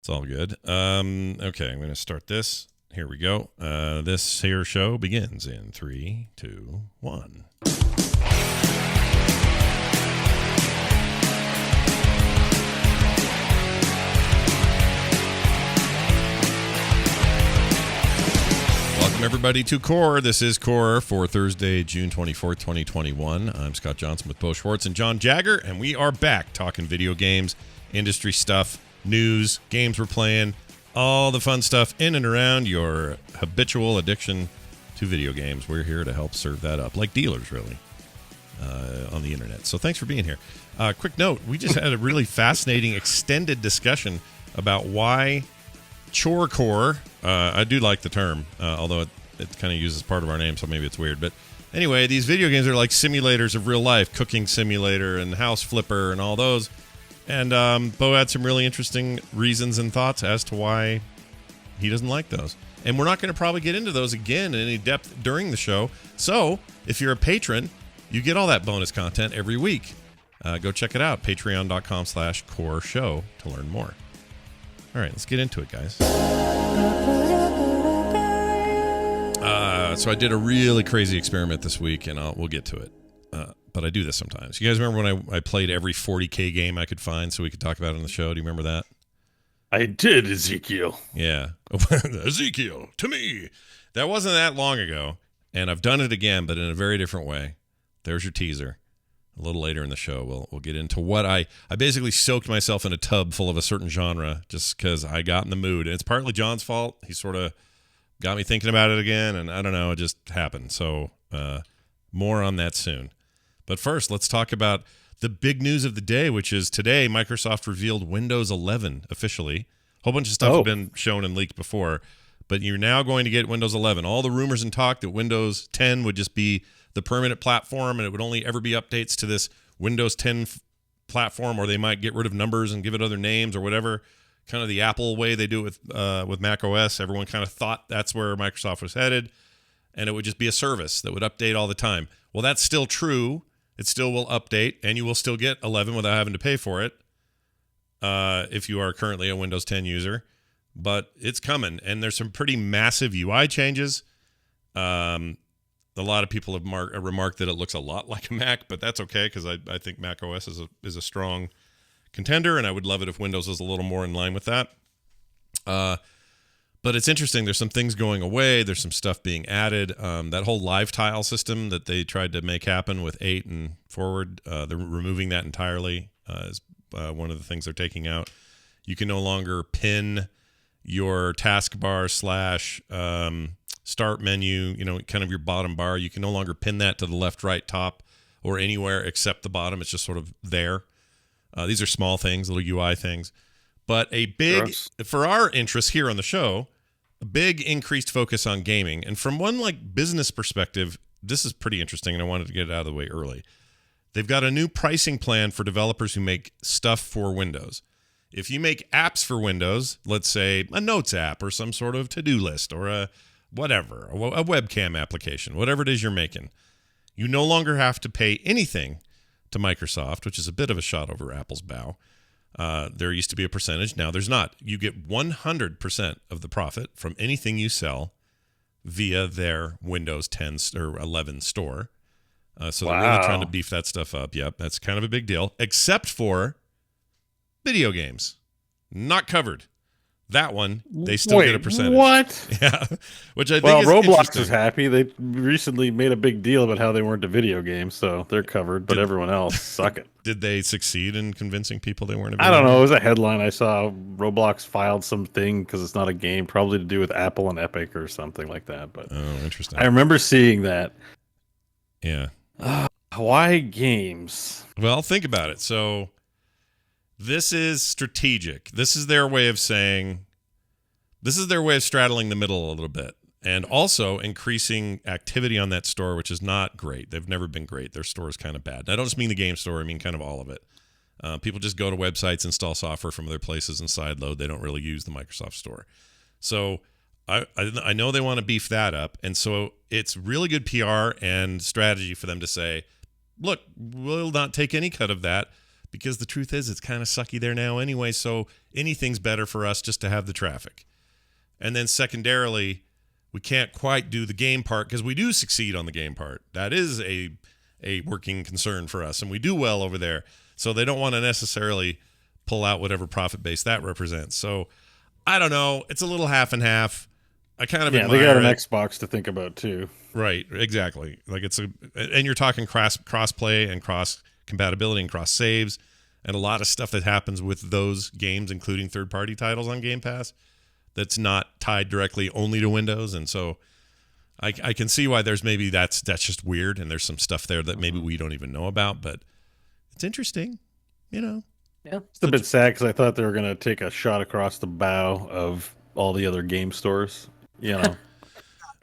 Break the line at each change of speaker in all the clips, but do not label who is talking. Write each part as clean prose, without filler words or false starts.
It's all good. Okay, I'm going to start this. Here we go. This here show begins in 3, 2, 1. Welcome, everybody, to Core. This is Core for Thursday, June 24th, 2021. I'm Scott Johnson with Bo Schwartz and John Jagger, and we are back talking video games, industry stuff, news, games we're playing, all the fun stuff in and around your habitual addiction to video games. We're here to help serve that up, like dealers, really, on the internet. So thanks for being here. Quick note, we just had a really fascinating extended discussion about why Chorecore, I do like the term, although it kind of uses part of our name, so maybe it's weird. But anyway, these video games are like simulators of real life, Cooking Simulator and House Flipper and all those. And Bo had some really interesting reasons and thoughts as to why he doesn't like those. And we're not going to probably get into those again in any depth during the show. So if you're a patron, you get all that bonus content every week. Go check it out, patreon.com/core show to learn more. All right, let's get into it, guys. So I did a really crazy experiment this week, and we'll get to it. But I do this sometimes. You guys remember when I played every 40K game I could find so we could talk about it on the show? Do you remember that?
I did, Ezekiel.
Yeah. Ezekiel, to me. That wasn't that long ago, and I've done it again, but in a very different way. There's your teaser. A little later in the show, we'll get into what I basically soaked myself in a tub full of a certain genre just because I got in the mood. And it's partly John's fault. He sort of got me thinking about it again, and I don't know, it just happened. So more on that soon. But first, let's talk about the big news of the day, which is today Microsoft revealed Windows 11 officially. A whole bunch of stuff had been shown and leaked before, but you're now going to get Windows 11. All the rumors and talk that Windows 10 would just be the permanent platform and it would only ever be updates to this Windows 10 platform, or they might get rid of numbers and give it other names or whatever, kind of the Apple way they do it with Mac OS. Everyone kind of thought that's where Microsoft was headed, and it would just be a service that would update all the time. Well, that's still true. It still will update, and you will still get 11 without having to pay for it if you are currently a Windows 10 user. But it's coming, and there's some pretty massive UI changes. A lot of people have remarked that it looks a lot like a Mac, but that's okay because I think Mac OS is a strong contender, and I would love it if Windows was a little more in line with that. But it's interesting. There's some things going away. There's some stuff being added. That whole live tile system that they tried to make happen with 8 and forward, they're removing that entirely is one of the things they're taking out. You can no longer pin your taskbar / start menu, kind of your bottom bar. You can no longer pin that to the left, right, top, or anywhere except the bottom. It's just sort of there. These are small things, little UI things. But a big, for our interests here on the show, a big increased focus on gaming. And from one business perspective, this is pretty interesting, and I wanted to get it out of the way early. They've got a new pricing plan for developers who make stuff for Windows. If you make apps for Windows, let's say a notes app or some sort of to-do list or a webcam application, whatever it is you're making, you no longer have to pay anything to Microsoft, which is a bit of a shot over Apple's bow. There used to be a percentage. Now there's not. You get 100% of the profit from anything you sell via their Windows 10 or 11 store. So they're really trying to beef that stuff up. Yep, that's kind of a big deal, except for video games. Not covered. That one, they still get a percentage.
What?
Yeah, which I think
well,
is
Roblox is happy. They recently made a big deal about how they weren't a video game, so they're covered, but everyone else, suck it.
Did they succeed in convincing people they weren't a video
I don't
game?
know. It was a headline I saw. Roblox filed something because it's not a game, probably to do with Apple and Epic or something like that. But
oh, interesting.
I remember seeing that.
Yeah.
Why games?
Well, think about it. So this is strategic. This is their way of straddling the middle a little bit, and also increasing activity on that store, which is not great. They've never been great. Their store is kind of bad. And I don't just mean the game store. I mean kind of all of it. People just go to websites, install software from other places, and sideload. They don't really use the Microsoft store. So I know they want to beef that up, and so it's really good PR and strategy for them to say, look, we'll not take any cut of that, because the truth is it's kind of sucky there now anyway. So anything's better for us just to have the traffic. And then secondarily, we can't quite do the game part because we do succeed on the game part. That is a working concern for us, and we do well over there. So they don't want to necessarily pull out whatever profit base that represents. So I don't know. It's a little half and half. I kind of admire
they got an
it.
Xbox to think about too.
Right, exactly. Like and you're talking cross play and cross compatibility and cross saves and a lot of stuff that happens with those games, including third party titles on Game Pass, that's not tied directly only to Windows. And so I can see why there's maybe that's just weird, and there's some stuff there that maybe we don't even know about, but it's interesting,
Yeah,
it's a bit sad because I thought they were going to take a shot across the bow of all the other game stores. If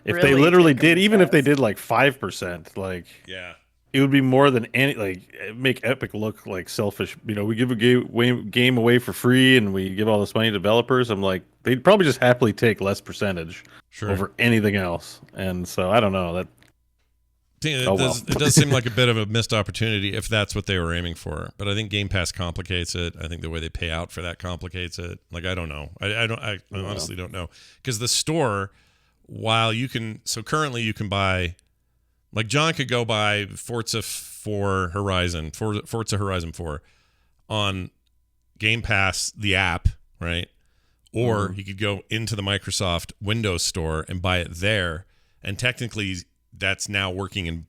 they
Really
literally
take 'em
did, even if they
fast.
did like 5%, like
yeah.
it would be more than any. Like make Epic look like selfish. We give a game away for free, and we give all this money to developers. I'm like, they'd probably just happily take less percentage
Sure.
over anything else. And so I don't know that.
It does seem like a bit of a missed opportunity if that's what they were aiming for. But I think Game Pass complicates it. I think the way they pay out for that complicates it. Like, I don't know. I honestly don't know. Because the store, while you can, so currently you can buy, like John could go buy Forza Horizon 4 on Game Pass, the app, right? Or he could go into the Microsoft Windows store and buy it there. And technically, that's now working in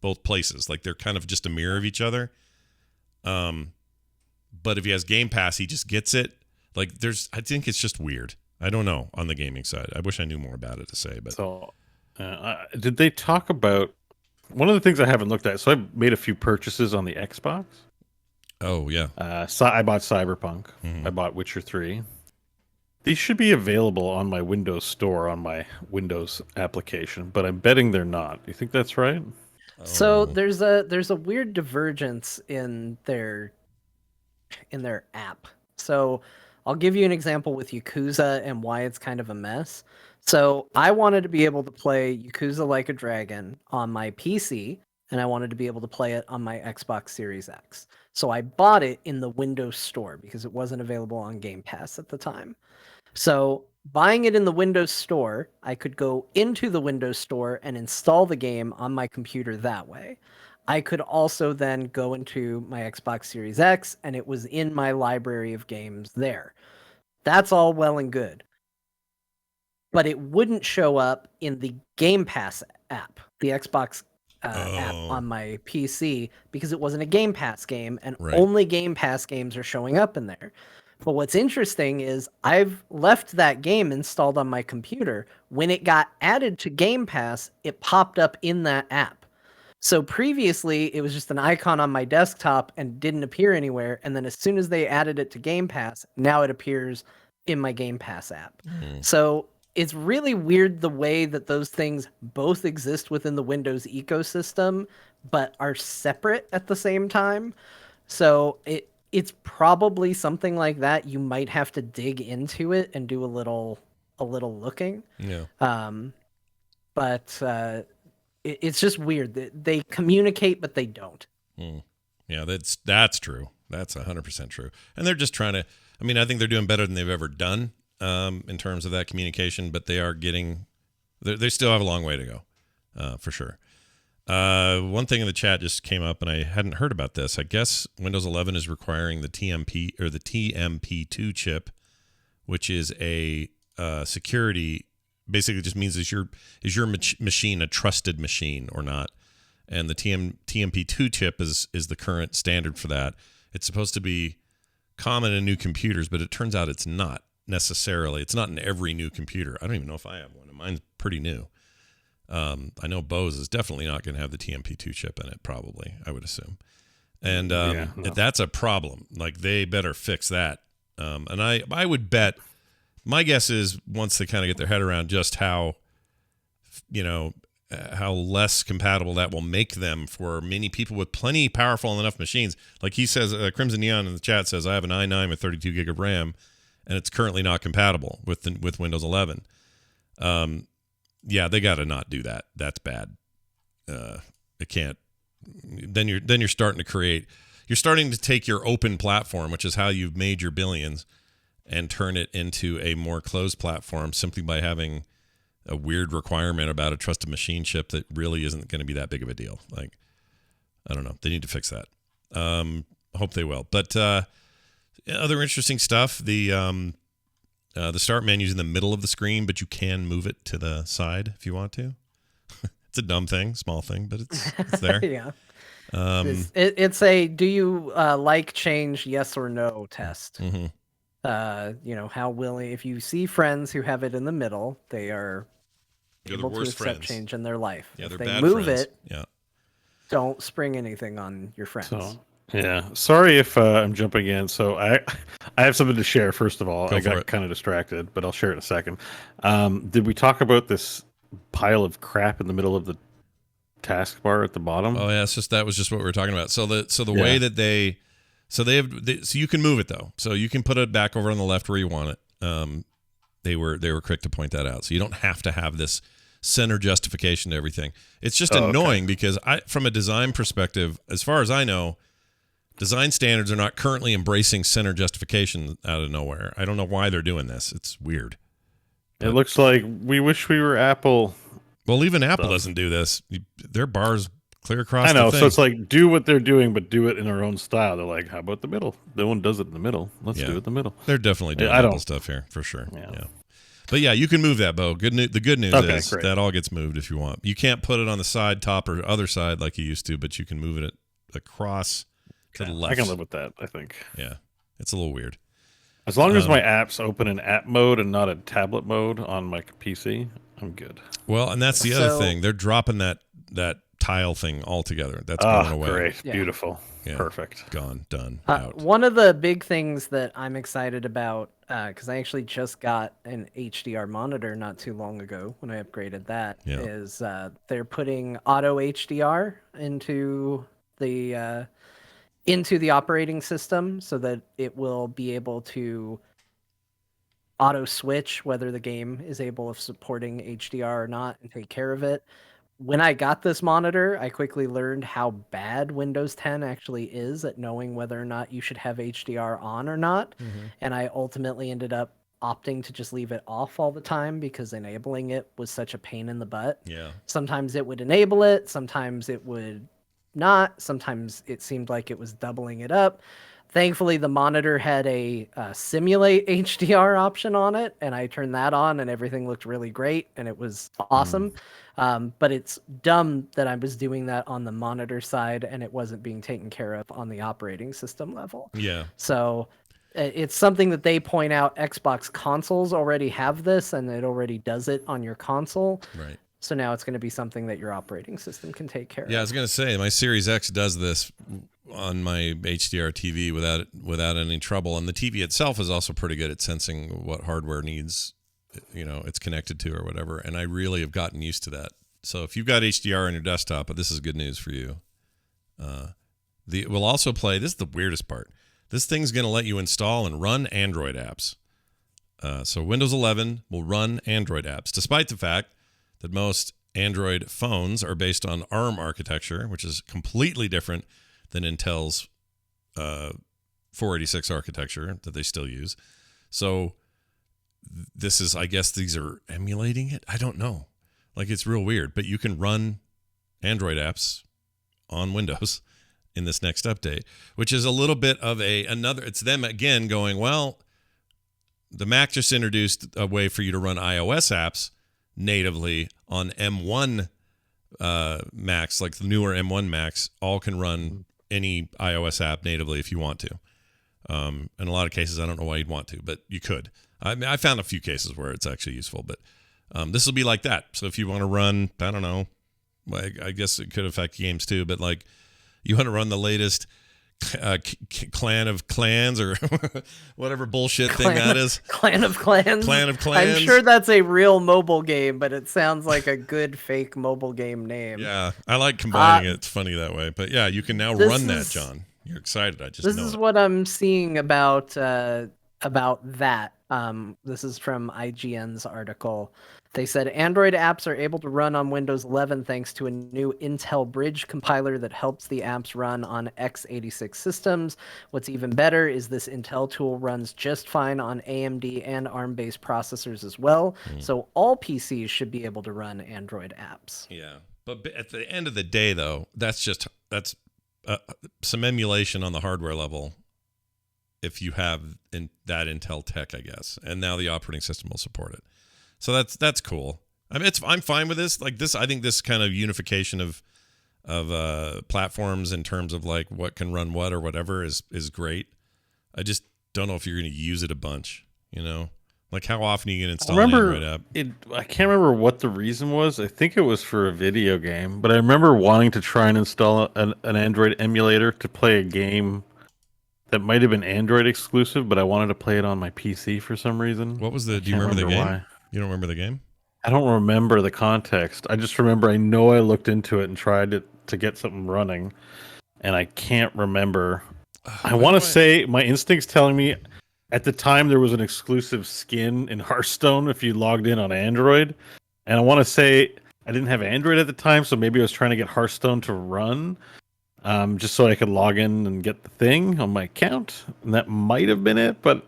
both places. Like, they're kind of just a mirror of each other. But if he has Game Pass, he just gets it. Like, I think it's just weird. I don't know on the gaming side. I wish I knew more about it to say. But
So, did they talk about one of the things I haven't looked at? So I made a few purchases on the Xbox.
oh yeah,
I bought Cyberpunk. I bought Witcher 3. These should be available on my Windows store on my Windows application, but I'm betting they're not. You think that's right?
So
Oh.
there's a weird divergence in their app. So I'll give you an example with Yakuza and why it's kind of a mess. So I wanted to be able to play Yakuza Like a Dragon on my PC, and I wanted to be able to play it on my Xbox Series X. So I bought it in the Windows Store because it wasn't available on Game Pass at the time. So buying it in the Windows Store, I could go into the Windows Store and install the game on my computer that way. I could also then go into my Xbox Series X, and it was in my library of games there. That's all well and good. But it wouldn't show up in the Game Pass app, the Xbox app on my PC, because it wasn't a Game Pass game, and
Right.
only Game Pass games are showing up in there. But what's interesting is I've left that game installed on my computer. When it got added to Game Pass, it popped up in that app. So previously, it was just an icon on my desktop and didn't appear anywhere. And then as soon as they added it to Game Pass, now it appears in my Game Pass app. So it's really weird the way that those things both exist within the Windows ecosystem, but are separate at the same time. So it's probably something like that. You might have to dig into it and do a little looking.
Yeah.
But it's just weird. They communicate, but they don't.
Yeah, that's true. That's 100% true. And they're just trying to, I mean, I think they're doing better than they've ever done in terms of that communication, but they still have a long way to go, for sure. One thing in the chat just came up, and I hadn't heard about this. I guess Windows 11 is requiring the TMP or the TMP2 chip, which is a security. Basically, just means is your machine a trusted machine or not? And the TMP2 chip is the current standard for that. It's supposed to be common in new computers, but it turns out it's not necessarily. It's not in every new computer. I don't even know if I have one. Mine's pretty new. I know Bose is definitely not going to have the TMP2 chip in it, probably, I would assume. And that's a problem. Like, they better fix that. And I would bet, my guess is once they kind of get their head around just how less compatible that will make them for many people with plenty powerful enough machines. Like he says, Crimson Neon in the chat says, I have an i9 with 32 gig of RAM, and it's currently not compatible with Windows 11. Yeah, they got to not do that. That's bad. It can't. Then you're starting to create. you're starting to take your open platform, which is how you've made your billions, and turn it into a more closed platform simply by having a weird requirement about a trusted machine chip that really isn't going to be that big of a deal. Like, I don't know. They need to fix that. Hope they will. But other interesting stuff. The start menu's in the middle of the screen, but you can move it to the side if you want to. It's a dumb thing, small thing, but it's there.
Yeah. It's a do you like change, yes or no test.
Mm-hmm.
How willing, if you see friends who have it in the middle, they are
They're
able
the
to
worst
accept
friends.
change in their life.
Yeah,
If
they're
they
bad
move
friends.
it,
Yeah.
don't spring anything on your friends.
So yeah, sorry if I'm jumping in. So I have something to share. First of all,
Go
I
for
got
it.
kind of distracted, but I'll share it in a second. Did we talk about this pile of crap in the middle of the taskbar at the bottom?
Oh yeah, that was just what we were talking about. So the way that so you can move it though. So you can put it back over on the left where you want it. They were quick to point that out. So you don't have to have this center justification to everything. It's just annoying because from a design perspective, as far as I know, design standards are not currently embracing center justification out of nowhere. I don't know why they're doing this. It's weird.
It looks like we wish we were Apple.
Well, even Apple doesn't do this. Their bars clear across
I know,
the thing.
so it's like do what they're doing, but do it in our own style. They're like, how about the middle? No one does it in the middle. Let's do it in the middle.
They're definitely doing
I
Apple
don't-
stuff here for sure.
Yeah.
But yeah, you can move that, Bo. The good news
Okay,
is
great.
that all gets moved if you want. You can't put it on the side, top, or other side like you used to, but you can move it across to the left.
I can live with that, I think.
Yeah, it's a little weird.
As long as my app's open in app mode and not in tablet mode on my PC, I'm good.
Well, and that's the other
So-
thing. They're dropping that tile thing altogether. That's going away.
Great.
Yeah.
Beautiful.
Yeah.
Perfect.
Gone. Done. Out.
One of the big things that I'm excited about, because I actually just got an HDR monitor not too long ago when I upgraded that, is they're putting auto HDR into the operating system so that it will be able to auto switch whether the game is able of supporting HDR or not and take care of it. When I got this monitor, I quickly learned how bad Windows 10 actually is at knowing whether or not you should have HDR on or not. And I ultimately ended up opting to just leave it off all the time because enabling it was such a pain in the butt.
Yeah.
Sometimes it would enable it, sometimes it would not, sometimes it seemed like it was doubling it up. Thankfully, the monitor had a simulate HDR option on it, and I turned that on, and everything looked really great, and it was awesome. But it's dumb that I was doing that on the monitor side, and it wasn't being taken care of on the operating system level.
Yeah.
So it's something that they point out. Xbox consoles already have this, and it already does it on your console.
Right.
So now it's going to be something that your operating system can take care
Yeah, I
of.
was gonna say my Series X does this on my HDR TV without any trouble, and the TV itself is also pretty good at sensing what hardware needs, it's connected to or whatever. And I really have gotten used to that. So if you've got HDR on your desktop, but this is good news for you. We'll also play. This is the weirdest part. This thing's gonna let you install and run Android apps. So Windows 11 will run Android apps, despite the fact that most Android phones are based on ARM architecture, which is completely different than Intel's 486 architecture that they still use. So this is, I guess these are emulating it. I don't know. Like, it's real weird, but you can run Android apps on Windows in this next update, which is a little bit of it's them again going, well, the Mac just introduced a way for you to run iOS apps natively on M1 Macs, like the newer M1 Macs, all can run any iOS app natively if you want to. In a lot of cases, I don't know why you'd want to, but you could. I mean, I found a few cases where it's actually useful, but this will be like that. So if you want to run, I don't know, I guess it could affect games too, but like you want to run the latest Clan of Clans or whatever bullshit thing that is.
Clan of Clans.
Clan of Clans.
I'm sure that's a real mobile game, but it sounds like a good fake mobile game name.
Yeah, I like combining it. It's funny that way. But yeah, you can now run that, John. You're excited. I just
This
know
is
it.
what I'm seeing about about that. This is from IGN's article. They said Android apps are able to run on Windows 11 thanks to a new Intel Bridge compiler that helps the apps run on x86 systems. What's even better is this Intel tool runs just fine on AMD and ARM-based processors as well. So all PCs should be able to run Android apps.
Yeah. But at the end of the day, though, that's some emulation on the hardware level if you have that Intel tech, I guess. And now the operating system will support it. So that's cool. I mean, I'm fine with this. Like this, I think this kind of unification of platforms in terms of like what can run what or whatever is great. I just don't know if you're going to use it a bunch. You know, like how often are you going to install an Android app?
I can't remember what the reason was. I think it was for a video game, but I remember wanting to try and install an Android emulator to play a game that might have been Android exclusive, but I wanted to play it on my PC for some reason.
What was the? Do you remember the game?
Why.
You don't remember the game?
I don't remember the context. I just remember I know I looked into it and tried to get something running, and I can't remember. I want to say my instinct's telling me at the time there was an exclusive skin in Hearthstone if you logged in on Android, and I want to say I didn't have Android at the time, so maybe I was trying to get Hearthstone to run, just so I could log in and get the thing on my account, and that might have been it. But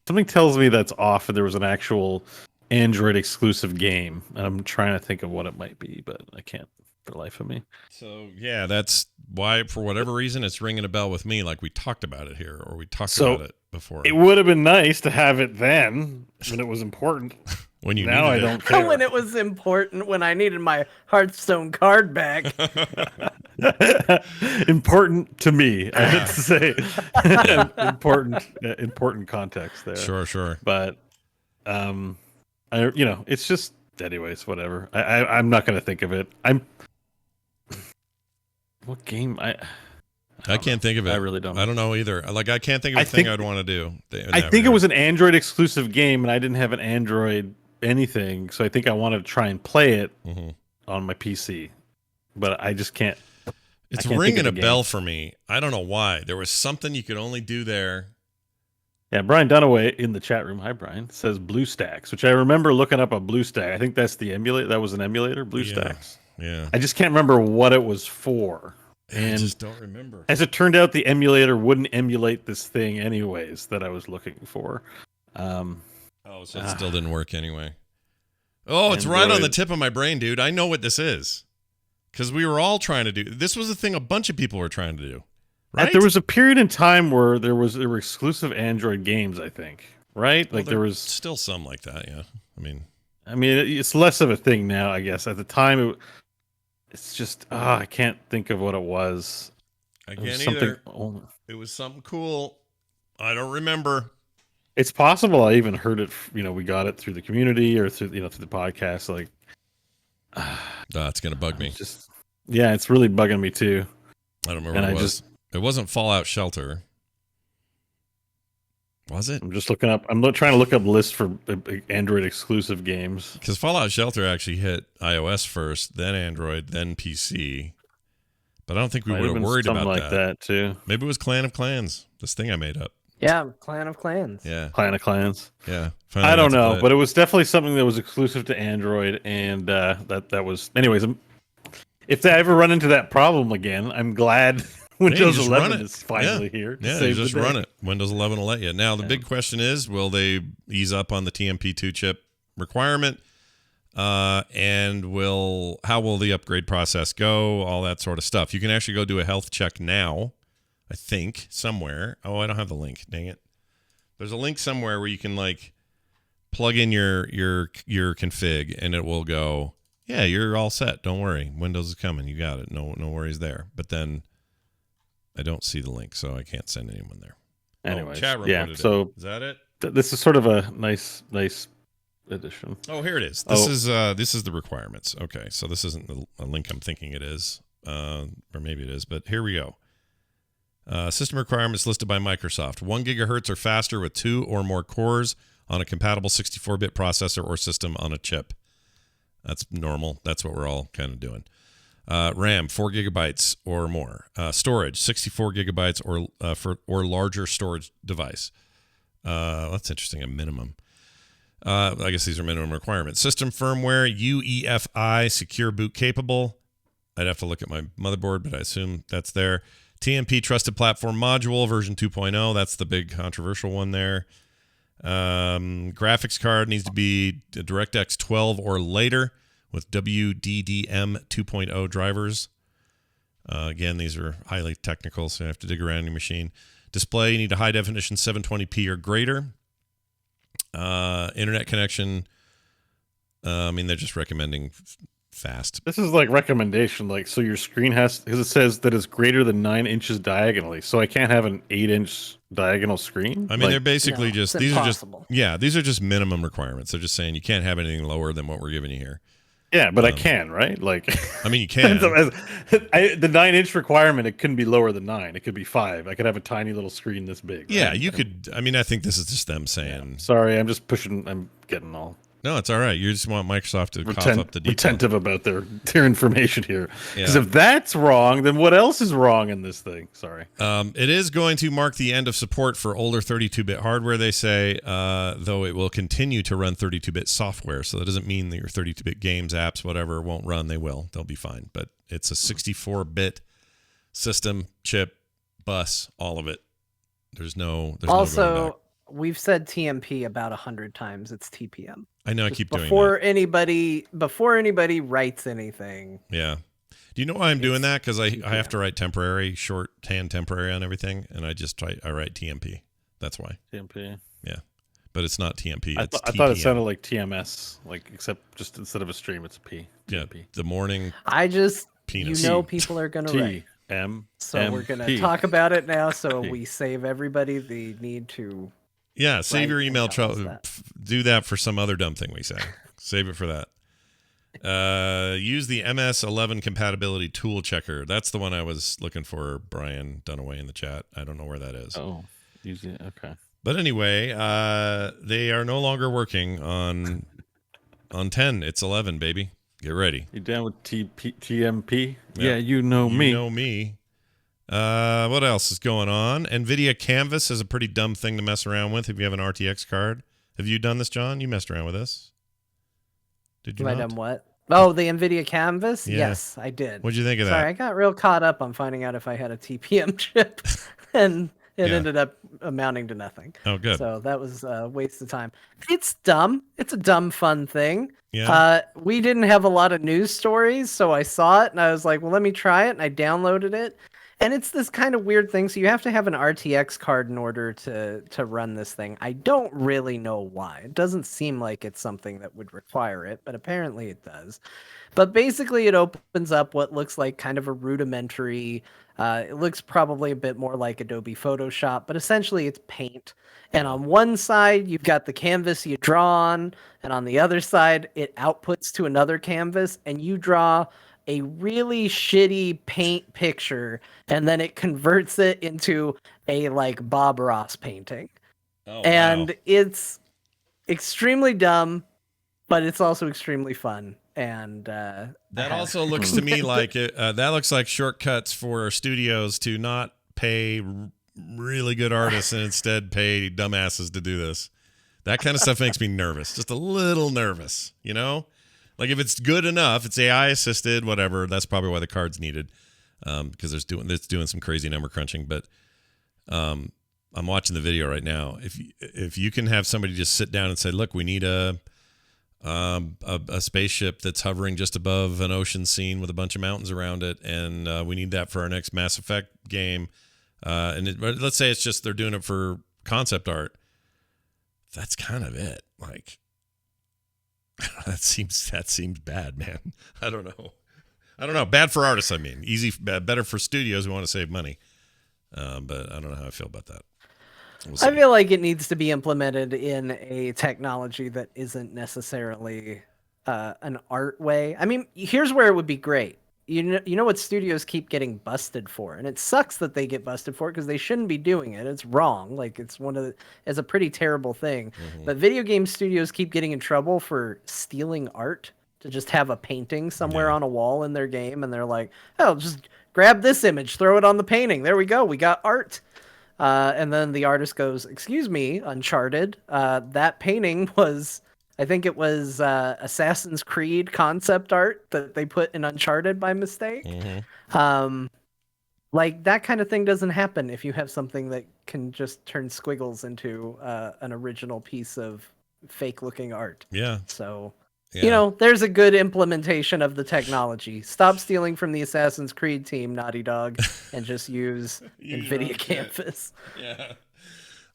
something tells me that's off, and there was an actual Android exclusive game, and I'm trying to think of what it might be, but I can't for the life of me.
So yeah, that's why for whatever reason it's ringing a bell with me. Like we talked about it here, or we talked about it before.
It would have been nice to have it then when it was important.
When you
now I don't care.
When it was important, when I needed my Hearthstone card back.
Important to me, I had to say. important context there.
Sure.
But it's just, anyways, whatever. I'm not going to think of it. What game? I
can't think of it.
I really don't.
I don't know either. Like I can't think of a thing I'd want to do.
I think it was an Android exclusive game, and I didn't have an Android anything, so I think I wanted to try and play it on my PC, but I just can't.
It's ringing a bell for me. I don't know why. There was something you could only do there.
Yeah, Brian Dunaway in the chat room. Hi, Brian. Says BlueStacks, which I remember looking up a BlueStack. I think that's the emulator. That was an emulator, BlueStacks.
Yeah.
I just can't remember what it was for. And
I just don't remember.
As it turned out, the emulator wouldn't emulate this thing anyways that I was looking for.
So it still didn't work anyway. Oh, it's right on the tip of my brain, dude. I know what this is. Because we were all trying to do. This was the thing a bunch of people were trying to do. Right?
There was a period in time where there were exclusive Android games, I think. Right?
Well,
like there was
still some like that, yeah. I mean,
it's less of a thing now, I guess. At the time, it's just I can't think of what it was.
I can't either. It was something cool. I don't remember.
It's possible I even heard it. We got it through the community or through through the podcast. Like,
it's gonna bug me.
It's really bugging me too.
I don't remember what it was. It wasn't Fallout Shelter. Was it?
I'm just looking up. I'm trying to look up lists for Android exclusive games.
Because Fallout Shelter actually hit iOS first, then Android, then PC. But I don't think we would have worried about
like that too.
Maybe it was Clan of Clans, this thing I made up.
Yeah, Clan of Clans.
Yeah.
Clan of Clans.
Yeah.
I don't know, but it was definitely something that was exclusive to Android, and that was. Anyways, if I ever run into that problem again, I'm glad Windows 11 is finally here.
Yeah, you just run it. Windows 11 will let you. Now, the big question is, will they ease up on the TMP2 chip requirement? And how will the upgrade process go? All that sort of stuff. You can actually go do a health check now, I think, somewhere. Oh, I don't have the link. Dang it. There's a link somewhere where you can like plug in your config, and it will go, yeah, you're all set. Don't worry. Windows is coming. You got it. No worries there. But then I don't see the link, so I can't send anyone there.
Anyway,
chat room.
Yeah. So
is that it?
This is sort of a nice edition.
Oh, here it is. This is the requirements. Okay, so this isn't the link I'm thinking it is, or maybe it is, but here we go. System requirements listed by Microsoft: 1 gigahertz or faster with 2 or more cores on a compatible 64-bit processor or system on a chip. That's normal. That's what we're all kind of doing. RAM 4 gigabytes or more. Storage 64 gigabytes or larger storage device. That's interesting. A minimum. I guess these are minimum requirements. System firmware UEFI secure boot capable. I'd have to look at my motherboard, but I assume that's there. TMP trusted platform module version 2.0. That's the big controversial one there. Graphics card needs to be DirectX 12 or later with WDDM 2.0 drivers. Again, these are highly technical, so you have to dig around your machine. Display, you need a high definition 720p or greater. Internet connection. They're just recommending fast.
This is like recommendation, like, so your screen has, because it says that it's greater than 9 inches diagonally, so I can't have an 8-inch diagonal screen.
They're basically
No,
just
it's impossible.
these are just minimum requirements. They're just saying you can't have anything lower than what we're giving you here.
Yeah, but I can, right? Like,
you can.
The 9-inch requirement, it couldn't be lower than 9. It could be 5. I could have a tiny little screen this big.
Yeah,
right?
you could. I think this is just them saying.
Sorry, I'm just pushing. I'm getting all
No, it's all right. You just want Microsoft to cough up the detail.
retentive about their information here. Because
Yeah.
if that's wrong, then what else is wrong in this thing? Sorry.
It is going to mark the end of support for older 32-bit hardware, they say, though it will continue to run 32-bit software. So that doesn't mean that your 32-bit games, apps, whatever, won't run. They will. They'll be fine. But it's a 64-bit system, chip, bus, all of it. There's no going back.
Also, we've said TMP about 100 times. It's TPM.
I know I
Just
keep doing
before
that.
before anybody writes anything.
Yeah. Do you know why I'm doing
It's
that? Because I
TPM.
have to write temporary, shorthand temporary on everything, and I write TMP. That's why.
TMP.
But it's not TMP.
I
It's
thought it
TPM.
sounded like TMS, like, except just instead of a stream, it's a P.
Yeah,
TMP.
the morning penis.
People are gonna write.
TM.
So we're gonna talk about it now, so
P.
we save everybody the need to.
Yeah, save
Right,
your
and
email.
tell us that.
Do that for some other dumb thing we say. Save it for that. Use the MS11 compatibility tool checker. That's the one I was looking for, Brian Dunaway in the chat. I don't know where that is.
Oh, usually, okay.
But anyway, they are no longer working on 10. It's 11, baby. Get ready.
You down with TMP?
Yeah.
Yeah, you know me.
You know me. What else is going on? NVIDIA Canvas is a pretty dumb thing to mess around with if you have an RTX card. Have you done this, John? You messed around with this. Did you
Have I
not?
done what? Oh, the NVIDIA Canvas?
Yeah.
Yes, I did.
What'd you think of
Sorry,
that?
I got real caught up on finding out if I had a TPM chip, and it
Yeah.
ended up amounting to nothing.
Oh, good.
So that was a waste of time. It's dumb. It's a dumb, fun thing.
Yeah.
We didn't have a lot of news stories, so I saw it and I was like, well, let me try it. And I downloaded it. And it's this kind of weird thing. So you have to have an RTX card in order to run this thing. I don't really know why. It doesn't seem like it's something that would require it, but apparently it does. But basically it opens up what looks like kind of a rudimentary, it looks probably a bit more like Adobe Photoshop, but essentially it's paint. And on one side, you've got the canvas you draw on, and on the other side, it outputs to another canvas, and you draw a really shitty paint picture, and then it converts it into a like Bob Ross painting.
Oh,
And
wow.
it's extremely dumb, but it's also extremely fun. And
That also looks to me like that looks like shortcuts for studios to not pay really good artists and instead pay dumbasses to do this. That kind of stuff makes me nervous, just a little nervous, you know? Like if it's good enough, it's AI assisted, whatever. That's probably why the card's needed, because it's doing some crazy number crunching. But I'm watching the video right now. If you can have somebody just sit down and say, look, we need a spaceship that's hovering just above an ocean scene with a bunch of mountains around it, and we need that for our next Mass Effect game. Let's say it's just they're doing it for concept art. That's kind of it. Like that seems bad, man. I don't know. Bad for artists. I mean, better for studios who want to save money. But I don't know how I feel about that. We'll see.
I feel like it needs to be implemented in a technology that isn't necessarily an art way. I mean, here's where it would be great. You know what studios keep getting busted for, and it sucks that they get busted for it because they shouldn't be doing it. It's wrong. Like it's a pretty terrible thing.
Mm-hmm.
But video game studios keep getting in trouble for stealing art, to just have a painting somewhere on a wall in their game, and they're like, "Oh, just grab this image, throw it on the painting. There we go. We got art." And then the artist goes, "Excuse me, Uncharted. That painting was, I think it was Assassin's Creed concept art that they put in Uncharted by mistake." Like that kind of thing doesn't happen if you have something that can just turn squiggles into an original piece of fake-looking art.
Yeah.
So,
Yeah.
there's a good implementation of the technology. Stop stealing from the Assassin's Creed team, Naughty Dog, and just use NVIDIA Canvas.
Yeah.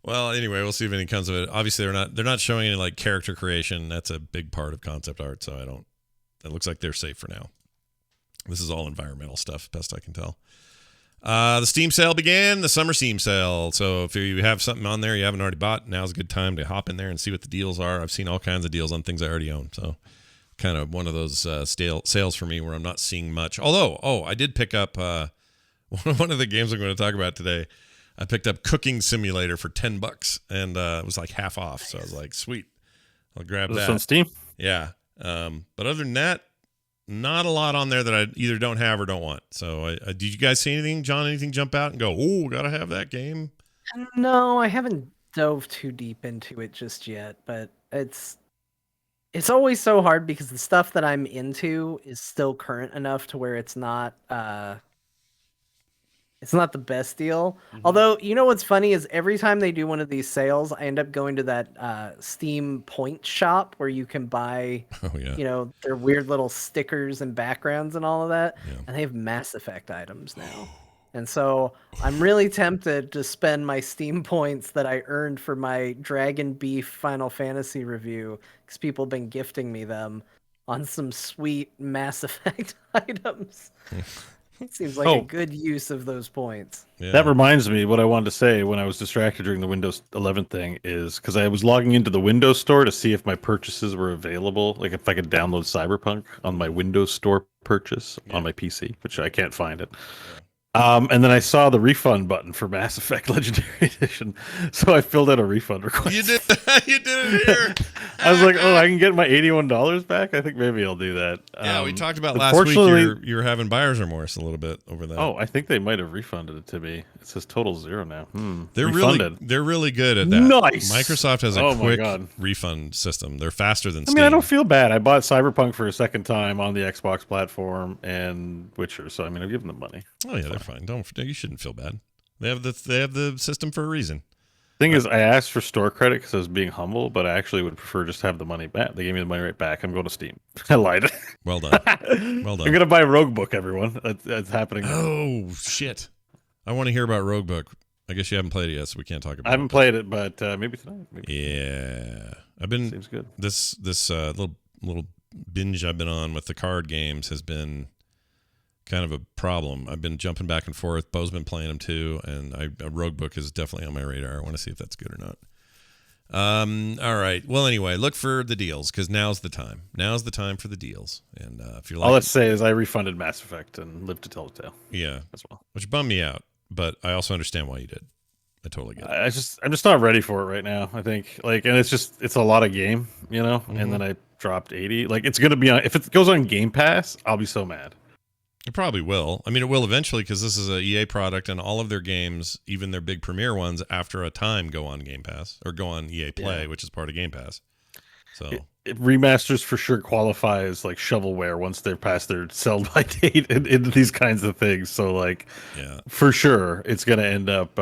Well, anyway, we'll see if any comes of it. Obviously, they're not showing any like character creation. That's a big part of concept art. So it looks like they're safe for now. This is all environmental stuff, best I can tell. The Steam sale began, the summer Steam sale. So if you have something on there you haven't already bought, now's a good time to hop in there and see what the deals are. I've seen all kinds of deals on things I already own. So kind of one of those sales for me where I'm not seeing much. Although, I did pick up one of the games I'm going to talk about today. I picked up Cooking Simulator for $10, and it was like half off. So I was like, sweet, I'll grab that.
On Steam?
Yeah. But other than that, not a lot on there that I either don't have or don't want. So did you guys see anything, John, anything jump out and go, oh, gotta have that game?
No, I haven't dove too deep into it just yet, but it's always so hard because the stuff that I'm into is still current enough to where it's not the best deal. Although, what's funny is every time they do one of these sales, I end up going to that Steam point shop where you can buy, their weird little stickers and backgrounds and all of that.
Yeah.
And they have Mass Effect items now. And so I'm really tempted to spend my Steam points that I earned for my Dragon Beef Final Fantasy review, because people have been gifting me them, on some sweet Mass Effect items. It seems like a good use of those points.
Yeah.
That reminds me, what I wanted to say when I was distracted during the Windows 11 thing is because I was logging into the Windows Store to see if my purchases were available, like if I could download Cyberpunk on my Windows Store purchase on my PC, which I can't find it. And then I saw the refund button for Mass Effect Legendary Edition, so I filled out a refund request.
You did it here.
I was like, I can get my $81 back? I think maybe I'll do that.
Yeah, we talked about last week you're having buyer's remorse a little bit over that.
Oh, I think they might have refunded it to me. It says total zero now.
They're
refunded.
really good at that.
Nice.
Microsoft has a quick refund system. They're faster than Steam.
I don't feel bad. I bought Cyberpunk for a second time on the Xbox platform and Witcher, so I've given them money.
Oh yeah, they're fine. You shouldn't feel bad. They have the system for a reason.
Thing is, I asked for store credit because I was being humble, but I actually would prefer just to have the money back. They gave me the money right back. I'm going to Steam. I lied.
Well done. Well done.
I'm going to buy Roguebook, everyone. That's happening.
Oh, shit. I want to hear about Roguebook. I guess you haven't played it yet, so we can't talk about it.
I haven't played it, but maybe tonight.
Yeah. Seems
good.
This little binge I've been on with the card games has been kind of a problem. I've been jumping back and forth. Bo's been playing them too, and a Roguebook is definitely on my radar. I want to see if that's good or not. All right. Well, anyway, look for the deals because now's the time. Now's the time for the deals. And if you're like,
all let's say is I refunded Mass Effect and Live to Tell the Tale.
Yeah,
as well,
which bummed me out, but I also understand why you did. I totally get it.
I'm just not ready for it right now. I think and it's a lot of game, and then I dropped 80. Like it's gonna be on. If it goes on Game Pass, I'll be so mad.
It probably will. I mean, it will eventually because this is a EA product, and all of their games, even their big premiere ones, after a time go on Game Pass or go on EA Play, which is part of Game Pass. So
it remasters for sure qualify as like shovelware once they're past their sell-by date in these kinds of things. So for sure, it's gonna end up.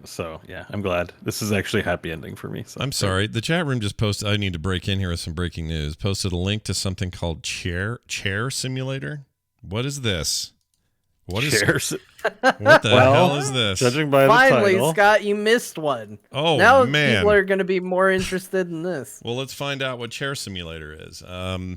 So yeah, I'm glad this is actually a happy ending for me. So,
I'm sorry. The chat room just posted. I need to break in here with some breaking news. Posted a link to something called Chair Simulator. What is this? What the hell is this?
Judging by
finally,
the title.
Scott, you missed one.
Oh,
now
man.
People are going to be more interested in this.
Well, let's find out what Chair Simulator is.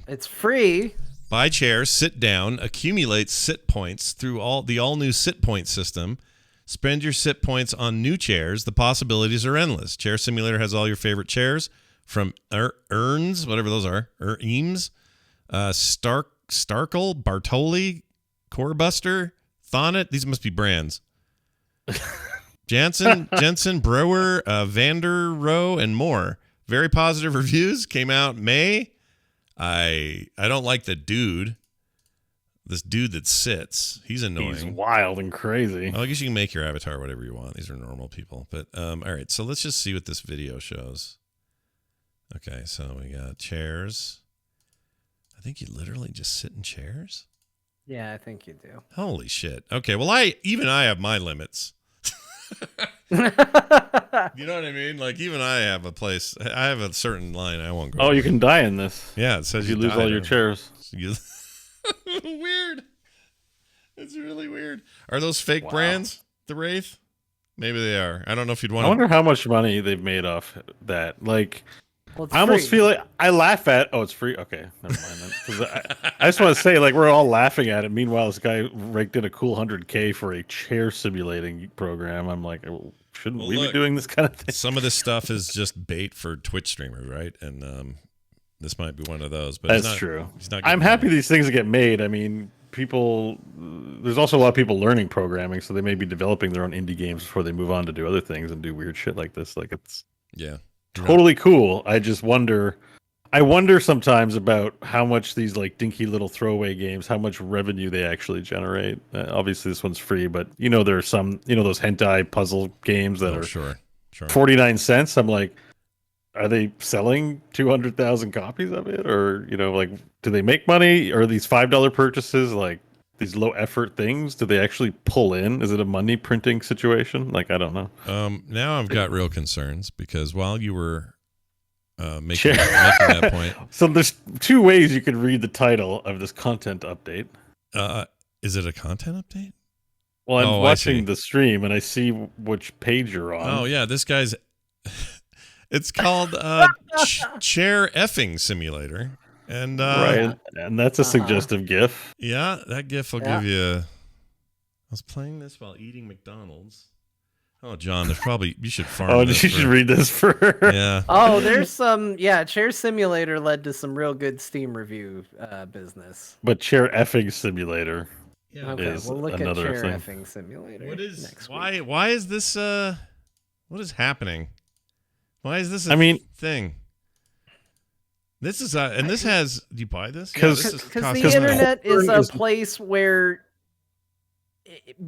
It's free.
Buy chairs, sit down, accumulate sit points through the all-new sit point system. Spend your sit points on new chairs. The possibilities are endless. Chair Simulator has all your favorite chairs from Urns, whatever those are, Eames, Starkle, Bartoli, Corebuster, Thonet. These must be brands. Jensen, Brewer, Vander Roe, and more. Very positive reviews. Came out May. I don't like the dude. this dude that sits. He's annoying.
He's wild and crazy.
Well, I guess you can make your avatar whatever you want. These are normal people. But all right, so let's just see what this video shows. Okay, so we got chairs. I think you literally just sit in chairs.
Yeah, I think you do.
Holy shit. Okay, well I have my limits. You know what I mean? Like even I have a place. I have a certain line I won't go.
Oh, you can die in this.
Yeah, it says
You lose all your chairs.
Weird. It's really weird. Are those fake
Wow.
brands? The Wraith? Maybe they are. I don't know if you'd want
I wonder how much money they've made off that. Like,
Well, it's
I almost
free.
feel like I laugh at. Oh, it's free. Okay, never mind. Then. 'Cause I just want to say, like, we're all laughing at it. Meanwhile, this guy raked in a cool $100K for a chair simulating program. I'm like, oh, shouldn't we be
look,
doing this kind of thing?
some of this stuff is just bait for Twitch streamers, right? And this might be one of those. But
That's
he's not,
true.
He's not
I'm
getting
happy
money.
these things get made. I mean, people. There's also a lot of people learning programming, so they may be developing their own indie games before they move on to do other things and do weird shit like this. Like, it's
Yeah.
totally cool. I just wonder. I wonder sometimes about how much these like dinky little throwaway games, how much revenue they actually generate. Obviously, this one's free, but there are some, those hentai puzzle games that
Oh,
are
sure.
49 cents. I'm like, are they selling 200,000 copies of it, or like, do they make money? Or are these $5 purchases like these low effort things? Do they actually pull in? Is it a money printing situation? Like, I don't know.
Now I've got real concerns because while you were making
Sure.
that point,
So there's two ways you could read the title of this content update.
is it a content update?
Well, I'm
Oh, I see.
watching the stream and I see which page you're on.
Oh yeah, this guy's. It's called Chair Effing Simulator, and
Right, and that's a suggestive GIF.
yeah, that GIF will give you. I was playing this while eating McDonald's. Oh, John, there's probably you should farm.
Oh, you
this
should
for-
read this for.
Yeah.
Oh, there's some. Yeah, Chair Simulator led to some real good Steam review business.
But Chair Effing Simulator.
Yeah.
Okay,
is
we'll look at
another
Chair
thing.
Effing Simulator.
What is
next
why?
week.
Why is this? What is happening? Why is this?
I mean-
thing. This is and this has. Do you buy this?
'Cause-
this is
Because
cost-
the
'cause
internet is
porn
a
is-
place where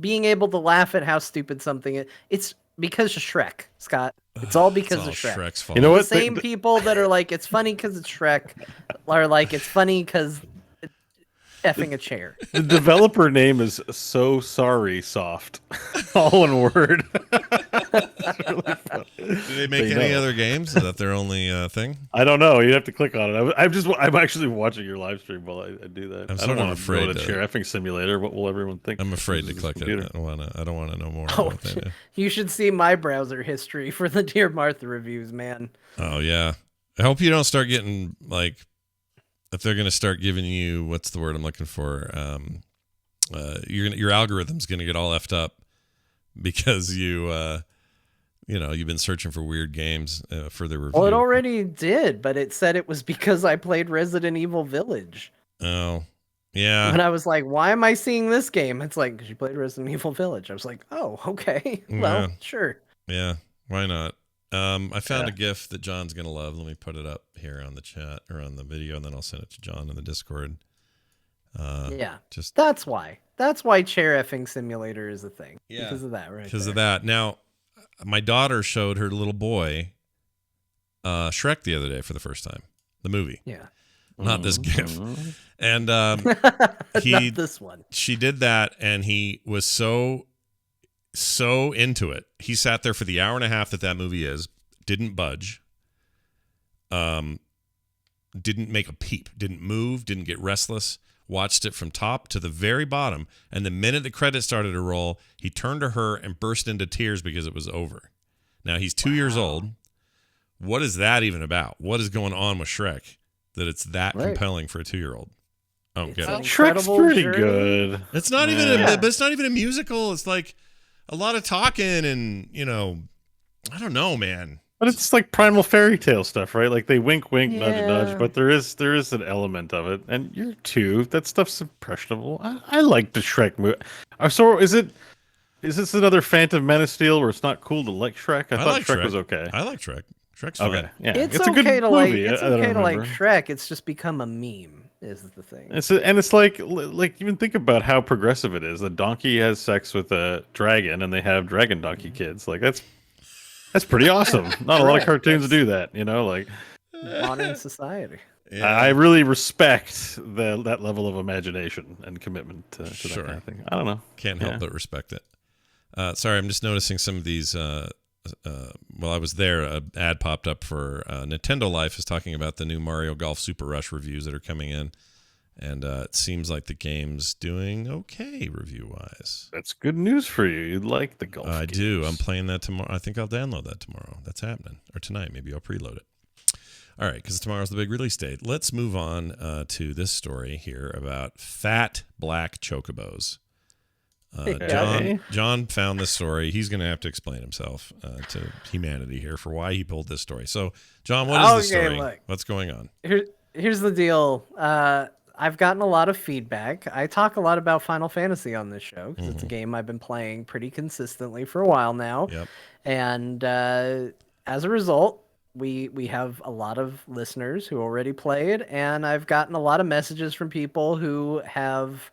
being able to laugh at how stupid something is, it's because of Shrek, Scott. It's all because
It's all
of Shrek.
Shrek's fault.
You know
The
what?
same people that are like, it's funny because it's Shrek, are like, it's funny because effing a chair.
The developer name is So Sorry Soft. All one word. It's really funny.
Do they make
They
any
know.
other games? Is that their only thing?
I don't know. You'd have to click on it. I'm actually watching your live stream while I do that.
I'm
I
sort
don't
of
want to
afraid
go to
to-
Chair Effing Simulator. What will everyone think?
I'm afraid to
This is
click it.
computer.
I don't want to know more.
Oh,
about that.
you should see my browser history for the Dear Martha reviews, man.
Oh yeah. I hope you don't start getting like if they're gonna start giving you what's the word I'm looking for. Your algorithm's gonna get all effed up because you've been searching for weird games for the review.
Well, it already did, but it said it was because I played Resident Evil Village.
Oh yeah.
And I was like, why am I seeing this game? It's like, because you played Resident Evil Village. I was like, oh, okay. Well,
Yeah.
sure.
Yeah, why not? I found
Yeah.
a GIF that John's gonna love. Let me put it up here on the chat or on the video, and then I'll send it to John in the Discord.
Yeah.
Just
That's why. That's why Chair Effing Simulator is a thing.
Yeah.
Because of that, right?
because of
there.
that. Now, my daughter showed her little boy Shrek the other day for the first time. The movie,
Yeah.
not this GIF,
Mhm.
and he
Not this one.
she did that, and he was so into it. He sat there for the hour and a half that movie is, didn't budge, didn't make a peep, didn't move, didn't get restless, watched it from top to the very bottom, and the minute the credits started to roll, he turned to her and burst into tears because it was over. Now he's 2 years old. What is that even about? What is going on with Shrek that it's that
Right.
compelling for a 2-year-old? I don't
It's
get
an
it.
Shrek's
incredible
pretty
journey.
good.
It's not even
Yeah.
but it's not even a musical. It's like a lot of talking and, I don't know, man.
But it's like primal fairy tale stuff, right? Like they wink, wink, nudge,
Yeah.
nudge. But there is an element of it, and you're two. That stuff's impressionable. I like the Shrek movie. So is this another Phantom Menace deal where it's not cool to like Shrek? I thought
like
Shrek
Shrek.
was okay.
I like Shrek. Shrek's
Okay,
fine.
yeah,
It's
a good
okay to like.
movie.
It's
I don't
okay to like
remember.
Shrek. It's just become a meme. is the thing.
It's like even think about how progressive it is. A donkey has sex with a dragon, and they have dragon donkey kids. Like that's pretty awesome. Not a lot of cartoons do that, like
Modern society.
Yeah.
I really respect that level of imagination and commitment to
Sure.
that kind of thing. I don't know.
Can't help but respect it. Sorry, I'm just noticing some of these. While I was there, an ad popped up for Nintendo Life is talking about the new Mario Golf Super Rush reviews that are coming in. And it seems like the game's doing okay review-wise.
That's good news for you. You'd like the golf
I
games.
do. I'm playing that tomorrow. I think I'll download that tomorrow. That's happening. Or tonight. Maybe I'll preload it. All right, because tomorrow's the big release date. Let's move on to this story here about fat black chocobos. John found this story. He's going to have to explain himself to humanity here for why he pulled this story. So, John, what is the story?
Look.
What's going on?
Here's the deal. I've gotten a lot of feedback. I talk a lot about Final Fantasy on this show because it's a game I've been playing pretty consistently for a while now.
Yep.
And as a result, we have a lot of listeners who already played, and I've gotten a lot of messages from people who have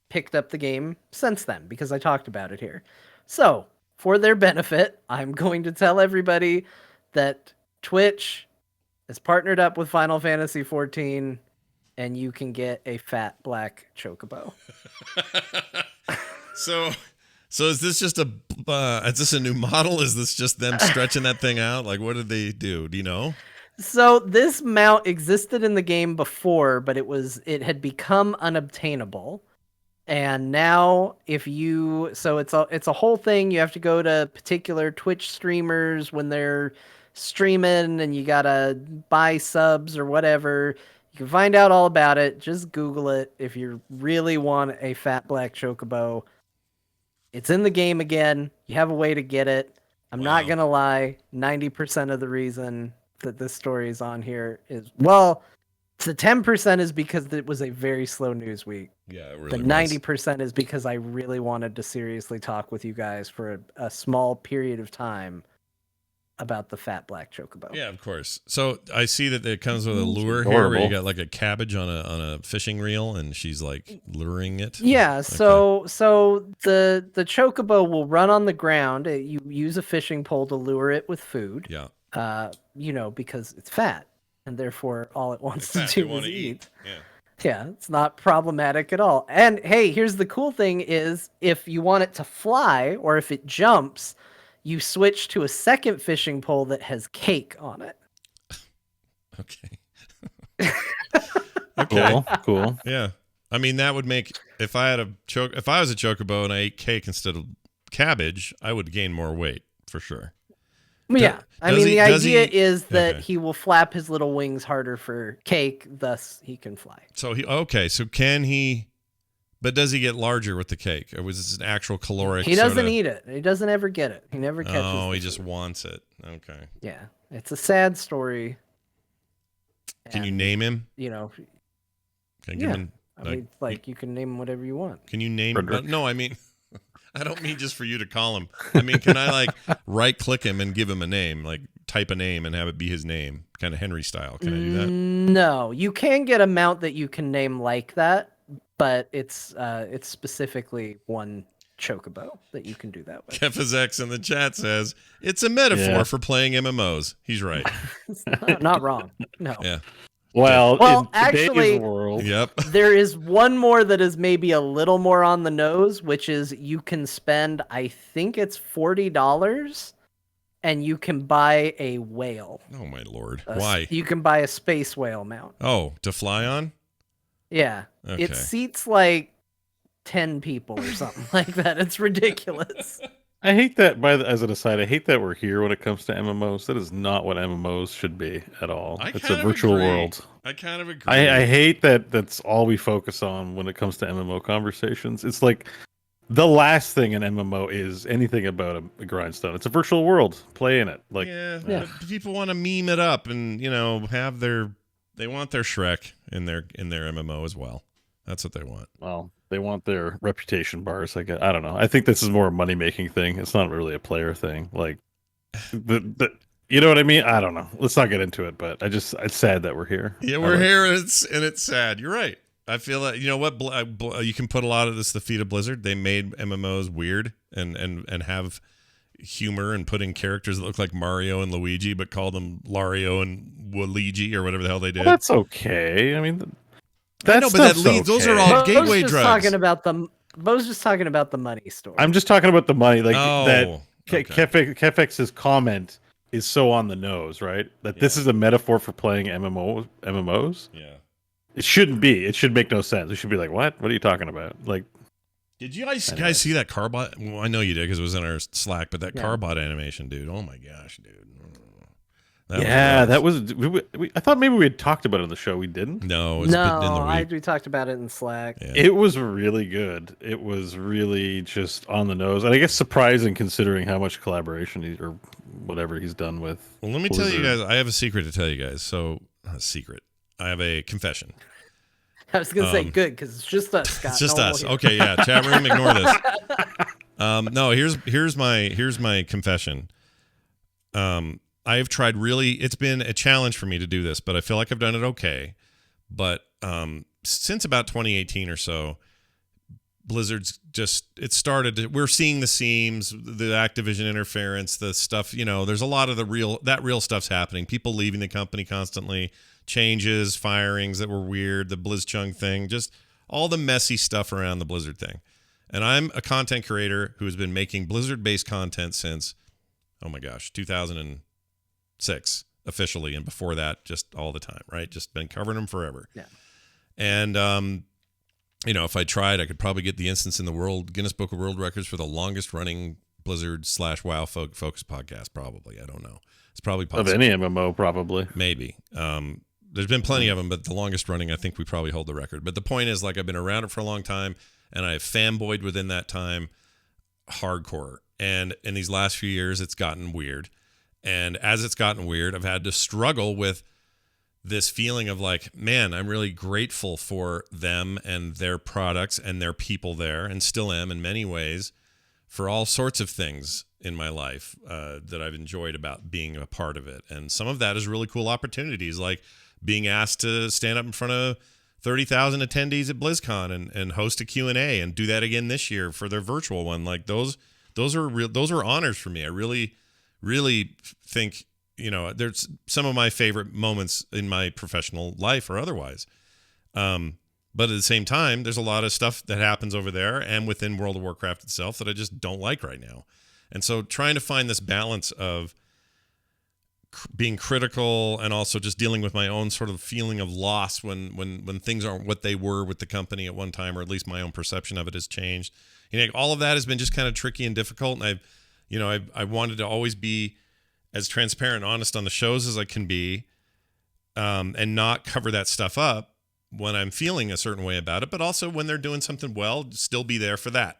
picked up the game since then because I talked about it here. So, for their benefit, I'm going to tell everybody that Twitch is partnered up with Final Fantasy XIV, and you can get a fat black chocobo.
So is this just is this a new model? Is this just them stretching that thing out? Like, what did they do? Do you know?
So this mount existed in the game before, but it had become unobtainable. And now it's a whole thing. You have to go to particular Twitch streamers when they're streaming, and you gotta buy subs or whatever. You can find out all about it. Just Google it if you really want a fat black chocobo. It's in the game again. You have a way to get it. I'm not gonna lie. 90% of the reason that this story is on here is, well, the 10% is because it was a very slow news week.
Yeah, it really
The 90% is because I really wanted to seriously talk with you guys for a small period of time about the fat black chocobo.
Yeah, of course. So I see that it comes with a lure here where you got like a cabbage on a fishing reel, and she's like luring it.
Yeah, so the chocobo will run on the ground. You use a fishing pole to lure it with food.
Yeah.
Because it's fat, and therefore all it wants to
They
do
want
is
to
eat.
Yeah.
Yeah, it's not problematic at all. And hey, here's the cool thing is if you want it to fly or if it jumps, you switch to a second fishing pole that has cake on it.
Okay. Okay.
Cool.
Yeah. I mean, that would make if I was a chocobo and I ate cake instead of cabbage, I would gain more weight for sure.
Yeah. The idea is that
Okay.
he will flap his little wings harder for cake, thus he can fly.
So can he? But does he get larger with the cake, or was this an actual caloric?
He doesn't
soda?
eat it. He doesn't ever get it. He never catches
Oh,
the
he just
food.
wants it. Okay.
Yeah. It's a sad story.
Can you
And,
name him?
Can
Can I give him?
you can name him whatever you want.
Can you name?
Frederick.
No, I mean, I don't mean just for you to call him. I mean, can I right click him and give him a name, like type a name and have it be his name, kind of Henry style? Can I do that?
No, you can get a mount that you can name like that, but it's specifically one chocobo that you can do that with.
Kefazex in the chat says it's a metaphor
Yeah.
for playing MMOs. He's right.
It's not wrong. No.
Yeah.
Well,
Well,
in today's
actually-
world,
Yep.
There is one more that is maybe a little more on the nose, which is you can spend, I think it's $40, and you can buy a whale.
Oh my lord.
A-
Why?
You can buy a space whale mount.
Oh, to fly on?
Yeah.
Okay.
It seats like 10 people or something like that. It's ridiculous.
I hate that. As an aside, I hate that we're here when it comes to MMOs. That is not what MMOs should be at all.
I
It's
kind
a
of
virtual
agree.
world.
I kind of agree.
I hate that. That's all we focus on when it comes to MMO conversations. It's like the last thing an MMO is anything about a grindstone. It's a virtual world. Play in it. Like
yeah,
Yeah.
but people want to meme it up and have they want their Shrek in their MMO as well. That's what they want.
well, they want their reputation bars. I don't know. I think this is more a money making thing. It's not really a player thing. Like You know what I mean? I don't know. Let's not get into it, but it's sad that we're here.
Yeah, we're here, and it's sad. You're right. I feel like, you know what, you can put a lot of this at the feet of Blizzard. They made MMOs weird and have humor and put in characters that look like Mario and Luigi, but call them Lario and Waluigi or whatever the hell they did.
Well, that's okay. I mean,
but that leads. Okay. Those are all gateway drugs.
Bo's just talking about the money story.
I'm just talking about the money. Like that. Kefex's comment is so on the nose, right? That this is a metaphor for playing MMOs.
Yeah.
It shouldn't be. It should make no sense. It should be like, what? What are you talking about? Like,
did you guys see that Carbot? Well, I know you did because it was in our Slack. But that Carbot animation, dude. Oh my gosh, dude.
That was. I thought maybe we had talked about it on the show. We didn't.
No,
in the week. We talked about it in Slack.
Yeah. It was really good. It was really just on the nose, and I guess surprising considering how much collaboration or whatever he's done with.
Well, let me tell you guys. I have a secret to tell you guys. So, not a secret. I have a confession.
I was going to say good because it's just us, Scott.
It's just us. Okay, yeah. Chat room, ignore this. No, here's my confession. I've tried it's been a challenge for me to do this, but I feel like I've done it okay. But since about 2018 or so, Blizzard's we're seeing the seams, the Activision interference, the stuff, there's a lot of that real stuff's happening. People leaving the company constantly. Changes, firings that were weird, the Blizzchung thing, just all the messy stuff around the Blizzard thing. And I'm a content creator who has been making Blizzard-based content since, 2006 officially, and before that, just all the time, right? Just been covering them forever.
Yeah.
And, if I tried, I could probably get the instance in the Guinness Book of World Records for the longest-running Blizzard/WoW focus podcast, probably. I don't know. It's probably possible.
Of any MMO, probably.
Maybe. There's been plenty of them, but the longest running, I think we probably hold the record. But the point is, I've been around it for a long time, and I've fanboyed within that time hardcore. And in these last few years, it's gotten weird. And as it's gotten weird, I've had to struggle with this feeling of like, man, I'm really grateful for them and their products and their people there, and still am in many ways, for all sorts of things in my life that I've enjoyed about being a part of it. And some of that is really cool opportunities, like being asked to stand up in front of 30,000 attendees at BlizzCon and host a Q&A and do that again this year for their virtual one. Like those are honors for me. I really, really think, there's some of my favorite moments in my professional life or otherwise. But at the same time, there's a lot of stuff that happens over there and within World of Warcraft itself that I just don't like right now. And so trying to find this balance of being critical and also just dealing with my own sort of feeling of loss when things aren't what they were with the company at one time, or at least my own perception of it has changed. All of that has been just kind of tricky and difficult. And I've wanted to always be as transparent and honest on the shows as I can be, and not cover that stuff up when I'm feeling a certain way about it, but also when they're doing something well, still be there for that.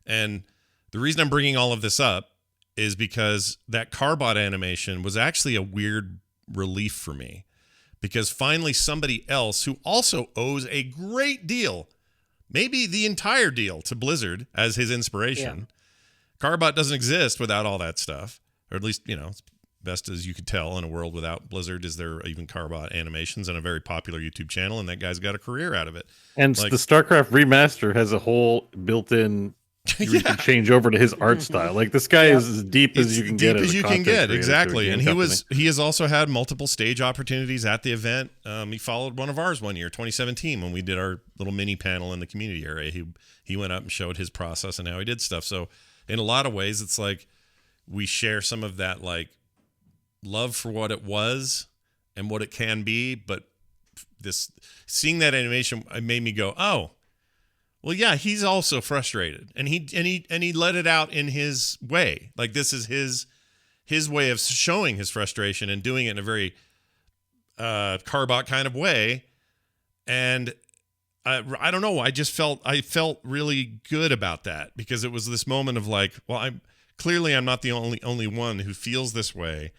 And the reason I'm bringing all of this up is because that Carbot animation was actually a weird relief for me, because finally somebody else who also owes a great deal, maybe the entire deal, to Blizzard as his inspiration. Yeah. Carbot doesn't exist without all that stuff, or at least, it's best as you could tell in a world without Blizzard. Is there even Carbot animations and a very popular YouTube channel, and that guy's got a career out of it.
And the StarCraft remaster has a whole built-in you can change over to his art style. Like this guy is as deep as you can get.
Deep as you can get, exactly. And he has also had multiple stage opportunities at the event. He followed one of ours one year, 2017, when we did our little mini panel in the community area. He went up and showed his process and how he did stuff. So in a lot of ways, it's like we share some of that like love for what it was and what it can be. But seeing that animation made me go, oh, well, yeah, he's also frustrated, and he let it out in his way. Like this is his way of showing his frustration and doing it in a very Carbot kind of way. And I don't know. I felt really good about that, because it was this moment of like, well, I'm not the only one who feels this way,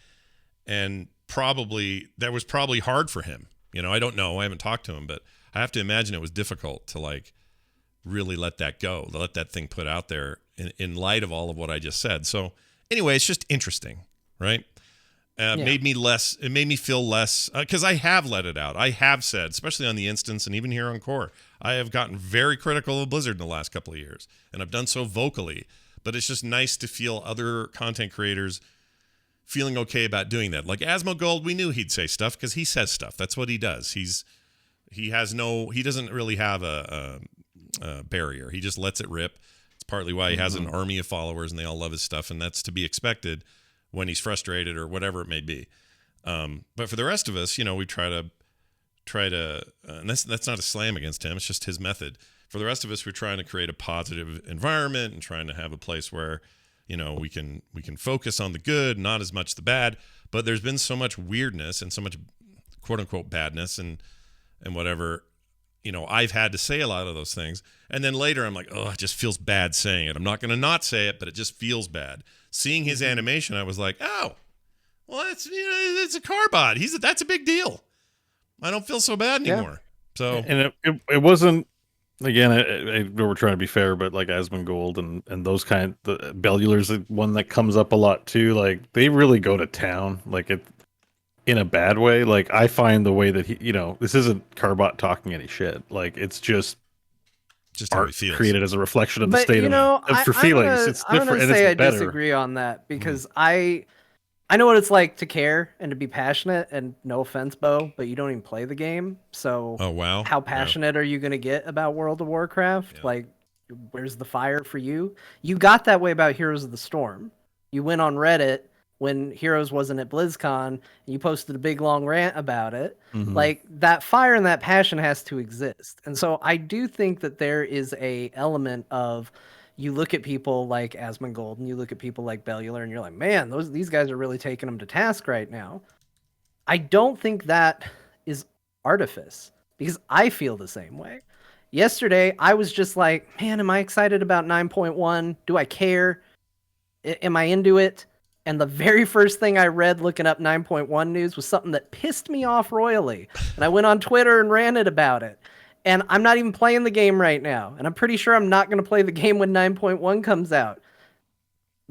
and that was probably hard for him. I don't know. I haven't talked to him, but I have to imagine it was difficult to like really let that go, let that thing put out there in light of all of what I just said. So anyway, it's just interesting, right?
Yeah.
Made me less. It made me feel less because I have let it out. I have said, especially on the instance and even here on Core, I have gotten very critical of Blizzard in the last couple of years, and I've done so vocally. But it's just nice to feel other content creators feeling okay about doing that. Like Asmongold, we knew he'd say stuff because he says stuff. That's what he does. He doesn't really have a barrier. He just lets it rip. It's partly why he has an army of followers and they all love his stuff, and that's to be expected when he's frustrated or whatever it may be. But for the rest of us, we try to, and that's not a slam against him. It's just his method. For the rest of us, we're trying to create a positive environment and trying to have a place where, we can focus on the good, not as much the bad. But there's been so much weirdness and so much quote unquote badness and whatever, I've had to say a lot of those things. And then later I'm like, oh, it just feels bad saying it. I'm not going to not say it, but it just feels bad. Seeing his animation, I was like, oh, well, it's a Carbot. That's a big deal. I don't feel so bad anymore. Yeah. So,
and it wasn't, again, I know we're trying to be fair, but like Asmongold and those the Bellular's the one that comes up a lot too. Like they really go to town, like it in a bad way. Like I find the way that he, this isn't Carbot talking any shit. Like it's just
how he feels,
created as a reflection of the state for feelings. It's different.
I'm gonna say I disagree on that because I know what it's like to care and to be passionate. And no offense, Bo, but you don't even play the game. So
oh wow,
how passionate are you gonna get about World of Warcraft? Yeah. Like, where's the fire for you? You got that way about Heroes of the Storm. You went on Reddit when Heroes wasn't at BlizzCon, and you posted a big long rant about it. Mm-hmm. Like that fire and that passion has to exist. And so I do think that there is a element of, you look at people like Asmongold and you look at people like Bellular and you're like, man, these guys are really taking them to task right now. I don't think that is artifice because I feel the same way. Yesterday, I was just like, man, am I excited about 9.1? Do I care? Am I into it? And the very first thing I read looking up 9.1 news was something that pissed me off royally. And I went on Twitter and ranted about it. And I'm not even playing the game right now. And I'm pretty sure I'm not going to play the game when 9.1 comes out.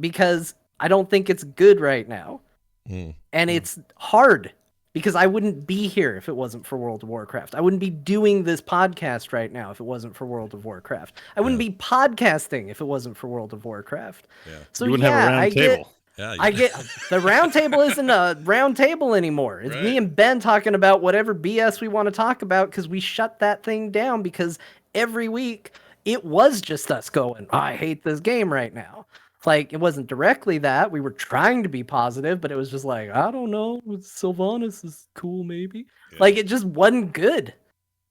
Because I don't think it's good right now. And it's hard. Because I wouldn't be here if it wasn't for World of Warcraft. I wouldn't be doing this podcast right now if it wasn't for World of Warcraft. I wouldn't be podcasting if it wasn't for World of Warcraft.
Yeah.
So you wouldn't have a round table.
I get the round table isn't a round table anymore. It's me and Ben talking about whatever BS we want to talk about because we shut that thing down because every week it was just us going, I hate this game right now. Like, it wasn't directly that. We were trying to be positive, but it was just like, I don't know, Sylvanas is cool maybe. Yeah. Like, it just wasn't good.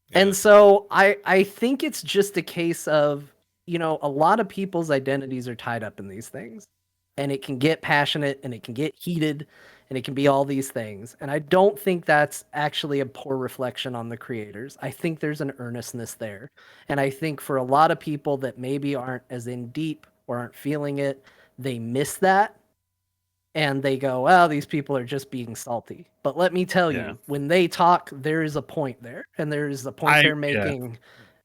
Yeah. And so I think it's just a case of, a lot of people's identities are tied up in these things. And it can get passionate and it can get heated and it can be all these things. And I don't think that's actually a poor reflection on the creators. I think there's an earnestness there. And I think for a lot of people that maybe aren't as in deep or aren't feeling it, they miss that. And they go, well, these people are just being salty. But let me tell you, when they talk, there is a point there. And there is a point they're making.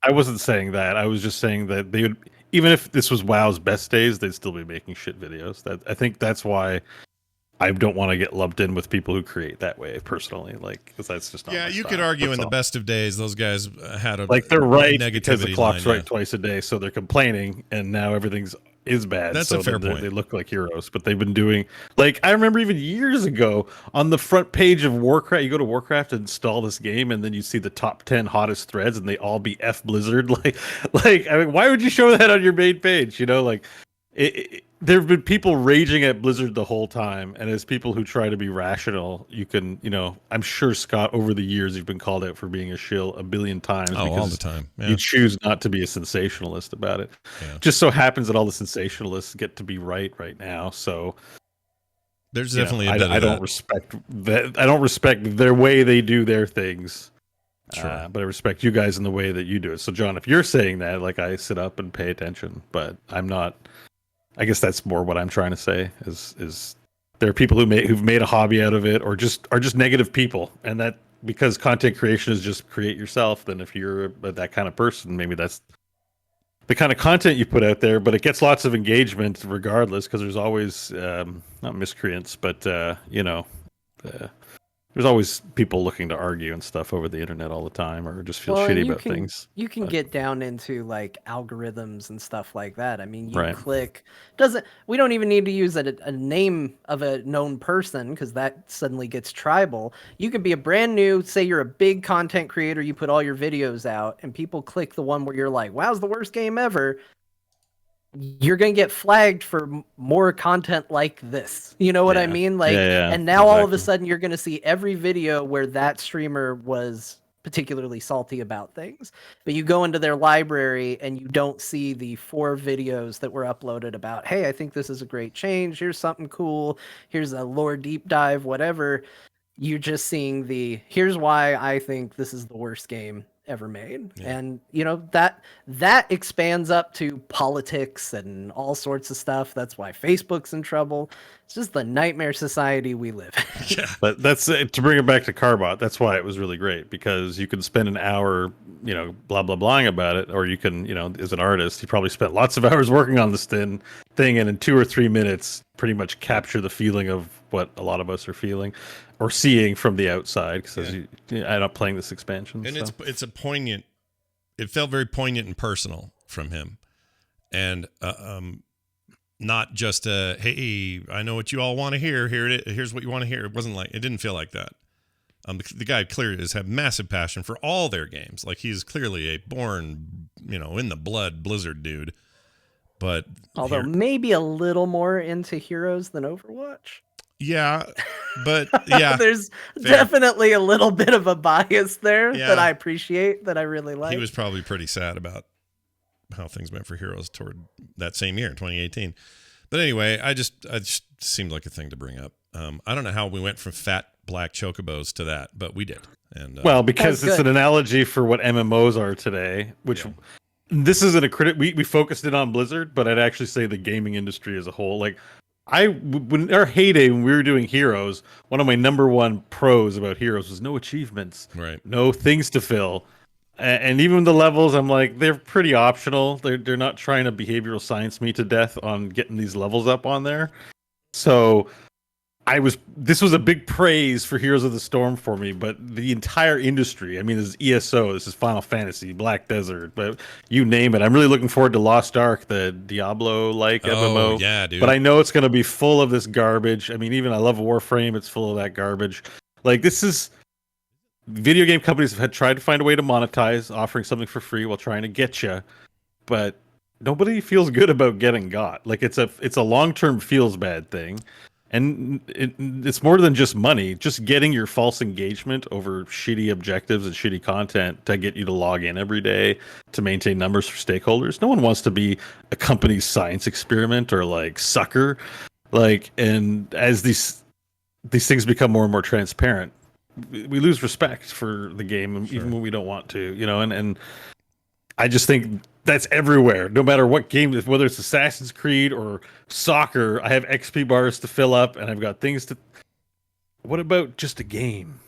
I wasn't saying that. I was just saying that they would... Even if this was WoW's best days, they'd still be making shit videos. I think that's why I don't want to get lumped in with people who create that way personally. Like, because that's just not.
Yeah, you could argue in the best of days, those guys had a
they're right because the clock's right twice a day, so they're complaining, and now everything's is bad.
That's
so
a fair point.
They look like heroes, but they've been doing I remember even years ago on the front page of Warcraft. You go to Warcraft and install this game, and then you see the top 10 hottest threads, and they all be F Blizzard. I mean, why would you show that on your main page? There have been people raging at Blizzard the whole time, and as people who try to be rational, you can, I'm sure, Scott, over the years, you've been called out for being a shill a billion times.
Oh, all the time. Yeah.
You choose not to be a sensationalist about it. Yeah. Just so happens that all the sensationalists get to be right now. So
there's definitely
I don't respect that. I don't respect their way they do their things.
Sure.
But I respect you guys in the way that you do it. So, John, if you're saying that, I sit up and pay attention, but I'm not. I guess that's more what I'm trying to say is there are people who've made a hobby out of it or are just negative people, and that because content creation is just create yourself, then if you're that kind of person, maybe that's the kind of content you put out there, but it gets lots of engagement regardless because there's always not miscreants, but there's always people looking to argue and stuff over the internet all the time, or just feel
Well, and
shitty about things.
you can
But-
get down into like algorithms and stuff like that. I mean, you
Right.
click we don't even need to use a name of a known person because that suddenly gets tribal. You can be a brand new, say you're a big content creator, you put all your videos out, and people click the one where you're like, "Wow's the worst game ever." You're going to get flagged for more content like this. You know what I
Yeah.
mean? Like,
Yeah,
and now all of a
exactly.
sudden you're going to see every video where that streamer was particularly salty about things. But you go into their library and you don't see the 4 videos that were uploaded about, hey, I think this is a great change. Here's something cool. Here's a lore deep dive, whatever. You're just seeing here's why I think this is the worst game ever made.
Yeah.
And that expands up to politics and all sorts of stuff. That's why Facebook's in trouble. It's just the nightmare society we live in.
Yeah.
But that's to bring it back to Carbot. That's why it was really great, because you can spend an hour, blah blah blahing about it, or you can, as an artist, you probably spent lots of hours working on this thing, and in 2 or 3 minutes, pretty much capture the feeling of what a lot of us are feeling or seeing from the outside. Because I'm not playing this expansion,
And
so.
it's a poignant. It felt very poignant and personal from him, and not just hey, I know what you all want to hear. Here's what you want to hear. It wasn't like, it didn't feel like that. The guy clearly has had massive passion for all their games. Like, he's clearly a born, in the blood Blizzard dude. But
Although maybe a little more into Heroes than Overwatch.
yeah, but yeah,
There's
fair.
definitely a little bit of a bias there
Yeah.
that I appreciate, that I really like.
He was probably pretty sad about how things went for Heroes toward that same year in 2018. But anyway, I just seemed like a thing to bring up. I don't know how we went from fat black chocobos to that, but we did. And
Well, because
That's
it's
good.
an analogy for what MMOs are today, which this isn't a critic. We focused it on Blizzard, but I'd actually say the gaming industry as a whole. Like, when our heyday, when we were doing Heroes, one of my number one pros about Heroes was no achievements,
right.
no things to fill. And even the levels, I'm like, they're pretty optional. They're not trying to behavioral science me to death on getting these levels up on there. So this was a big praise for Heroes of the Storm for me, but the entire industry, I mean, this is ESO, this is Final Fantasy, Black Desert, but you name it. I'm really looking forward to Lost Ark, the Diablo-like MMO.
Yeah, dude.
But I know it's going to be full of this garbage. I mean, even I love Warframe, it's full of that garbage. Like, video game companies have tried to find a way to monetize, offering something for free while trying to get you, but nobody feels good about getting got. Like, it's a long-term feels bad thing. And it's more than just money. Just getting your false engagement over shitty objectives and shitty content to get you to log in every day to maintain numbers for stakeholders. No one wants to be a company's science experiment or like sucker. Like, and as these things become more and more transparent, we lose respect for the game, even when we don't want to. And I just think that's everywhere. No matter what game, whether it's Assassin's Creed or soccer, I have XP bars to fill up, and I've got things to. What about just a game?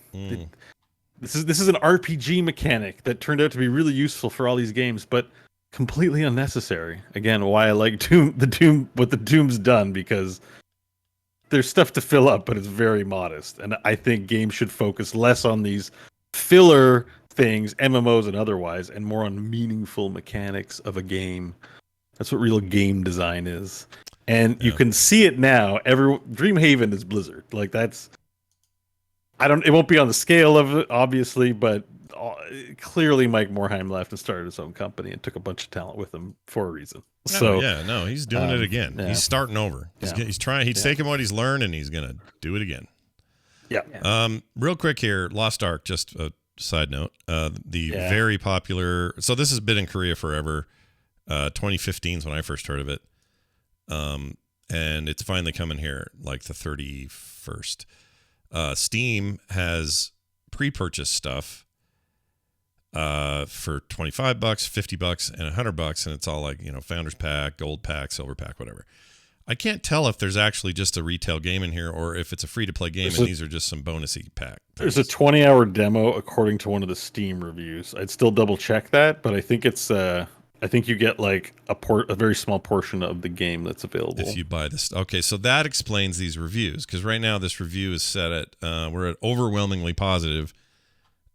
This is an RPG mechanic that turned out to be really useful for all these games, but completely unnecessary. Again, why I like Doom, what the Doom's done, because there's stuff to fill up, but it's very modest, and I think games should focus less on these filler things, MMOs and otherwise, and more on meaningful mechanics of a game. That's what real game design is. And you can see it now. Dreamhaven is Blizzard. Like, that's, it won't be on the scale of it, obviously, but clearly Mike Morhaime left and started his own company and took a bunch of talent with him for a reason.
He's doing it again.
Yeah.
He's starting over. He's trying. He's taking what he's learned and he's gonna do it again.
Yeah.
Real quick here, Lost Ark. Just a side note. Very popular. So this has been in Korea forever. 2015 is when I first heard of it. And it's finally coming here, like the 31st. Steam has pre-purchase stuff for $25, $50, and $100, and it's all like, Founders Pack, Gold Pack, Silver Pack, whatever. I can't tell if there's actually just a retail game in here or if it's a free-to-play game and these are just some bonusy pack things.
There's a 20-hour demo according to one of the Steam reviews. I'd still double-check that, but I think it's I think you get like a very small portion of the game that's available.
If you buy this. Okay, so that explains these reviews, because right now this review is set at we're at overwhelmingly positive,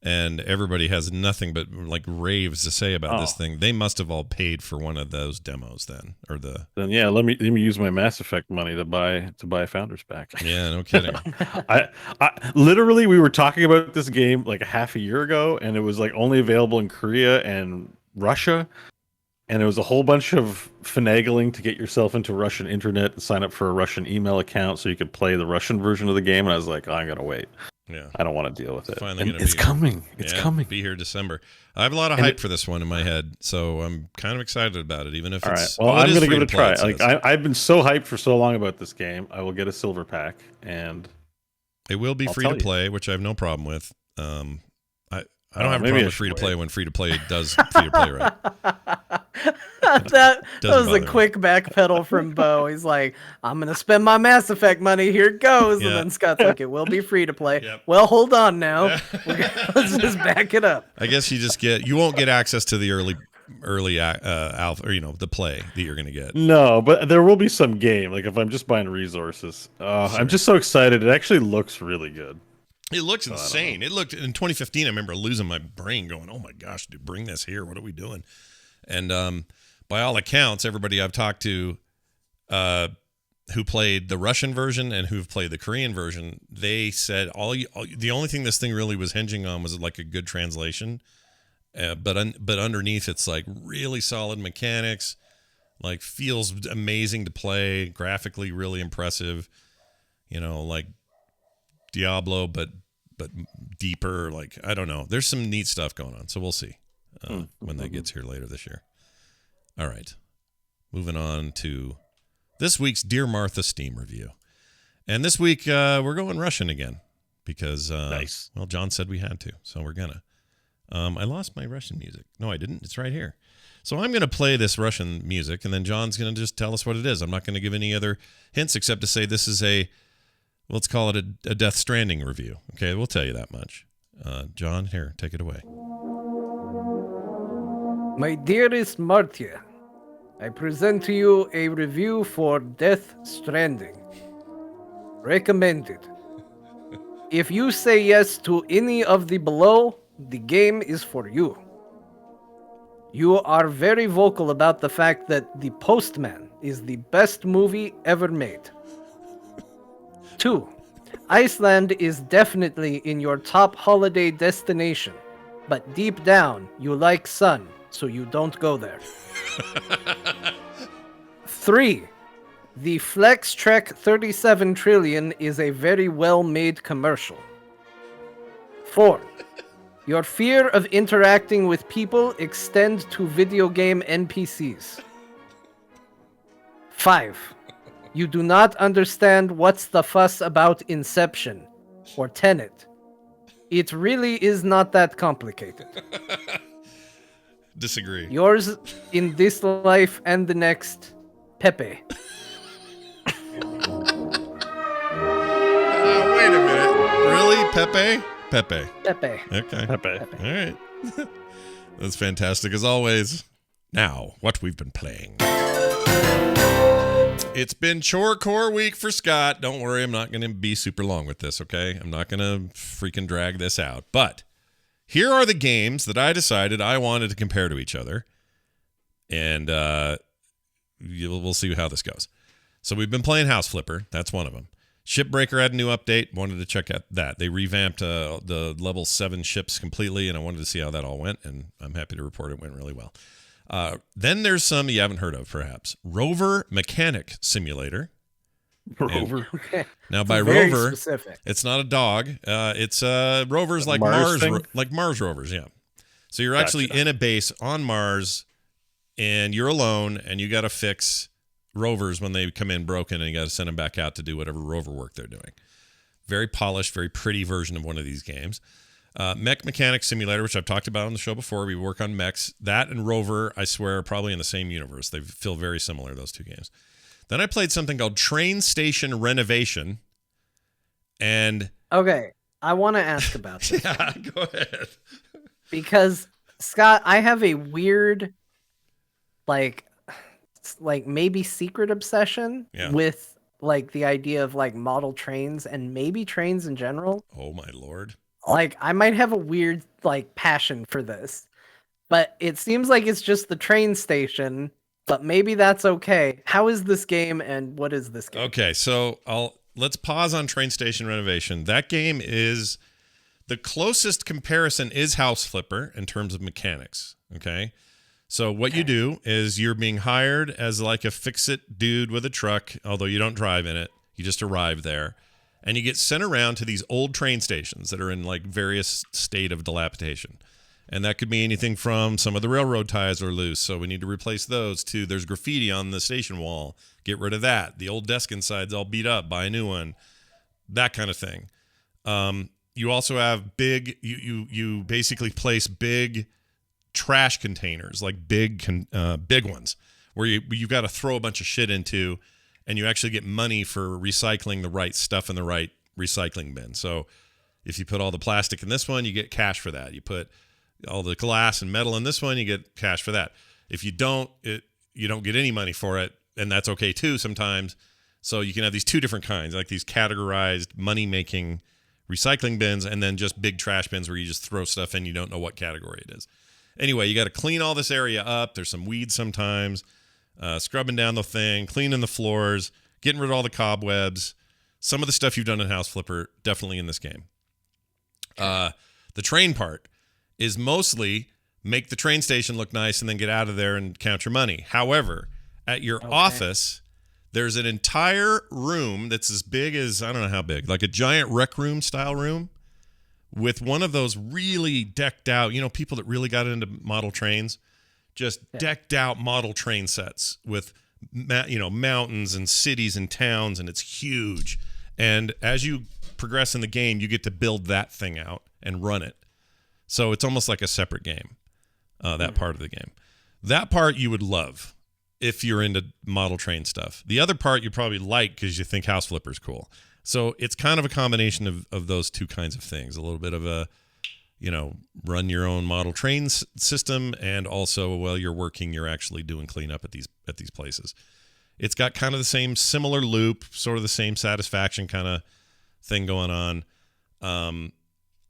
and everybody has nothing but like raves to say about this thing. They must have all paid for one of those demos then, or the.
Then yeah, let me use my Mass Effect money to buy a Founders Pack.
Yeah, no kidding.
I literally, we were talking about this game like a half a year ago, and it was like only available in Korea and Russia. And it was a whole bunch of finagling to get yourself into Russian internet and sign up for a Russian email account so you could play the Russian version of the game. And I was like, I'm going to wait.
Yeah.
I don't want to deal with it.
Finally
And
gonna
it's
be-
coming. It's coming.
Be here December. I have a lot of hype for this one in my head, so I'm kind of excited about it, even if
All right.
it's.
Well, I'm
it is
going to
free
give it a
to play,
try.
it
Like
says.
I've been so hyped for so long about this game. I will get a silver pack, and
It will be
I'll
free
tell
to
you.
play, which I have no problem with. I don't have a
maybe
problem
I
with
should
free to
wait.
play when free to play does free to play right.
that was
bother
a
me.
quick backpedal from Bo. He's like, I'm gonna spend my Mass Effect money. Here it goes.
Yeah.
And then Scott's like, it will be free to play.
Yep.
Well, hold on now. Let's just back it up.
I guess you won't get access to the early alpha, or the play that you're going to get.
no, but there will be some game. Like if I'm just buying resources, I'm just so excited. It actually looks really good.
It looks insane. It looked in 2015. I remember losing my brain, going, "Oh my gosh, dude, bring this here! What are we doing?" And by all accounts, everybody I've talked to, who played the Russian version and who've played the Korean version, they said the only thing this thing really was hinging on was like a good translation. But underneath, it's like really solid mechanics, like feels amazing to play, graphically really impressive. Like Diablo, but deeper. Like, I don't know. There's some neat stuff going on, so we'll see when that gets here later this year. All right, moving on to this week's Dear Martha Steam review, and this week we're going Russian again because
Nice.
Well, John said we had to, so we're gonna. I lost my Russian music. No, I didn't. It's right here. So I'm going to play this Russian music, and then John's going to just tell us what it is. I'm not going to give any other hints except to say this is let's call it a Death Stranding review. Okay, we'll tell you that much. John, here, take it away.
My dearest Martia, I present to you a review for Death Stranding. Recommended. If you say yes to any of the below, the game is for you. You are very vocal about the fact that The Postman is the best movie ever made. 2. Iceland is definitely in your top holiday destination, but deep down you like sun, so you don't go there. 3. The Flex Trek 37 Trillion is a very well-made commercial. 4. Your fear of interacting with people extend to video game NPCs. 5. You do not understand what's the fuss about Inception or Tenet. It really is not that complicated.
Disagree.
Yours in this life and the next, Pepe.
Wait a minute. Really, Pepe? Pepe.
Pepe.
Okay.
Pepe.
All right. That's fantastic as always. Now, what we've been playing. It's been Chore Core week for Scott. Don't worry, I'm not going to be super long with this, okay? I'm not going to freaking drag this out. But here are the games that I decided I wanted to compare to each other. And we'll see how this goes. So we've been playing House Flipper. That's one of them. Shipbreaker had a new update. Wanted to check out that. They revamped the level 7 ships completely, and I wanted to see how that all went, and I'm happy to report it went really well. Then there's some you haven't heard of, perhaps. Rover Mechanic Simulator.
Rover.
Okay.
Now, by
Very
rover,
specific.
it's not a dog. It's rovers like
Mars
Mars,
thing?
like Mars rovers, yeah. So you're actually in a base on Mars, and you're alone, and you got to fix rovers when they come in broken, and you got to send them back out to do whatever rover work they're doing. Very polished, very pretty version of one of these games. Mech Mechanic Simulator, which I've talked about on the show before. We work on mechs. That and Rover, I swear, are probably in the same universe. They feel very similar, those two games. Then I played something called Train Station Renovation. And
Okay, I want to ask about this.
yeah, go ahead.
Because, Scott, I have a weird like maybe Secret Obsession with like the idea of like model trains and maybe trains in general.
Oh my lord.
Like I might have a weird like passion for this, but it seems like it's just the train station, but maybe that's okay. How is this game and what is this game?
Okay, so let's pause on Train Station Renovation. That game is the closest comparison is House Flipper in terms of mechanics. Okay. So what you do is you're being hired as like a fix-it dude with a truck, although you don't drive in it. You just arrive there. And you get sent around to these old train stations that are in like various state of dilapidation. And that could be anything from some of the railroad ties are loose, so we need to replace those, to there's graffiti on the station wall. Get rid of that. The old desk inside's all beat up. Buy a new one. That kind of thing. You also have you basically place big trash containers, like big ones, where you've got to throw a bunch of shit into, and you actually get money for recycling the right stuff in the right recycling bin. So if you put all the plastic in this one, you get cash for that. You put all the glass and metal in this one, you get cash for that. If you don't, you don't get any money for it, and that's okay too sometimes. So you can have these two different kinds, like these categorized money-making recycling bins, and then just big trash bins where you just throw stuff in, you don't know what category it is. Anyway, you got to clean all this area up. There's some weeds sometimes, scrubbing down the thing, cleaning the floors, getting rid of all the cobwebs. Some of the stuff you've done in House Flipper, definitely in this game. The train part is mostly make the train station look nice and then get out of there and count your money. However, at your office, there's an entire room that's as big as, I don't know how big, like a giant rec room style room with one of those really decked out, people that really got into model trains, just decked out model train sets with, mountains and cities and towns, and it's huge. And as you progress in the game, you get to build that thing out and run it. So it's almost like a separate game, that part of the game. That part you would love if you're into model train stuff. The other part you probably like because you think House Flipper's cool. So it's kind of a combination of those two kinds of things. A little bit of a, run your own model train system, and also while you're working, you're actually doing cleanup at these places. It's got kind of the same similar loop, sort of the same satisfaction kind of thing going on.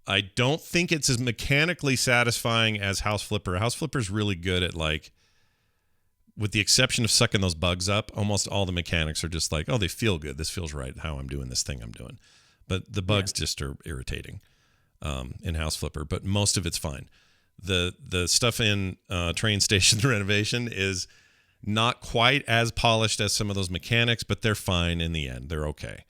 I don't think it's as mechanically satisfying as House Flipper. House Flipper's really good at, like, with the exception of sucking those bugs up, almost all the mechanics are just like, oh, they feel good. This feels right, how I'm doing this thing I'm doing. But the bugs just are irritating in House Flipper, but most of it's fine. The stuff in Train Station Renovation is not quite as polished as some of those mechanics, but they're fine in the end. They're okay.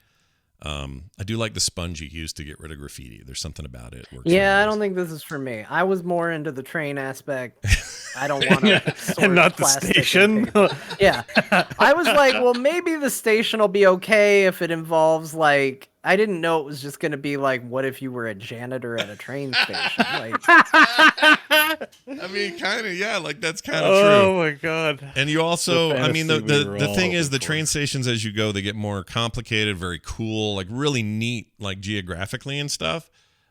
I do like the sponge you use to get rid of graffiti. There's something about it.
Yeah, I don't think this is for me. I was more into the train aspect. I don't want to
and not the station.
Yeah. I was like, well, maybe the station will be okay if it involves, like, I didn't know it was just going to be like, what if you were a janitor at a train station? Like,
I mean, kind of, yeah, like that's kind of true.
Oh my God.
And you also, I mean, the thing is, the train stations as you go, they get more complicated, very cool, like really neat, like geographically and stuff.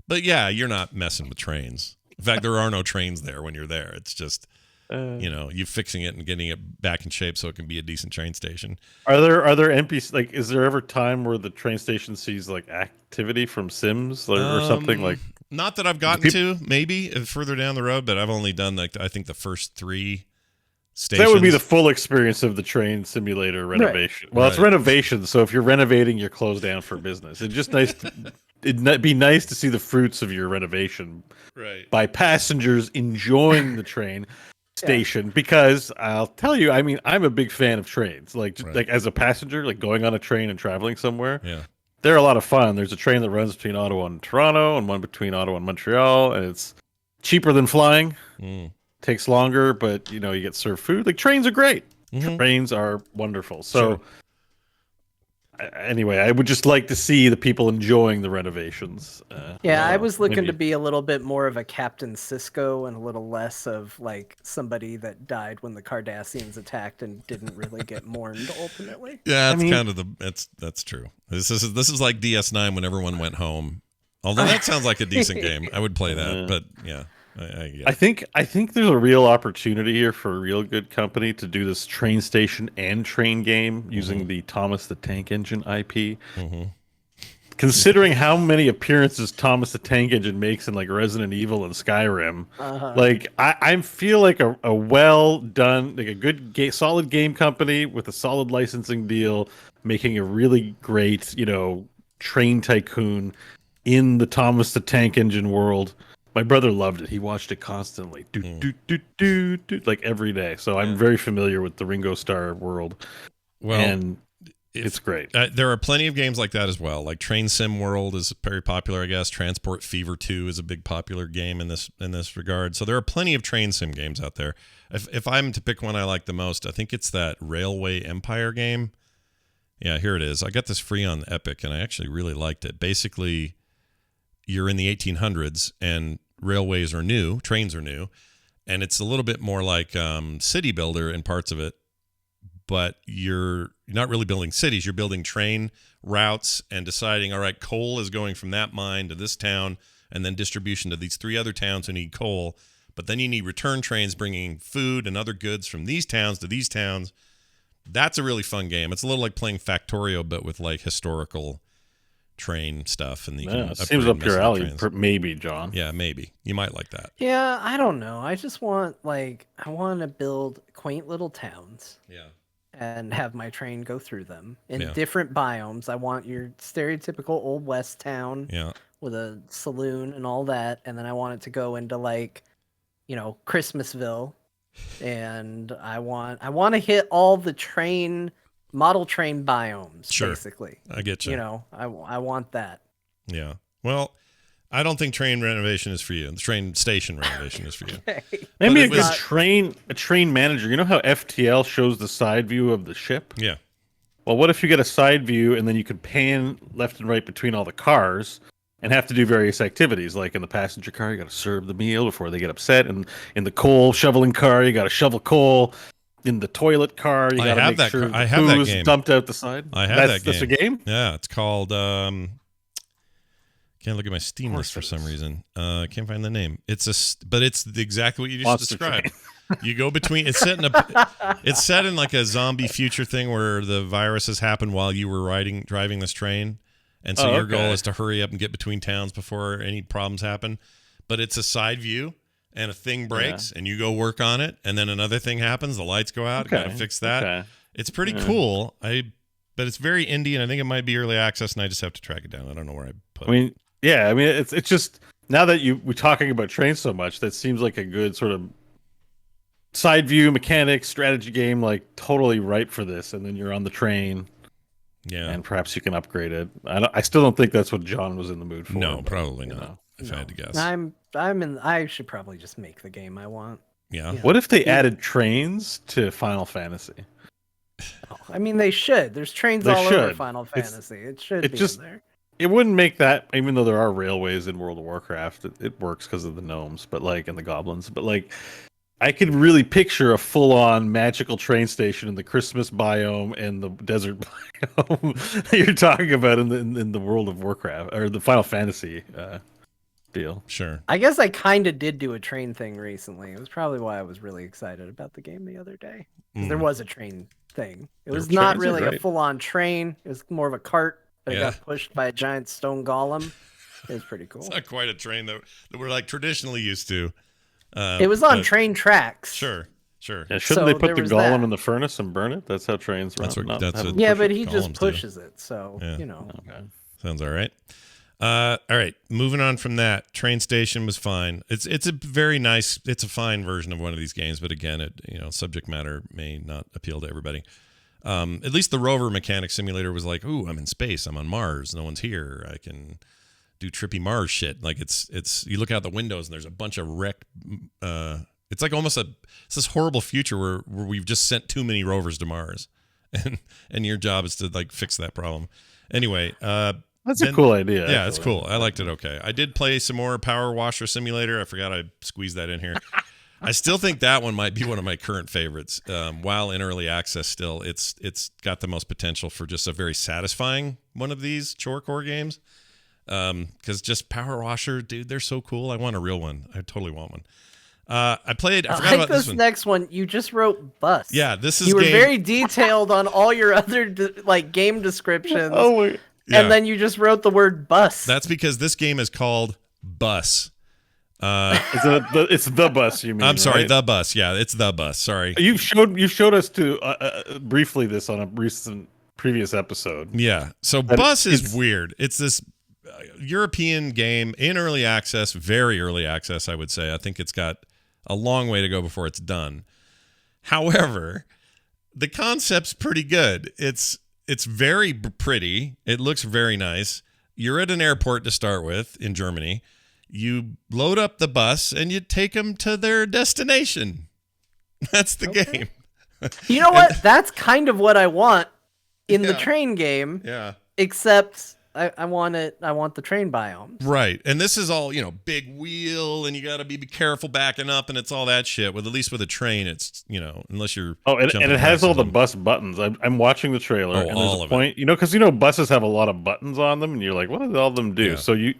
But yeah, you're not messing with trains. In fact, there are no trains there when you're there. It's just, you fixing it and getting it back in shape so it can be a decent train station.
Are there NPCs, like, is there ever time where the train station sees like activity from Sims or something like?
Not that I've gotten to, maybe further down the road, but I've only done like I think the first 3 stations.
That would be the full experience of the train simulator renovation. Right. Well, it's renovation, so if you're renovating, you're closed down for business. It's just nice. It'd be nice to see the fruits of your renovation, by passengers enjoying the train station. Because I'll tell you, I mean, I'm a big fan of trains. Like, like as a passenger, like going on a train and traveling somewhere. Yeah. They're a lot of fun. There's a train that runs between Ottawa and Toronto, and one between Ottawa and Montreal, and it's cheaper than flying. Takes longer, but you get served food. Like, trains are great. Trains are wonderful. So anyway, I would just like to see the people enjoying the renovations.
I was looking to be a little bit more of a Captain Sisko and a little less of like somebody that died when the Cardassians attacked and didn't really get mourned ultimately.
Yeah, that's true. This is like DS9 when everyone went home. Although that sounds like a decent game. I would play that, but yeah. I get
I
it.
think there's a real opportunity here for a real good company to do this train station and train game using the Thomas the Tank Engine IP.
Mm-hmm.
Considering how many appearances Thomas the Tank Engine makes in like Resident Evil and Skyrim, like I feel like a well done, like a good solid game company with a solid licensing deal, making a really great, train tycoon in the Thomas the Tank Engine world. My brother loved it. He watched it constantly, like every day. So I'm very familiar with the Ringo Starr world,
Well,
and it's great.
There are plenty of games like that as well. Like Train Sim World is very popular, I guess. Transport Fever 2 is a big popular game in this regard. So there are plenty of train sim games out there. If I'm to pick one I like the most, I think it's that Railway Empire game. Yeah, here it is. I got this free on Epic, and I actually really liked it. Basically, you're in the 1800s, and railways are new, trains are new, and it's a little bit more like City Builder in parts of it. But you're not really building cities. You're building train routes and deciding, all right, coal is going from that mine to this town, and then distribution to these 3 other towns who need coal. But then you need return trains bringing food and other goods from these towns to these towns. That's a really fun game. It's a little like playing Factorio, but with like historical train stuff. And you can
It seems
upgrade
up your alley,
trains.
maybe, John.
Yeah, maybe. You might like that.
Yeah, I don't know. I just want I want to build quaint little towns.
Yeah.
And have my train go through them in
Yeah.
different biomes. I want your stereotypical Old West town with a saloon and all that, and then I want it to go into Christmasville, and I want to hit all the model train biomes.
Sure.
Basically.
I get you.
I want that.
Yeah. Well, I don't think train renovation is for you. The train station renovation is for you.
Okay.
Maybe a good train manager. You know how FTL shows the side view of the ship?
Yeah.
Well, what if you get a side view and then you could pan left and right between all the cars and have to do various activities? Like in the passenger car, you got to serve the meal before they get upset. And in the coal shoveling car, you got to shovel coal. In the toilet car, you got to make sure
I have that game.
Dumped out the side.
I have that game.
That's a game?
Yeah, it's called can't look at my Steam list for some reason. Can't find the name. But it's exactly what you just described. You go between. It's set in like a zombie future thing where the viruses happen while you were driving this train, and so your goal is to hurry up and get between towns before any problems happen. But it's a side view, and a thing breaks, and you go work on it, and then another thing happens. The lights go out. You got to fix that. Okay. It's pretty cool. But it's very indie, and I think it might be early access, and I just have to track it down. I don't know where I put it.
It's just now that we're talking about trains so much, that seems like a good sort of side view mechanics strategy game, like totally right for this. And then you're on the train, and perhaps you can upgrade it. I still don't think that's what John was in the mood for.
No, probably not. If I had to guess,
I should probably just make the game I want.
Yeah.
What if they added trains to Final Fantasy?
I mean, they should. There's trains all over Final Fantasy. It should be in there.
It wouldn't make that, even though there are railways in World of Warcraft, it works because of the gnomes, and the goblins. But I could really picture a full-on magical train station in the Christmas biome and the desert biome that you're talking about in the World of Warcraft or the Final Fantasy deal.
Sure.
I guess I kind of did do a train thing recently. It was probably why I was really excited about the game the other day. There was a train thing. It was not really a full-on train. It was more of a cart. But it got pushed by a giant stone golem. It was pretty cool.
It's not quite a train that we're traditionally used to.
It was on train tracks.
Sure.
Yeah, shouldn't they put the golem in the furnace and burn it? That's how trains run.
But he just pushes it. So,
Okay.
Sounds all right. All right. Moving on from that, Train Station was fine. It's a very nice, it's a fine version of one of these games. But again, subject matter may not appeal to everybody. At least the rover mechanic simulator was like, ooh, I'm in space. I'm on Mars. No one's here. I can do trippy Mars shit. Like it's you look out the windows and there's a bunch of wrecked. It's like almost it's this horrible future where we've just sent too many rovers to Mars, and your job is to fix that problem. Anyway,
that's a cool idea.
Yeah, it's cool. I liked it. Okay, I did play some more Power Washer Simulator. I forgot I squeezed that in here. I still think that one might be one of my current favorites. While in early access still, it's got the most potential for just a very satisfying one of these chore core games. Because just Power Washer, dude, they're so cool. I want a real one. I totally want one. I forgot about this one.
Next one. You just wrote bus.
Yeah, this is
You were very detailed on all your other game descriptions.
Oh, wait.
Yeah.
And then you just wrote the word bus.
That's because this game is called Bus.
It's the bus. You mean?
I'm sorry,
right?
the bus. Yeah, it's the bus. Sorry.
You showed us to briefly this on a recent previous episode.
Yeah. So Bus is weird. It's this European game in early access, very early access, I would say. I think it's got a long way to go before it's done. However, the concept's pretty good. It's very pretty. It looks very nice. You're at an airport to start with in Germany. You load up the bus and you take them to their destination. That's the game.
You know what? That's kind of what I want in the train game.
Yeah.
Except I want the train biome.
Right. And this is all, big wheel and you got to be careful backing up and it's all that shit. With at least with a train, it's, unless you're.
Oh, and it has all the bus buttons. I'm watching the trailer.
Oh,
and there's
all
a
of
point, because buses have a lot of buttons on them and you're like, what do all of them do?
Yeah.
So you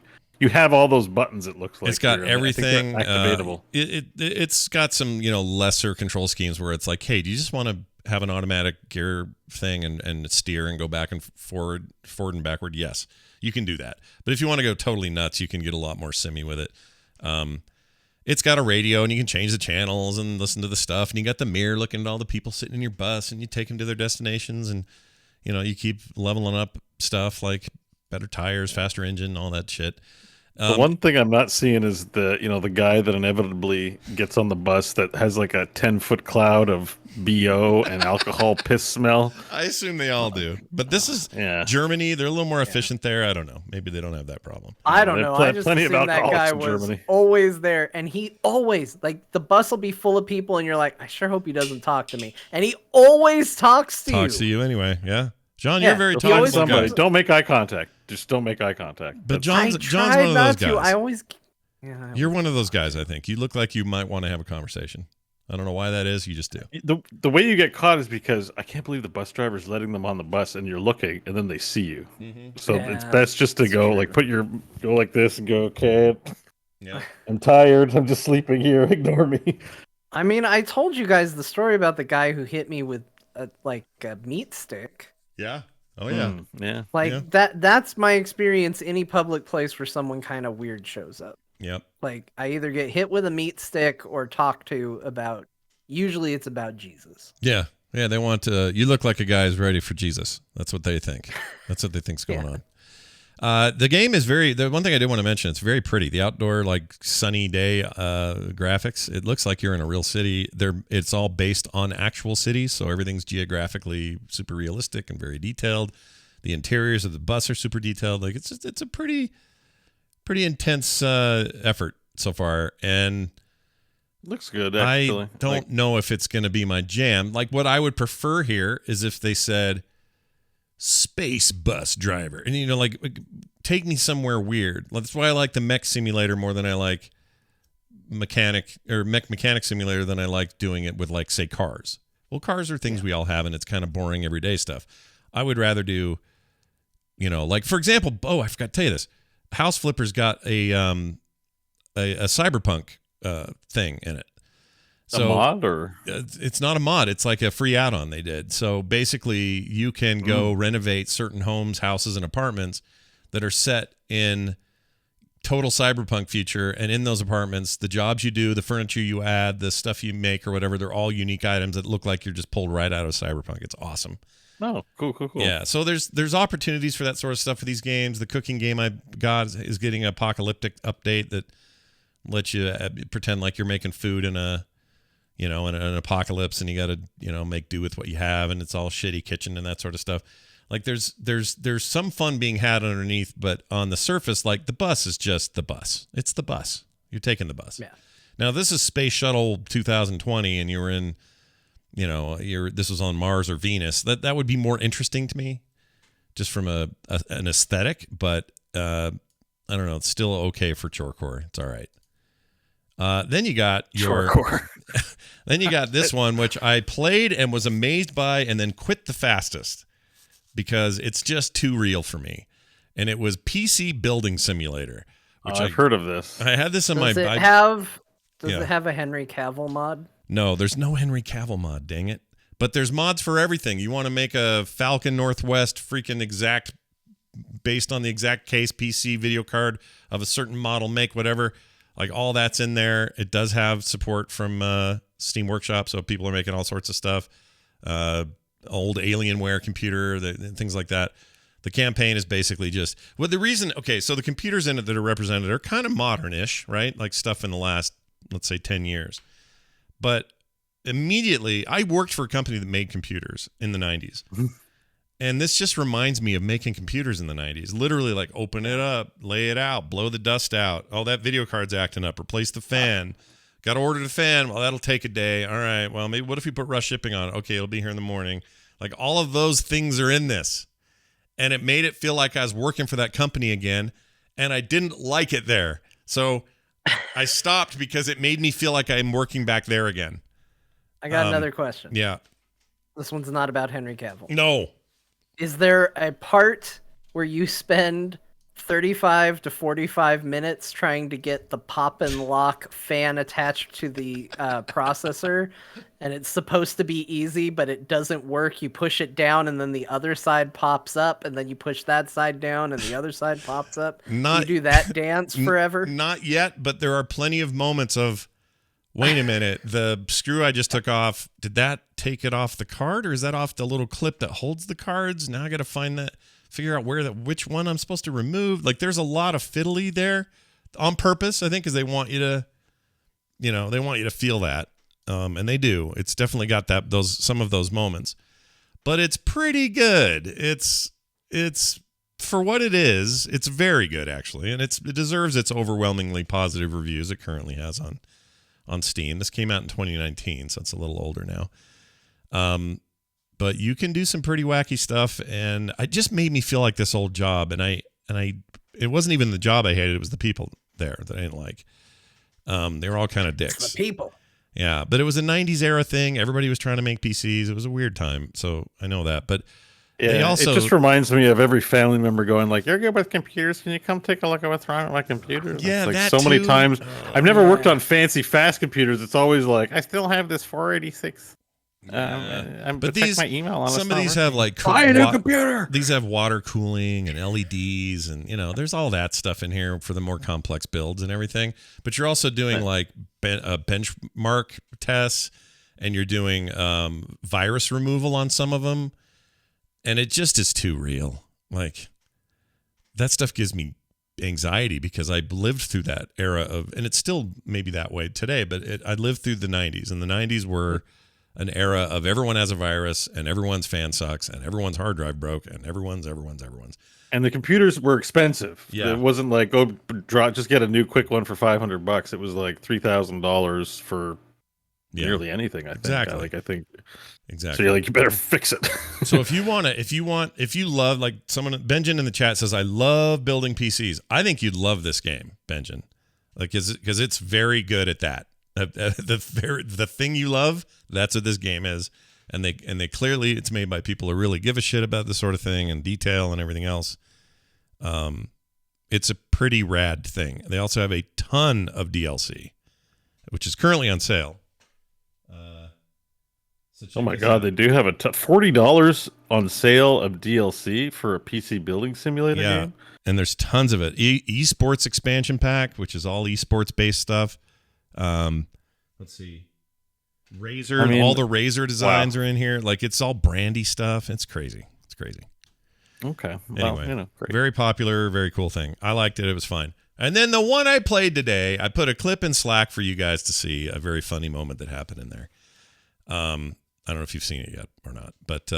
have all those buttons, it looks like.
It's got everything.
Activatable.
It's got some, lesser control schemes where it's like, hey, do you just want to have an automatic gear thing and steer and go back and forward and backward? Yes, you can do that. But if you want to go totally nuts, you can get a lot more simmy with it. It's got a radio and you can change the channels and listen to the stuff. And you got the mirror looking at all the people sitting in your bus and you take them to their destinations and, you keep leveling up stuff like better tires, faster engine, all that shit.
The one thing I'm not seeing is the guy that inevitably gets on the bus that has like a 10-foot cloud of BO and alcohol piss smell.
I assume they all do. But this is Germany. They're a little more efficient there. I don't know. Maybe they don't have that problem.
I don't know. I just
plenty of
assumed that guy
alcoholics in
was
Germany.
always there. And he always, the bus will be full of people and you're like, I sure hope he doesn't talk to me. And he always talks to you.
Talks to you anyway. Yeah. John, you're very
he always
talkative guy.
Don't make eye contact. Just don't make eye contact.
But John's one of those guys.
I always.
You're one of those guys, I think. You look like you might want to have a conversation. I don't know why that is. You just do.
The way you get caught is because I can't believe the bus driver's letting them on the bus and you're looking and then they see you. Mm-hmm. So it's best just to go go like this and go, okay, I'm tired. I'm just sleeping here. Ignore me.
I mean, I told you guys the story about the guy who hit me with a meat stick.
Yeah. Oh yeah.
Yeah. That's my experience any public place where someone kind of weird shows up.
Yep.
Like I either get hit with a meat stick or talked to about, usually it's about Jesus.
Yeah. Yeah, they want you look like a guy who's ready for Jesus. That's what they think. That's what they think's going on. The game is the one thing I did want to mention, it's very pretty. The outdoor, sunny day graphics. It looks like you're in a real city. It's all based on actual cities, so everything's geographically super realistic and very detailed. The interiors of the bus are super detailed. It's a pretty intense effort so far, and
looks good. Actually,
I don't know if it's going to be my jam. What I would prefer here is if they said space bus driver, and take me somewhere weird. That's why I like the mech simulator more than I like mechanic simulator than I like doing it with say cars. Well, cars are things we all have and it's kind of boring everyday stuff. I would rather do for example, I forgot to tell you this, House Flipper's got a cyberpunk thing in it.
So, a mod or
it's not a mod. It's like a free add-on they did. So basically you can go renovate certain homes, houses, and apartments that are set in total cyberpunk future. And in those apartments, the jobs you do, the furniture you add, the stuff you make or whatever, they're all unique items that look like you're just pulled right out of cyberpunk. It's awesome.
Oh, cool.
Yeah, so there's opportunities for that sort of stuff for these games. The cooking game I got is getting an apocalyptic update that lets you pretend like you're making food in an apocalypse, and you got to make do with what you have, and it's all shitty kitchen and that sort of stuff. There's some fun being had underneath, but on the surface, the bus is just the bus. It's the bus. You're taking the bus. Yeah. Now this is Space Shuttle 2020, and you were in, this was on Mars or Venus. That would be more interesting to me, just from an aesthetic. But I don't know. It's still okay for Chorecore. It's all right. Then you got then you got this one, which I played and was amazed by and then quit the fastest because it's just too real for me. and it was PC Building Simulator. Which
I've heard of this.
I had this on
Does
my.
it have a Henry Cavill mod?
No, there's no Henry Cavill mod. Dang it! But there's mods for everything. You want to make a Falcon Northwest freaking exact, based on the exact case PC video card of a certain model, make whatever. Like all that's in there. It does have support from Steam Workshop, so people are making all sorts of stuff. Old Alienware computer, things like that. The campaign is basically just the reason. Okay, so the computers in it that are represented are kind of modern-ish, right? Like stuff in the last, let's say, 10 years. But immediately, I worked for a company that made computers in the 90s. And this just reminds me of making computers in the 90s. Literally, like, open it up, lay it out, blow the dust out. Oh, that video card's acting up. Replace the fan. Got to order the fan. Well, that'll take a day. All right, well, maybe what if we put rush shipping on it? Okay, it'll be here in the morning. Like, all of those things are in this. And it made it feel like I was working for that company again, and I didn't like it there. So I stopped because it made me feel like I'm working back there again.
I got another question.
Yeah.
This one's not about Henry Cavill.
No.
Is there a part where you spend 35 to 45 minutes trying to get the pop and lock fan attached to the processor, and it's supposed to be easy, but it doesn't work? You push it down, and then the other side pops up, and then you push that side down, and the other side pops up. You do that dance forever?
Not yet, but there are plenty of moments of, wait a minute, the screw I just took off, did that take it off the card, or is that off the little clip that holds the cards? Now I got to figure out which one I'm supposed to remove. Like, there's a lot of fiddly there on purpose, I think, because they want you to, feel that. And they do. It's definitely got some of those moments, but it's pretty good. It's for what it is. It's very good, actually. And it deserves its overwhelmingly positive reviews it currently has on Steam. This came out in 2019, so it's a little older now. But you can do some pretty wacky stuff, and it just made me feel like this old job. And it wasn't even the job I hated; it was the people there that I didn't like. They were all kind of dicks.
It's the people.
Yeah, but it was a '90s era thing. Everybody was trying to make PCs. It was a weird time, so I know that. But
yeah, it just reminds me of every family member going like, "You're good with computers. Can you come take a look at what's wrong with my computer?"
Yeah,
like
that
so many
too.
times. I've never worked on fancy fast computers. It's always like, I still have this 486.
But
check my email on
some of these have like
buy a new computer.
These have water cooling and LEDs, and there's all that stuff in here for the more complex builds and everything. But you're also doing like benchmark tests, and you're doing virus removal on some of them, and it just is too real. Like, that stuff gives me anxiety because I lived through that era and it's still maybe that way today, but I lived through the 90s, and the 90s were an era of everyone has a virus, and everyone's fan sucks, and everyone's hard drive broke, and everyone's.
And the computers were expensive.
Yeah.
It wasn't like, just get a new quick one for $500. It was like $3,000 for nearly anything. I think.
Exactly. Exactly.
So you're like, you better fix it.
So if you love, like, someone, Benjamin in the chat says, I love building PCs. I think you'd love this game, Benjamin, like, because it's very good at that. The thing you love, that's what this game is, and they clearly, it's made by people who really give a shit about this sort of thing and detail and everything else. It's a pretty rad thing. They also have a ton of DLC, which is currently on sale.
Oh my god, they do have $40 on sale of DLC for a PC building simulator game.
And there's tons of it. Esports expansion pack, which is all esports based stuff. Let's see, Razer, all the Razer designs are in here. Like, it's all brandy stuff. It's crazy.
Okay.
Anyway,
great.
Very popular, very cool thing. I liked it. It was fine. And then the one I played today, I put a clip in Slack for you guys to see a very funny moment that happened in there. I don't know if you've seen it yet or not, but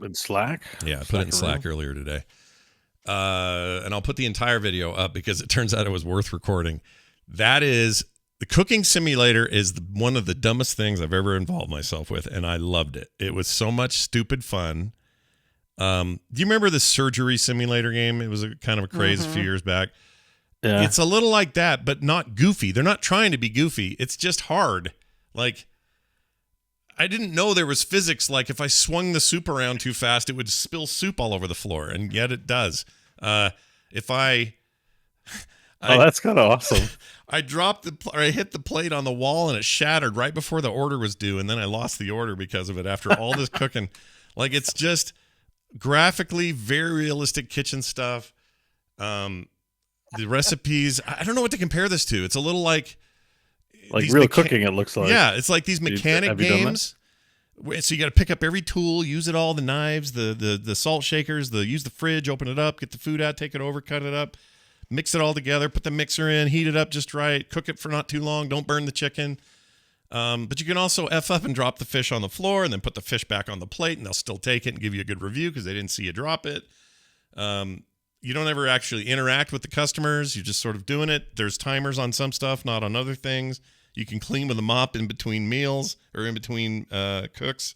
in Slack?
Yeah, I put it in Slack earlier today. And I'll put the entire video up because it turns out it was worth recording. That is, the cooking simulator is one of the dumbest things I've ever involved myself with, and I loved it. It was so much stupid fun. Do you remember the surgery simulator game? It was a kind of a craze a few years back. Yeah. It's a little like that, but not goofy. They're not trying to be goofy. It's just hard. Like, I didn't know there was physics. Like, if I swung the soup around too fast, it would spill soup all over the floor, and yet it does. if I
that's kind of awesome.
I I hit the plate on the wall and it shattered right before the order was due, and then I lost the order because of it after all this cooking. Like, it's just graphically very realistic kitchen stuff. The recipes, I don't know what to compare this to. It's a little like
real cooking, it looks like.
Yeah, it's like these mechanic
Have you done that?
games. So you got to pick up every tool, use it all, the knives, the salt shakers, use the fridge, open it up, get the food out, take it over, cut it up, mix it all together, put the mixer in, heat it up just right, cook it for not too long, don't burn the chicken. But you can also F up and drop the fish on the floor and then put the fish back on the plate, and they'll still take it and give you a good review because they didn't see you drop it. You don't ever actually interact with the customers. You're just sort of doing it. There's timers on some stuff, not on other things. You can clean with a mop in between meals or in between cooks.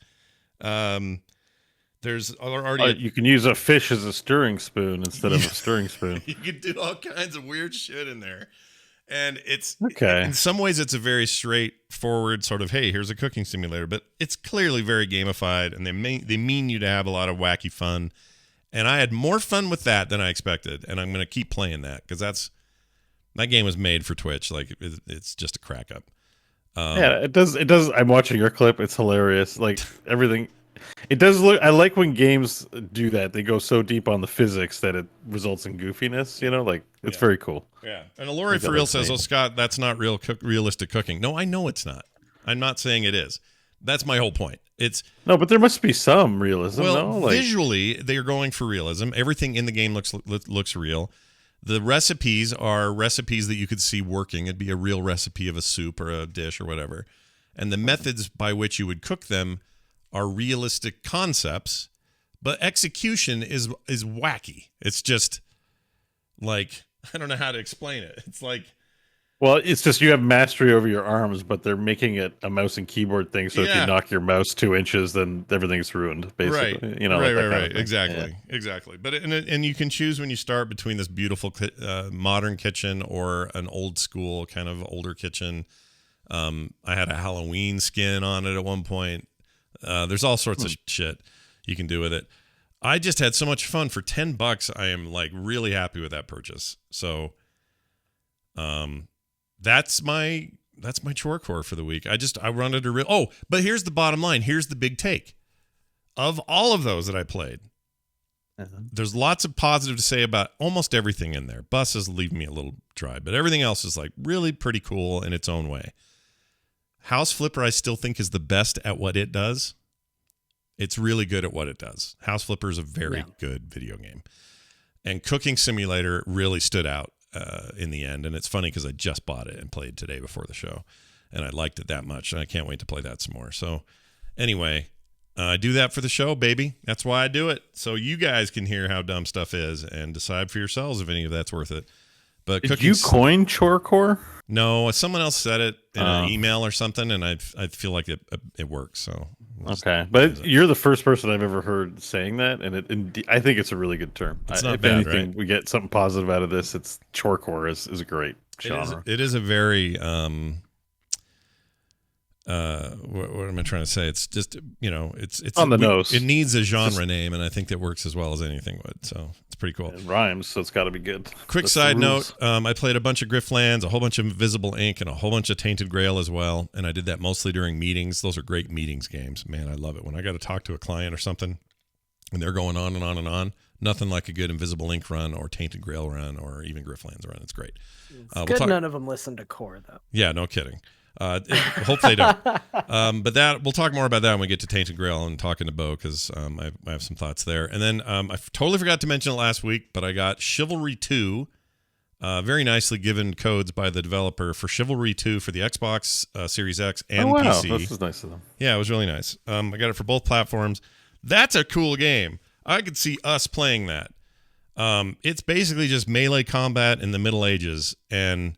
There's already
you can use a fish as a stirring spoon instead of a stirring spoon.
You can do all kinds of weird shit in there. And it's
okay.
In some ways, it's a very straightforward sort of, hey, here's a cooking simulator. But it's clearly very gamified, and they mean you to have a lot of wacky fun. And I had more fun with that than I expected, and I'm going to keep playing that because that game was made for Twitch. Like, it's just a crack up.
Yeah, it does. I'm watching your clip. It's hilarious. Like, everything. It does look. I like when games do that. They go so deep on the physics that it results in goofiness. You know, like, it's very cool.
Yeah. And Lori for real says, "Oh, Scott, that's not realistic cooking." No, I know it's not. I'm not saying it is. That's my whole point.
No, but there must be some realism.
Well,
no?
Visually, they are going for realism. Everything in the game looks real. The recipes are recipes that you could see working. It'd be a real recipe of a soup or a dish or whatever. And the methods by which you would cook them are realistic concepts, but execution is wacky. It's just like, I don't know how to explain it. It's like,
well, it's just you have mastery over your arms, but they're making it a mouse and keyboard thing. So if you knock your mouse 2 inches, then everything's ruined, basically.
Right.
You know,
right. Exactly. But and you can choose when you start between this beautiful modern kitchen or an old school kind of older kitchen. I had a Halloween skin on it at one point. There's all sorts of shit you can do with it. I just had so much fun for $10. I am like really happy with that purchase. So, that's my chore core for the week. I wanted to but here's the bottom line. Here's the big take. Of all of those that I played, there's lots of positive to say about almost everything in there. Buses leave me a little dry, but everything else is like really pretty cool in its own way. House Flipper, I still think, is the best at what it does. It's really good at what it does. House Flipper is a very good video game. And Cooking Simulator really stood out in the end. And it's funny because I just bought it and played today before the show. And I liked it that much. And I can't wait to play that some more. So anyway, I do that for the show, baby. That's why I do it. So you guys can hear how dumb stuff is and decide for yourselves if any of that's worth it. But
did you coin Chorecore?
No, someone else said it in an email or something, and I feel like it works. So
okay, but you're the first person I've ever heard saying that, and I think it's a really good term.
It's not
if
bad,
anything,
right?
We get something positive out of this. It's Chorecore is a great genre.
It is a very what am I trying to say? It's just, it's
on the nose.
It needs a genre name, and I think that works as well as anything would. So it's pretty cool.
It rhymes, so it's got to be good.
Quick side note: I played a bunch of Griftlands, a whole bunch of Invisible Inc., and a whole bunch of Tainted Grail as well. And I did that mostly during meetings. Those are great meetings games, man. I love it when I got to talk to a client or something, and they're going on and on and on. Nothing like a good Invisible Ink run or Tainted Grail run or even Griftlands run. It's great.
It's good none of them listen to Core, though.
Yeah, no kidding. Hope they don't. But we'll talk more about that when we get to Tainted Grail and talking to Bo, because I have some thoughts there. And then I totally forgot to mention it last week, but I got Chivalry 2, very nicely given codes by the developer for Chivalry 2 for the Xbox Series X and PC.
This is nice of them.
Yeah, it was really nice. I got it for both platforms. That's a cool game. I could see us playing that. It's basically just melee combat in the Middle Ages, and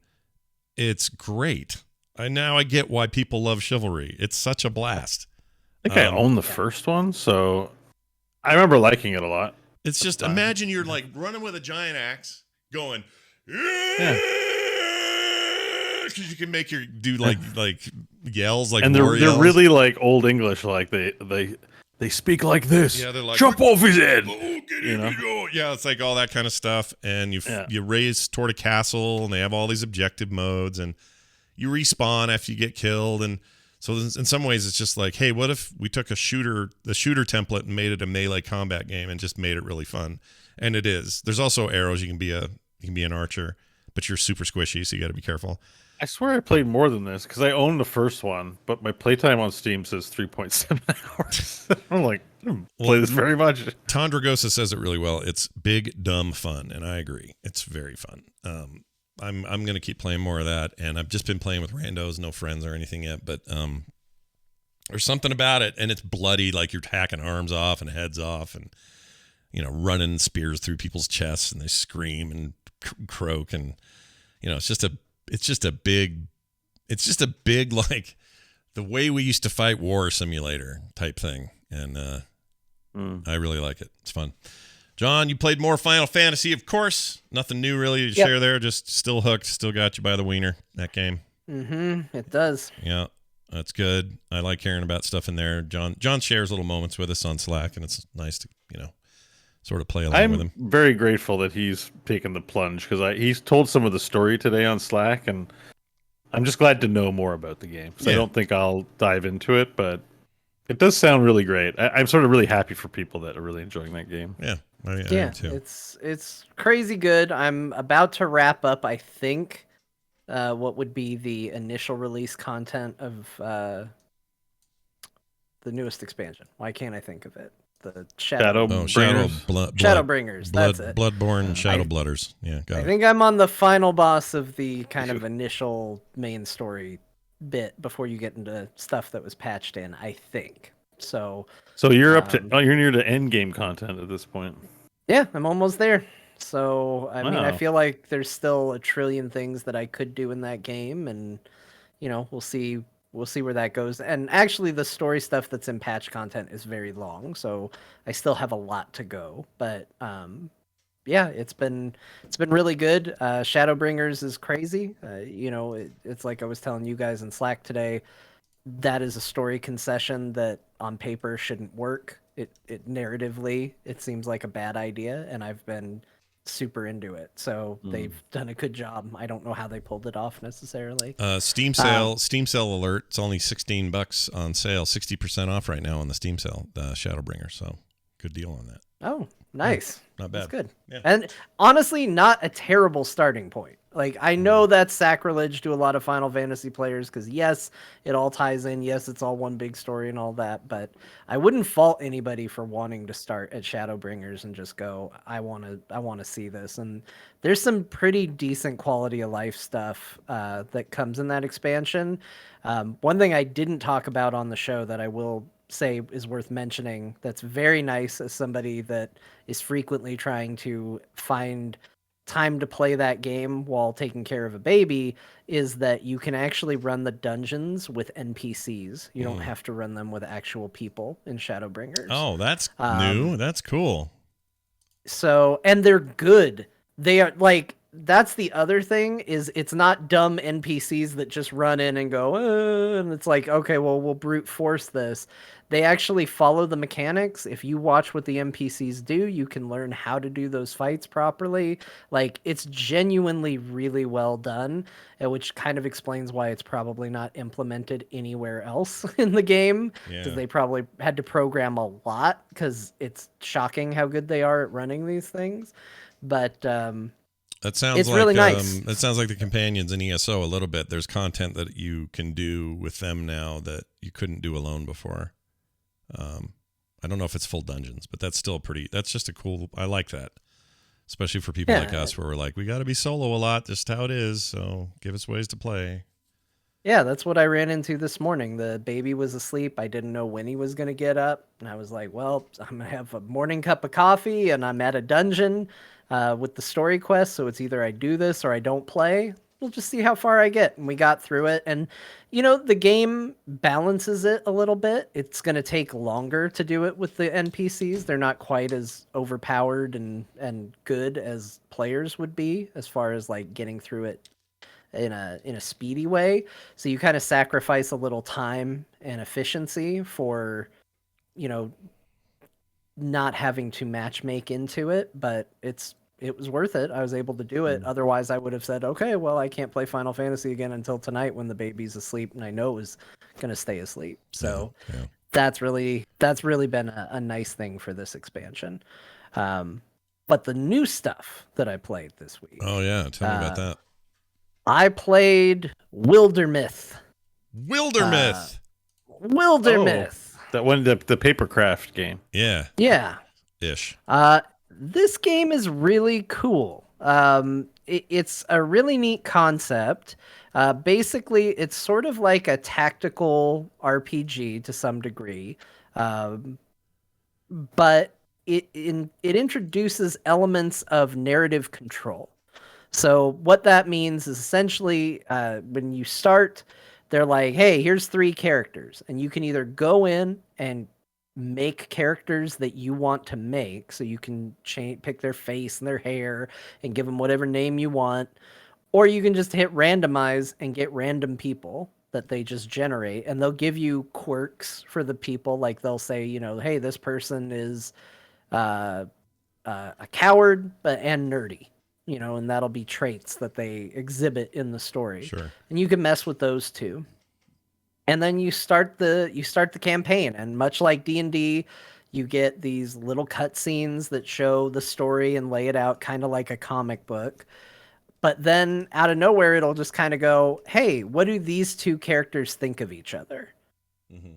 it's great. I get why people love Chivalry. It's such a blast.
I think I own the first one, so I remember liking it a lot.
It's just, imagine you're like running with a giant axe going,
yeah,
because you can do like yells like,
and they're really like old English, like they They speak like this.
Yeah, they're like,
chop off his head.
"Oh, get
You
in,
know?
go." Yeah, it's like all that kind of stuff. And
Yeah.
you race toward a castle, and they have all these objective modes, and you respawn after you get killed. And so in some ways, it's just like, hey, what if we took the shooter template and made it a melee combat game and just made it really fun? And it is. There's also arrows. You can be an archer, but you're super squishy, so you got to be careful.
I swear I played more than this because I owned the first one, but my playtime on Steam says 3.7 hours. I'm like, I didn't play this very much.
Tondragosa says it really well. It's big, dumb fun, and I agree. It's very fun. I'm going to keep playing more of that, and I've just been playing with randos, no friends or anything yet, but there's something about it, and it's bloody, like you're hacking arms off and heads off, and running spears through people's chests, and they scream and croak, and it's just a big like the way we used to fight war simulator type thing, and I really like it. It's fun. John, you played more Final Fantasy, of course. Nothing new really to share there. Just still hooked. Still got you by the wiener, that game.
Mm-hmm. It does.
Yeah, that's good. I like hearing about stuff in there. John shares little moments with us on Slack, and it's nice to, sort of play along with him.
I'm very grateful that he's taken the plunge because he's told some of the story today on Slack, and I'm just glad to know more about the game. So I don't think I'll dive into it, but it does sound really great. I'm sort of really happy for people that are really enjoying that game.
Yeah. I
Yeah,
am too.
it's crazy good. I'm about to wrap up, I think, what would be the initial release content of the newest expansion. Why can't I think of it? The Shadowbringers. That's it.
Bloodborne Shadowblooders. Yeah, got it.
I think I'm on the final boss of the kind of initial main story bit before you get into stuff that was patched in, I think. So
you're you're near the end game content at this point.
Yeah, I'm almost there. So I mean, I
Wow.
feel like there's still a trillion things that I could do in that game, and we'll see where that goes. And actually, the story stuff that's in patch content is very long, so I still have a lot to go. But yeah, it's been really good. Shadowbringers is crazy. It's like I was telling you guys in Slack today. That is a story concession that on paper shouldn't work. It narratively it seems like a bad idea, and I've been super into it. So they've done a good job. I don't know how they pulled it off necessarily.
Steam sale alert. It's only $16 on sale, 60% off right now on the Steam sale, Shadowbringer. So good deal on that.
Oh, nice.
Not bad.
That's good.
Yeah.
And honestly, not a terrible starting point. Like, I know that's sacrilege to a lot of Final Fantasy players because, yes, it all ties in. Yes, it's all one big story and all that. But I wouldn't fault anybody for wanting to start at Shadowbringers and just go, I want to see this. And there's some pretty decent quality of life stuff that comes in that expansion. One thing I didn't talk about on the show that I will say is worth mentioning that's very nice as somebody that is frequently trying to find time to play that game while taking care of a baby is that you can actually run the dungeons with NPCs. You don't have to run them with actual people in Shadowbringers.
Oh, that's new. That's cool.
So, and they're good. They are like, that's the other thing is it's not dumb NPCs that just run in and go, and it's like, okay, well, we'll brute force this. They actually follow the mechanics. If you watch what the NPCs do, you can learn how to do those fights properly. Like, it's genuinely really well done, which kind of explains why it's probably not implemented anywhere else in the game. Because they probably had to program a lot because it's shocking how good they are at running these things. But
that sounds
it's
like,
really nice.
That sounds like the companions in ESO a little bit. There's content that you can do with them now that you couldn't do alone before. I don't know if it's full dungeons, but that's just a cool, I like that. Especially for people like us where we're like, we got to be solo a lot, just how it is. So give us ways to play.
Yeah, that's what I ran into this morning. The baby was asleep. I didn't know when he was going to get up. And I was like, well, I'm going to have a morning cup of coffee and I'm at a dungeon with the story quest. So it's either I do this or I don't play. We'll just see how far I get. And we got through it. And, the game balances it a little bit. It's going to take longer to do it with the NPCs. They're not quite as overpowered and good as players would be as far as like getting through it in a speedy way. So you kind of sacrifice a little time and efficiency for you know, not having to match make into it, but it was worth it. I was able to do it. Otherwise, I would have said, okay, well, I can't play Final Fantasy again until tonight when the baby's asleep, and I know it was going to stay asleep. So
Yeah.
that's really been a nice thing for this expansion. But the new stuff that I played this week.
Oh yeah, tell me about that.
I played Wildermyth.
Wildermyth.
Wildermyth.
That one, the papercraft game.
Yeah.
Yeah.
Ish.
This game is really cool. It's a really neat concept. Basically, it's sort of like a tactical RPG to some degree, but it introduces elements of narrative control. So what that means is essentially when you start, they're like, hey, here's 3 characters, and you can either go in and make characters that you want to make, so you can pick their face and their hair and give them whatever name you want, or you can just hit randomize and get random people that they just generate, and they'll give you quirks for the people. Like they'll say, you know, hey, this person is a coward and nerdy, you know, and that'll be traits that they exhibit in the story.
Sure.
And you can mess with those too. And then you start the campaign, and much like D&D, you get these little cutscenes that show the story and lay it out kind of like a comic book. But then out of nowhere, it'll just kind of go, hey, what do these 2 characters think of each other?
Mm-hmm.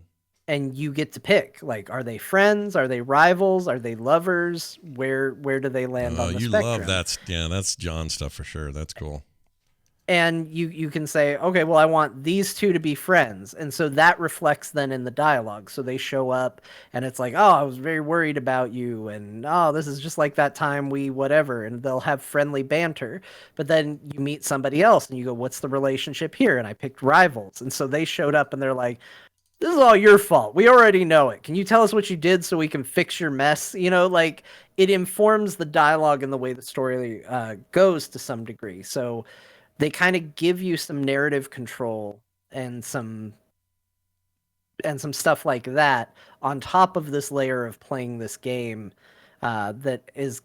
And you get to pick, like, are they friends? Are they rivals? Are they lovers? Where do they land on the spectrum?
Love that. Yeah, that's John stuff for sure. That's cool.
And you can say, okay, well, I want these 2 to be friends. And so that reflects then in the dialogue. So they show up and it's like, oh, I was very worried about you. And, oh, this is just like that time we whatever. And they'll have friendly banter. But then you meet somebody else and you go, what's the relationship here? And I picked rivals. And so they showed up and they're like, this is all your fault. We already know it. Can you tell us what you did so we can fix your mess? You know, like it informs the dialogue and the way the story goes to some degree. So they kind of give you some narrative control and some stuff like that on top of this layer of playing this game that is,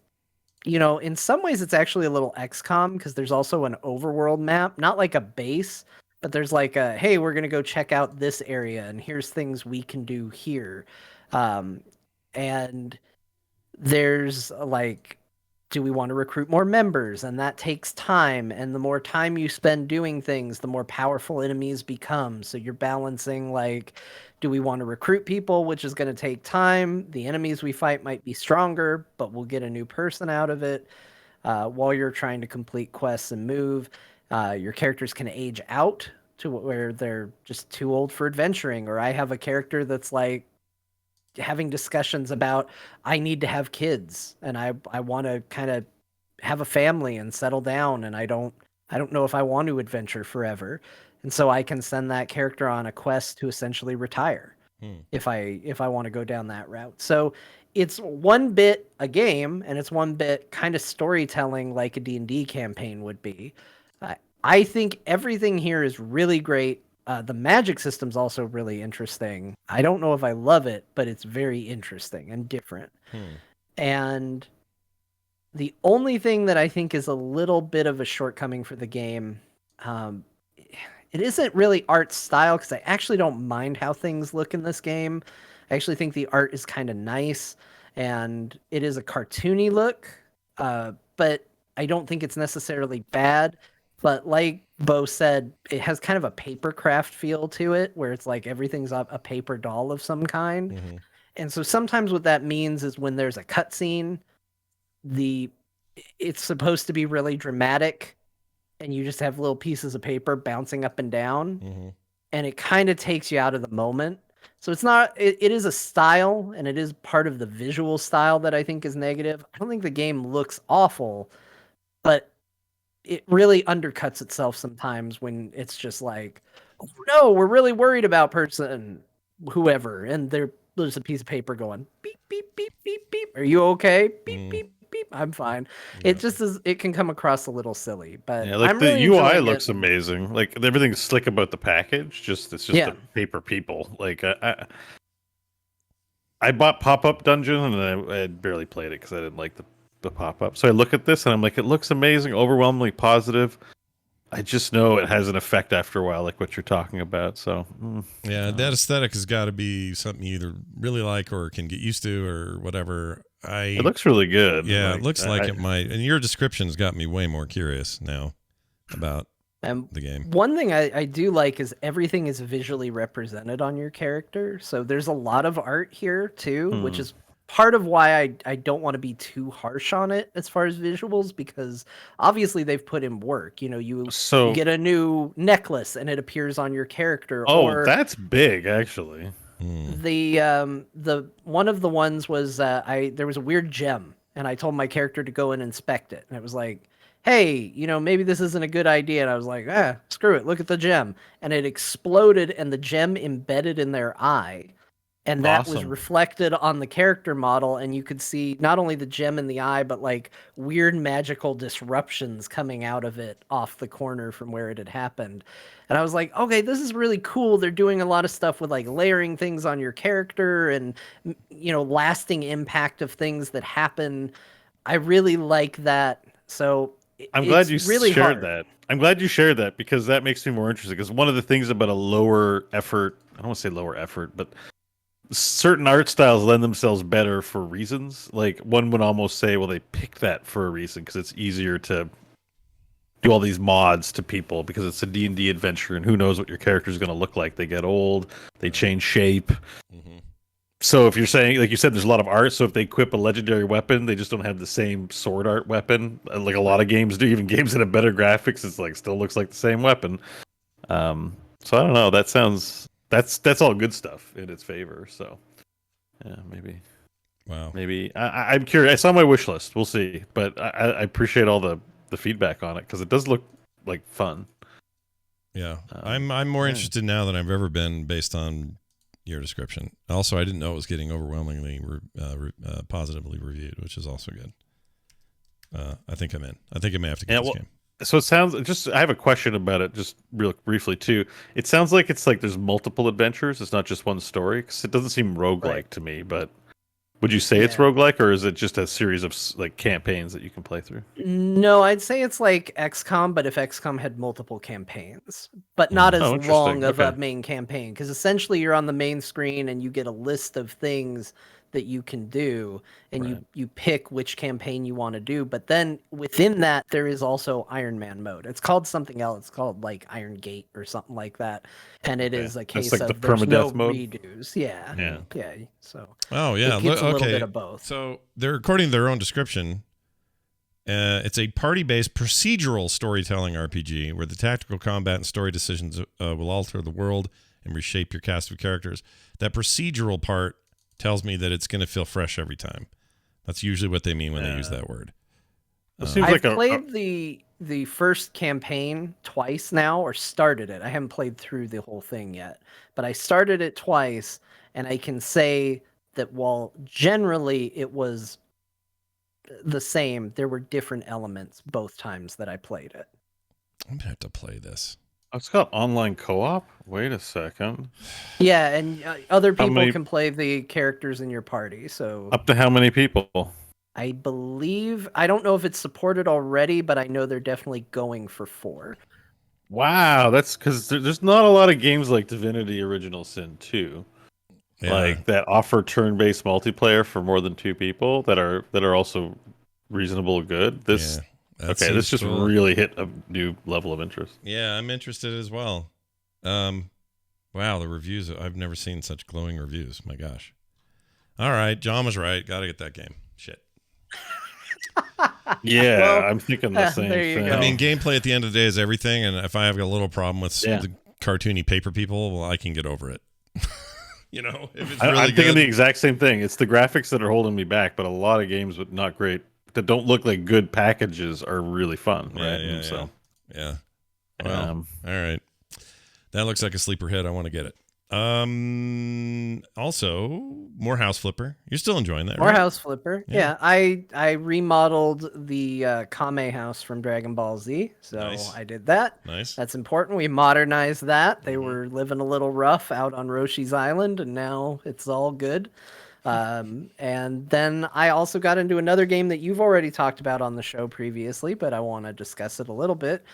you know, in some ways it's actually a little XCOM, because there's also an overworld map, not like a base, but there's like a, hey, we're going to go check out this area and here's things we can do here. And there's like, do we want to recruit more members? And that takes time. And the more time you spend doing things, the more powerful enemies become. So you're balancing like, do we want to recruit people, which is going to take time? The enemies we fight might be stronger, but we'll get a new person out of it while you're trying to complete quests and move. Your characters can age out to where they're just too old for adventuring. Or I have a character that's like, having discussions about I need to have kids and I want to kind of have a family and settle down, and I don't know if I want to adventure forever. And so I can send that character on a quest to essentially retire if I want to go down that route. So it's one bit a game and it's one bit kind of storytelling like a D&D campaign would be. I think everything here is really great. The magic system's also really interesting. I don't know if I love it, but it's very interesting and different. And the only thing that I think is a little bit of a shortcoming for the game, it isn't really art style, because I actually don't mind how things look in this game. I actually think the art is kind of nice, and it is a cartoony look, but I don't think it's necessarily bad. But like Bo said, it has kind of a papercraft feel to it, where it's like everything's a paper doll of some kind. Mm-hmm. And so sometimes what that means is when there's a cutscene, it's supposed to be really dramatic, and you just have little pieces of paper bouncing up and down, and it kind of takes you out of the moment. So it's not. It is a style, and it is part of the visual style that I think is negative. I don't think the game looks awful, but it really undercuts itself sometimes when it's just like, oh no, we're really worried about person whoever, and there's a piece of paper going beep beep beep beep beep. Are you okay? Beep beep beep. I'm fine. Yeah. It just is. It can come across a little silly, but
yeah, like
I'm
the
really
UI looks amazing. Like everything's slick about the package. It's just the paper people. Like I I bought Pop-Up Dungeon and I had barely played it because I didn't like the pop-up. So I look at this and I'm like, it looks amazing, overwhelmingly positive. I just know it has an effect after a while, like what you're talking about. So
yeah, that aesthetic has got to be something you either really like or can get used to or whatever.
It looks really good.
Yeah,
like,
it looks like it might. And your description's got me way more curious now about the game.
One thing I do like is everything is visually represented on your character. So there's a lot of art here too, which is part of why I don't want to be too harsh on it as far as visuals, because obviously they've put in work. You know, you get a new necklace and it appears on your character.
Oh, that's big actually.
The one of the ones was there was a weird gem and I told my character to go and inspect it, and it was like, hey, you know, maybe this isn't a good idea. And I was like, screw it, look at the gem. And it exploded and the gem embedded in their eye. And that was reflected on the character model, and you could see not only the gem in the eye, but like weird magical disruptions coming out of it off the corner from where it had happened. And I was like, okay, this is really cool. They're doing a lot of stuff with like layering things on your character and, you know, lasting impact of things that happen. I really like that. So
I'm glad you shared that. I'm glad you shared that because that makes me more interested. Because one of the things about a lower effort, I don't want to say lower effort, but certain art styles lend themselves better for reasons. Like one would almost say, well, they picked that for a reason because it's easier to do all these mods to people because it's a D&D adventure and who knows what your character is going to look like. They get old, they change shape. So if you're saying, like you said, there's a lot of art. So if they equip a legendary weapon, they just don't have the same sword art weapon. Like a lot of games do, even games that have better graphics, it's like still looks like the same weapon. So I don't know. That sounds that's all good stuff in its favor. So yeah, maybe.
Wow.
Maybe I'm curious. I saw my wish list. We'll see, but I appreciate all the feedback on it because it does look like fun.
Yeah, I'm more interested now than I've ever been based on your description. Also, I didn't know it was getting overwhelmingly positively reviewed, which is also good. I think I'm in. I think I may have to get this game.
So it sounds I have a question about it just real briefly too. It sounds like it's like there's multiple adventures. It's not just one story because it doesn't seem roguelike to me, but would you say it's roguelike or is it just a series of like campaigns that you can play through?
No, I'd say it's like XCOM, but if XCOM had multiple campaigns, but not as long of a main campaign, because essentially you're on the main screen and you get a list of things that you can do, and you pick which campaign you want to do. But then within that, there is also Iron Man mode. It's called something else. It's called like Iron Gate or something like that. And it is a case of there's no redos. Yeah. So.
Oh yeah.
It gets a little bit of both.
So they're according to their own description. It's a party-based procedural storytelling RPG where the tactical combat and story decisions will alter the world and reshape your cast of characters. That procedural part tells me that it's going to feel fresh every time. That's usually what they mean when they use that word.
I've played the first campaign twice now, or started it. I haven't played through the whole thing yet, but I started it twice, and I can say that while generally it was the same, there were different elements both times that I played it.
I'm going to have to play this.
It's got online co-op? Wait a second.
Yeah, and other people can play the characters in your party. So
up to how many people?
I believe, I don't know if it's supported already, but I know they're definitely going for 4.
Wow, that's because there's not a lot of games like Divinity Original Sin 2. Like that offer turn-based multiplayer for more than 2 people that are also reasonable good. This this just really hit a new level of interest.
Yeah, I'm interested as well. Wow, the reviews, I've never seen such glowing reviews. My gosh. All right, John was right. Got to get that game. Shit.
Yeah, well, I'm thinking the same thing.
I mean, gameplay at the end of the day is everything, and if I have a little problem with the cartoony paper people, well, I can get over it. You know, if it's really
I'm thinking the exact same thing. It's the graphics that are holding me back, but a lot of games with not great, that don't look like good packages are really fun, right?
Yeah. Well, all right. That looks like a sleeper hit. I want to get it. Also, more House Flipper. You're still enjoying that,
More
right?
House Flipper. Yeah. I remodeled the Kame house from Dragon Ball Z, so I did that.
Nice.
That's important. We modernized that. They were living a little rough out on Roshi's Island, and now it's all good. And then I also got into another game that you've already talked about on the show previously, but I want to discuss it a little bit.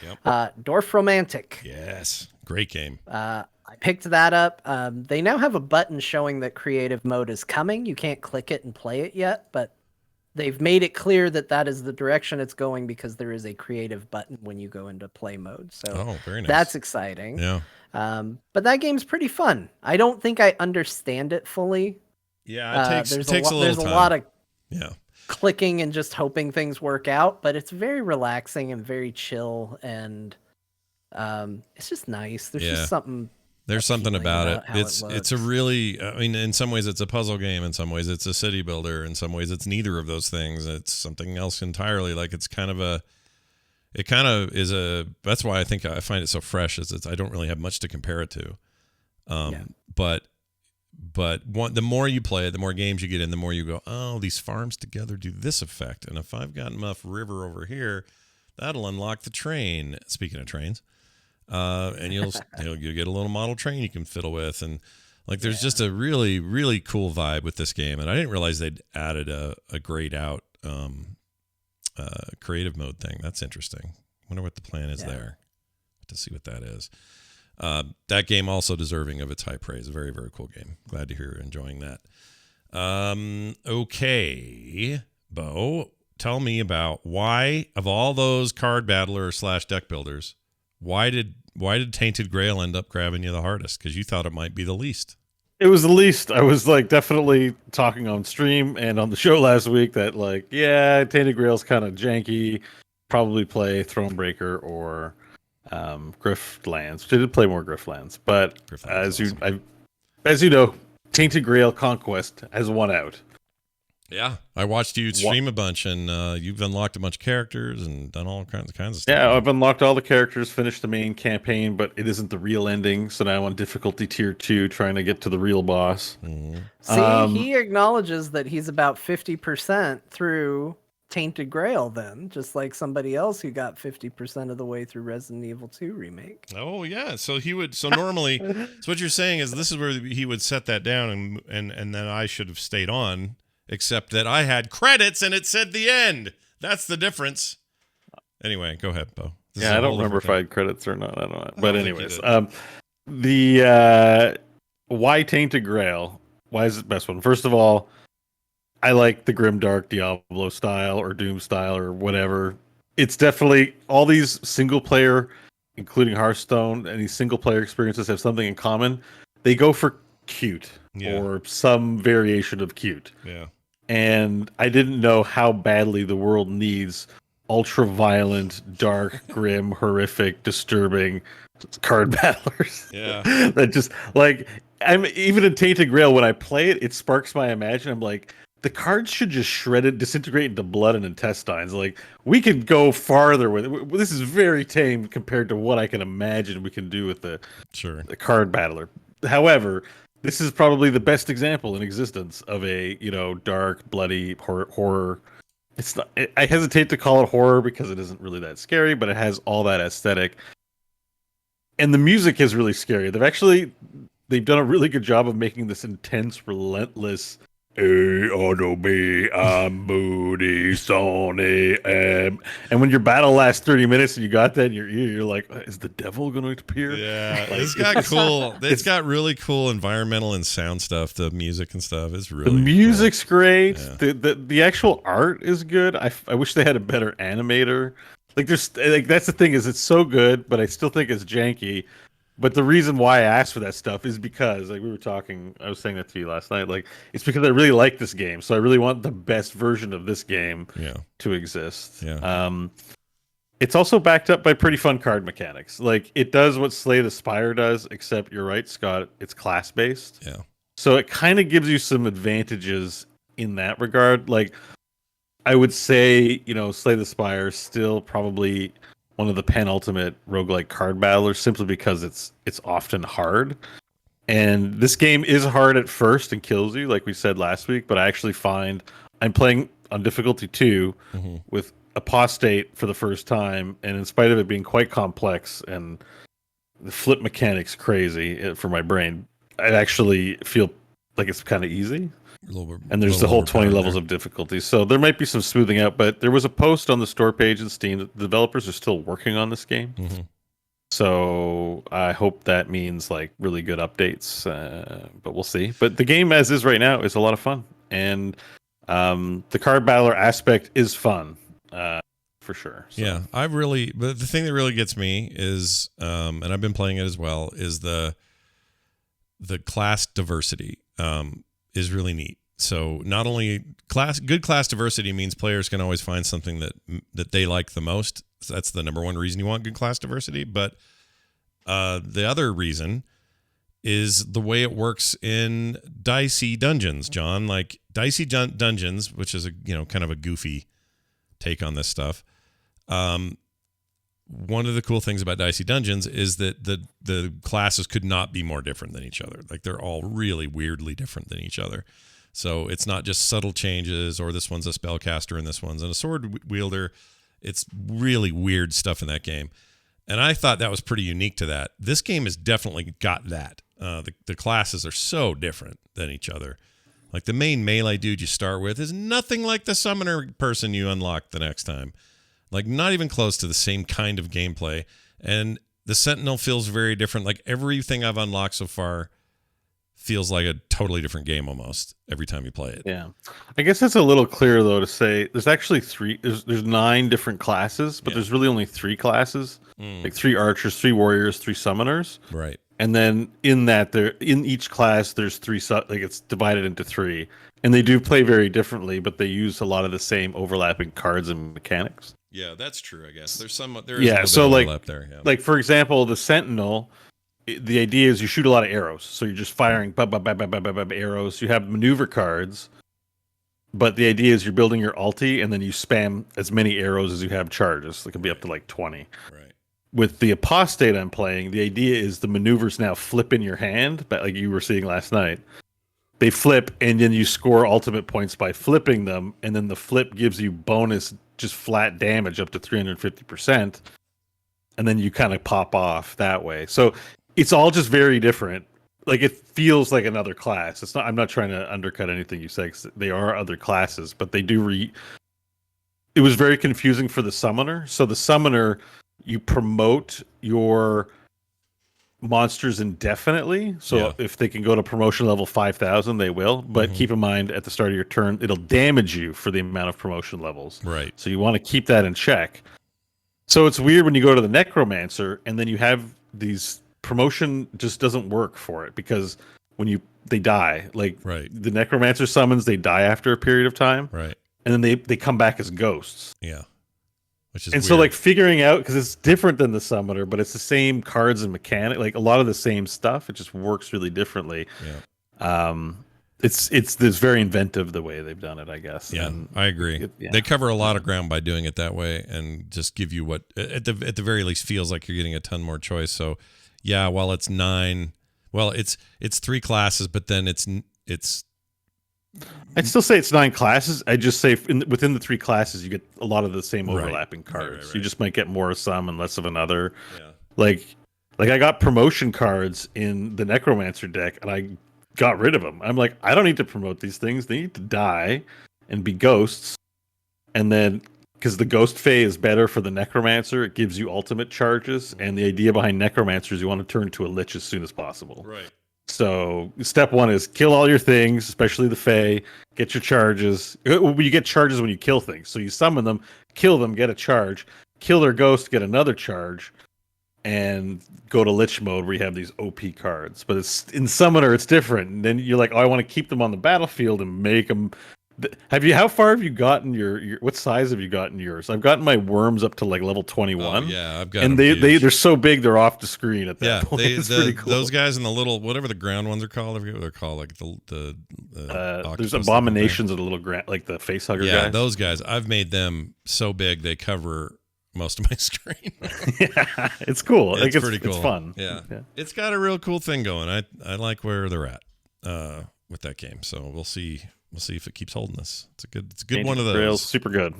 Dorf Romantic.
Yes, great game.
I picked that up. They now have a button showing that creative mode is coming. You can't click it and play it yet, but they've made it clear that that is the direction it's going because there is a creative button when you go into play mode. So
very nice.
That's exciting.
Yeah.
But that game's pretty fun. I don't think I understand it fully.
Yeah, it takes a little time.
There's a lot of clicking and just hoping things work out, but it's very relaxing and very chill, and it's just nice. There's just something.
There's something about it. It's a really, I mean, in some ways it's a puzzle game. In some ways it's a city builder. In some ways it's neither of those things. It's something else entirely. Like that's why I think I find it so fresh is I don't really have much to compare it to. But the more you play it, the more games you get in, the more you go, oh, these farms together do this effect. And if I've got enough river over here, that'll unlock the train. Speaking of trains. And you'll get a little model train you can fiddle with, and like there's just a really, really cool vibe with this game. And I didn't realize they'd added a grayed out creative mode thing. That's interesting. Wonder what the plan is there. To see what that is. That game also deserving of its high praise. A very, very cool game. Glad to hear you're enjoying that. Okay, Bo, tell me about why of all those card battler / deck builders. Why did Tainted Grail end up grabbing you the hardest? Because you thought it might be the least.
It was the least. I was like definitely talking on stream and on the show last week that Tainted Grail's kind of janky. Probably play Thronebreaker or Griftlands. I did play more Griftlands, but as you know, Tainted Grail Conquest has won out.
Yeah, I watched you stream a bunch, and you've unlocked a bunch of characters and done all kinds of stuff.
Yeah, I've unlocked all the characters, finished the main campaign, but it isn't the real ending. So now I'm on difficulty tier 2, trying to get to the real boss.
Mm-hmm.
See, he acknowledges that he's about 50% through Tainted Grail, then, just like somebody else who got 50% of the way through Resident Evil 2 remake.
Oh yeah, so he would. So normally, so what you're saying is this is where he would set that down, and then I should have stayed on. Except that I had credits and it said the end. That's the difference. Anyway, go ahead, Bo.
I don't remember if I had credits or not. I don't know. But anyways, the why Tainted Grail? Why is it the best one? First of all, I like the Grimdark Diablo style or Doom style or whatever. It's definitely all these single player, including Hearthstone, and these single player experiences have something in common. They go for cute or some variation of cute.
Yeah.
And I didn't know how badly the world needs ultra-violent, dark, grim, horrific, disturbing card battlers.
Yeah.
That just, I'm even in Tainted Grail, when I play it, it sparks my imagination. I'm like, the cards should just disintegrate into blood and intestines. Like, we could go farther with it. This is very tame compared to what I can imagine we can do with the card battler. However, this is probably the best example in existence of a, dark, bloody horror. It's not. I hesitate to call it horror because it isn't really that scary, but it has all that aesthetic. And the music is really scary. They've done a really good job of making this intense, relentless. Hey, auto me, I'm Moody, Sony, and when your battle lasts 30 minutes and you got that in your ear, you're like, is the devil going to appear?
Yeah, it's got really cool environmental and sound stuff. The music and stuff is really.
The music's great.
Yeah.
The actual art is good. I wish they had a better animator. That's the thing, is it's so good, but I still think it's janky. But the reason why I asked for that stuff is because, we were talking, I was saying that to you last night, it's because I really like this game. So I really want the best version of this game to exist.
Yeah.
It's also backed up by pretty fun card mechanics. It does what Slay the Spire does, except you're right, Scott, it's class-based.
Yeah.
So it kind of gives you some advantages in that regard. I would say, Slay the Spire is still probably one of the penultimate roguelike card battlers, simply because it's often hard. And this game is hard at first and kills you, like we said last week, but I actually find I'm playing on difficulty 2 with Apostate for the first time, and in spite of it being quite complex and the flip mechanics crazy for my brain, I actually feel like it's kind of easy.
A little bit,
And there's the whole 20
overpowered
levels
there.
of difficulty. So there might be some smoothing out, but there was a post on the store page in Steam that the developers are still working on this game.
Mhm.
So I hope that means like really good updates, but we'll see. But the game as is right now is a lot of fun, and the card battler aspect is fun, for sure. So.
Yeah, but the thing that really gets me is, and I've been playing it as well, is the class diversity is really neat. So not only good class diversity means players can always find something that they like the most. So that's the number one reason you want good class diversity. But the other reason is the way it works in Dicey Dungeons, John. Like Dicey Dungeons, which is a kind of a goofy take on this stuff. One of the cool things about Dicey Dungeons is that the classes could not be more different than each other. Like they're all really weirdly different than each other. So it's not just subtle changes, or this one's a spellcaster and this one's a sword wielder. It's really weird stuff in that game. And I thought that was pretty unique to that. This game has definitely got that. The classes are so different than each other. Like the main melee dude you start with is nothing like the summoner person you unlock the next time. Like not even close to the same kind of gameplay. And the Sentinel feels very different. Like everything I've unlocked so far feels like a totally different game almost every time you play it.
Yeah. I guess it's a little clear though to say there's actually there's 9 different classes, but there's really only 3 classes. Like 3 archers, 3 warriors, 3 summoners.
Right.
And then in each class there's 3 like it's divided into 3. And they do play very differently, but they use a lot of the same overlapping cards and mechanics.
Yeah, that's true, I guess. There is a little bit of overlap there. Yeah.
Like for example, the Sentinel, the idea is you shoot a lot of arrows. So you're just firing arrows. You have maneuver cards, but the idea is you're building your ulti and then you spam as many arrows as you have charges. It can be up to like 20.
Right.
With the Apostate I'm playing, the idea is the maneuvers now flip in your hand, but like you were seeing last night. They flip and then you score ultimate points by flipping them, and then the flip gives you bonus just flat damage up to 350%. And then you kind of pop off that way. So it's all just very different. Like it feels like another class. It's not. I'm not trying to undercut anything you said, 'cause they are other classes, but they do It was very confusing for the summoner. So the summoner, you promote your monsters indefinitely. So if they can go to promotion level 5,000, they will. But keep in mind, at the start of your turn, it'll damage you for the amount of promotion levels.
Right.
So you want to keep that in check. So it's weird when you go to the Necromancer and then you have these promotion just doesn't work for it, because when they die, like the Necromancer summons, they die after a period of time.
Right.
And then they come back as ghosts.
Yeah. Which is
and
weird.
So like figuring out, because it's different than the summoner, but it's the same cards and mechanic, like a lot of the same stuff. It just works really differently.
Yeah.
It's very inventive the way they've done it, I guess.
Yeah,
and
I agree. They cover a lot of ground by doing it that way, and just give you what at the very least feels like you're getting a ton more choice. So yeah, while it's 9, well, it's 3 classes, but then it's
I'd still say it's 9 classes. I just say within the 3 classes, you get a lot of the same overlapping cards. Right. You just might get more of some and less of another.
Yeah.
Like I got promotion cards in the Necromancer deck, and I got rid of them. I'm like, I don't need to promote these things. They need to die and be ghosts. And then, because the Ghost Fae is better for the Necromancer, it gives you ultimate charges. And the idea behind Necromancer is you want to turn into a Lich as soon as possible.
Right.
So step 1 is kill all your things, especially the Fae. Get your charges. You get charges when you kill things. So you summon them, kill them, get a charge. Kill their ghost, get another charge. And go to Lich mode where you have these OP cards. But it's in Summoner, it's different. And then you're like, oh, I want to keep them on the battlefield and make them. How far have you gotten your what size have you gotten yours? I've gotten my worms up to like level 21.
Oh, yeah, I've got.
And they're so big they're off the screen at that point. It's pretty cool.
Those guys in the little whatever the ground ones are called. I forget what they're called. Like
there's abominations of the little like the facehugger guys.
Yeah, those guys. I've made them so big they cover most of my screen.
Yeah, it's cool.
It's pretty cool.
It's fun.
Yeah. It's got a real cool thing going. I like where they're at with that game. So we'll see if it keeps holding this. It's a good one of those.
Trails, super good.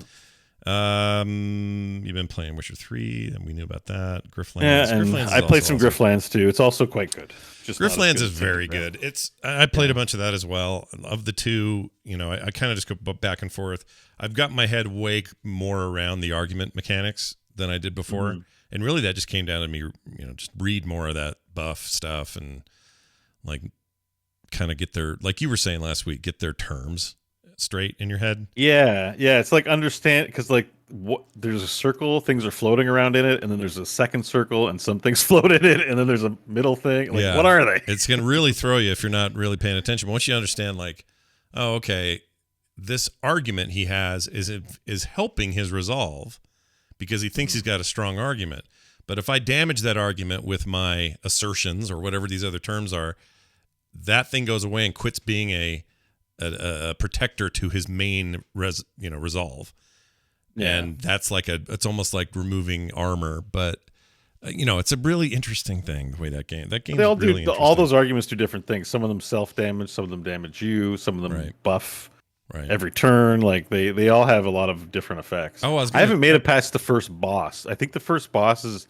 You've been playing Witcher 3, and we knew about that. Griftlands.
Yeah, and
Griftlands is
I played some
also
Griftlands too. It's also quite good. Just not as
Griftlands
good
is
as
very
Tainted Grail.
good. It's I played a bunch of that as well. Of the two, I kind of just go back and forth. I've got my head way more around the argument mechanics than I did before, and really that just came down to me, just read more of that buff stuff and like kind of get their, like you were saying last week, get their terms straight in your head.
Yeah, it's like understand, because like there's a circle, things are floating around in it, and then there's a second circle, and some things float in it, and then there's a middle thing. Like, what are they?
It's gonna really throw you if you're not really paying attention. But once you understand, like, oh, okay, this argument he has is helping his resolve because he thinks he's got a strong argument. But if I damage that argument with my assertions or whatever these other terms are, that thing goes away and quits being a protector to his main resolve. Yeah. And that's it's almost like removing armor, but it's a really interesting thing the way that game
they all
really
do. All those arguments do different things. Some of them self-damage, some of them damage you, some of them buff every turn. Like they all have a lot of different effects. I haven't made it past the first boss. I think the first boss is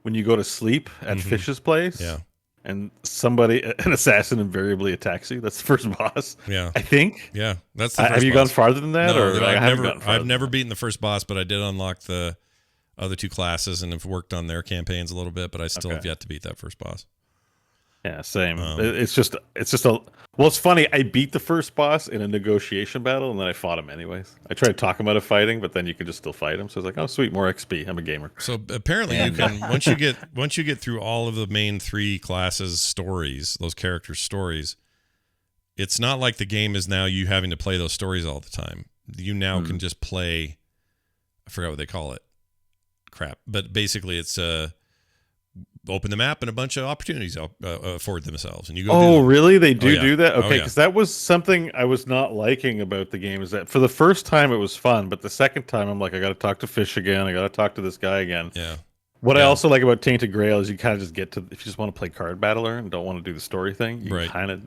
when you go to sleep at Fish's place.
Yeah.
And an assassin invariably attacks you. That's the first boss.
Yeah,
I think.
Yeah, that's the first
have you
boss.
gone farther than that?
No,
or
I've never beaten the first boss, but I did unlock the other two classes and have worked on their campaigns a little bit. But I still have yet to beat that first boss.
Yeah, same. It's funny. I beat the first boss in a negotiation battle, and then I fought him anyways. I tried to talk him out of fighting, but then you can just still fight him. So I was like, oh, sweet, more XP. I'm a gamer.
So apparently, you can once you get through all of the main three classes' stories, those characters' stories. It's not like the game is now you having to play those stories all the time. You now can just play. I forgot what they call it. Crap, but basically, it's open the map and a bunch of opportunities afford themselves, and you go.
Oh, really? They do that? Okay,
because
that was something I was not liking about the game. Is that for the first time it was fun, but the second time I'm like, I got to talk to Fish again. I got to talk to this guy again.
Yeah.
What I also like about Tainted Grail is you kind of just get to, if you just want to play Card Battler and don't want to do the story thing, you kind of.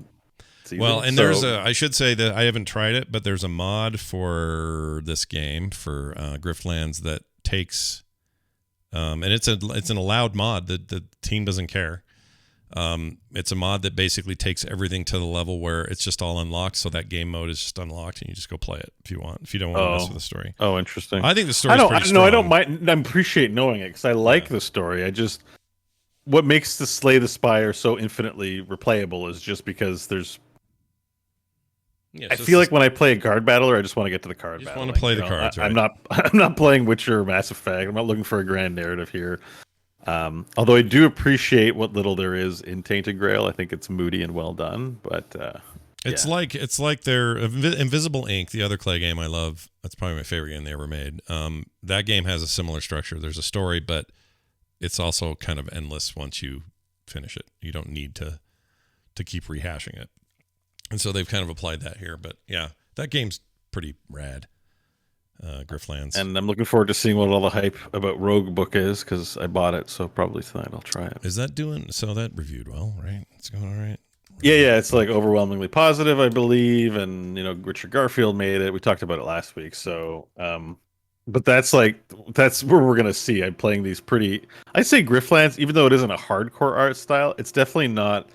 Well, and there's I should say that I haven't tried it, but there's a mod for this game for Griftlands that takes. And it's an allowed mod that the team doesn't care. It's a mod that basically takes everything to the level where it's just all unlocked, so that game mode is just unlocked, and you just go play it if you want. If you don't want to mess with the story.
Oh, interesting.
I think the story. I
don't mind. I appreciate knowing it because I like the story. I just what makes the Slay the Spire so infinitely replayable is just because there's. Yeah, I feel like when I play a card battler, I just want to get to the card battle.
Want to play the cards. Right?
I'm not playing Witcher or Mass Effect. I'm not looking for a grand narrative here. Although I do appreciate what little there is in Tainted Grail. I think it's moody and well done. But
it's like their Invisible Ink, the other Clay game I love. That's probably my favorite game they ever made. That game has a similar structure. There's a story, but it's also kind of endless once you finish it. You don't need to keep rehashing it. And so they've kind of applied that here. But yeah, that game's pretty rad. Griftlands.
And I'm looking forward to seeing what all the hype about Rogue Book is because I bought it. So probably tonight I'll try it.
Is that so that reviewed well, right? It's going all right.
Yeah. It's like overwhelmingly positive, I believe. And, Richard Garfield made it. We talked about it last week. So, but that's where we're going to see. I'm playing these I'd say Griftlands, even though it isn't a hardcore art style, it's definitely not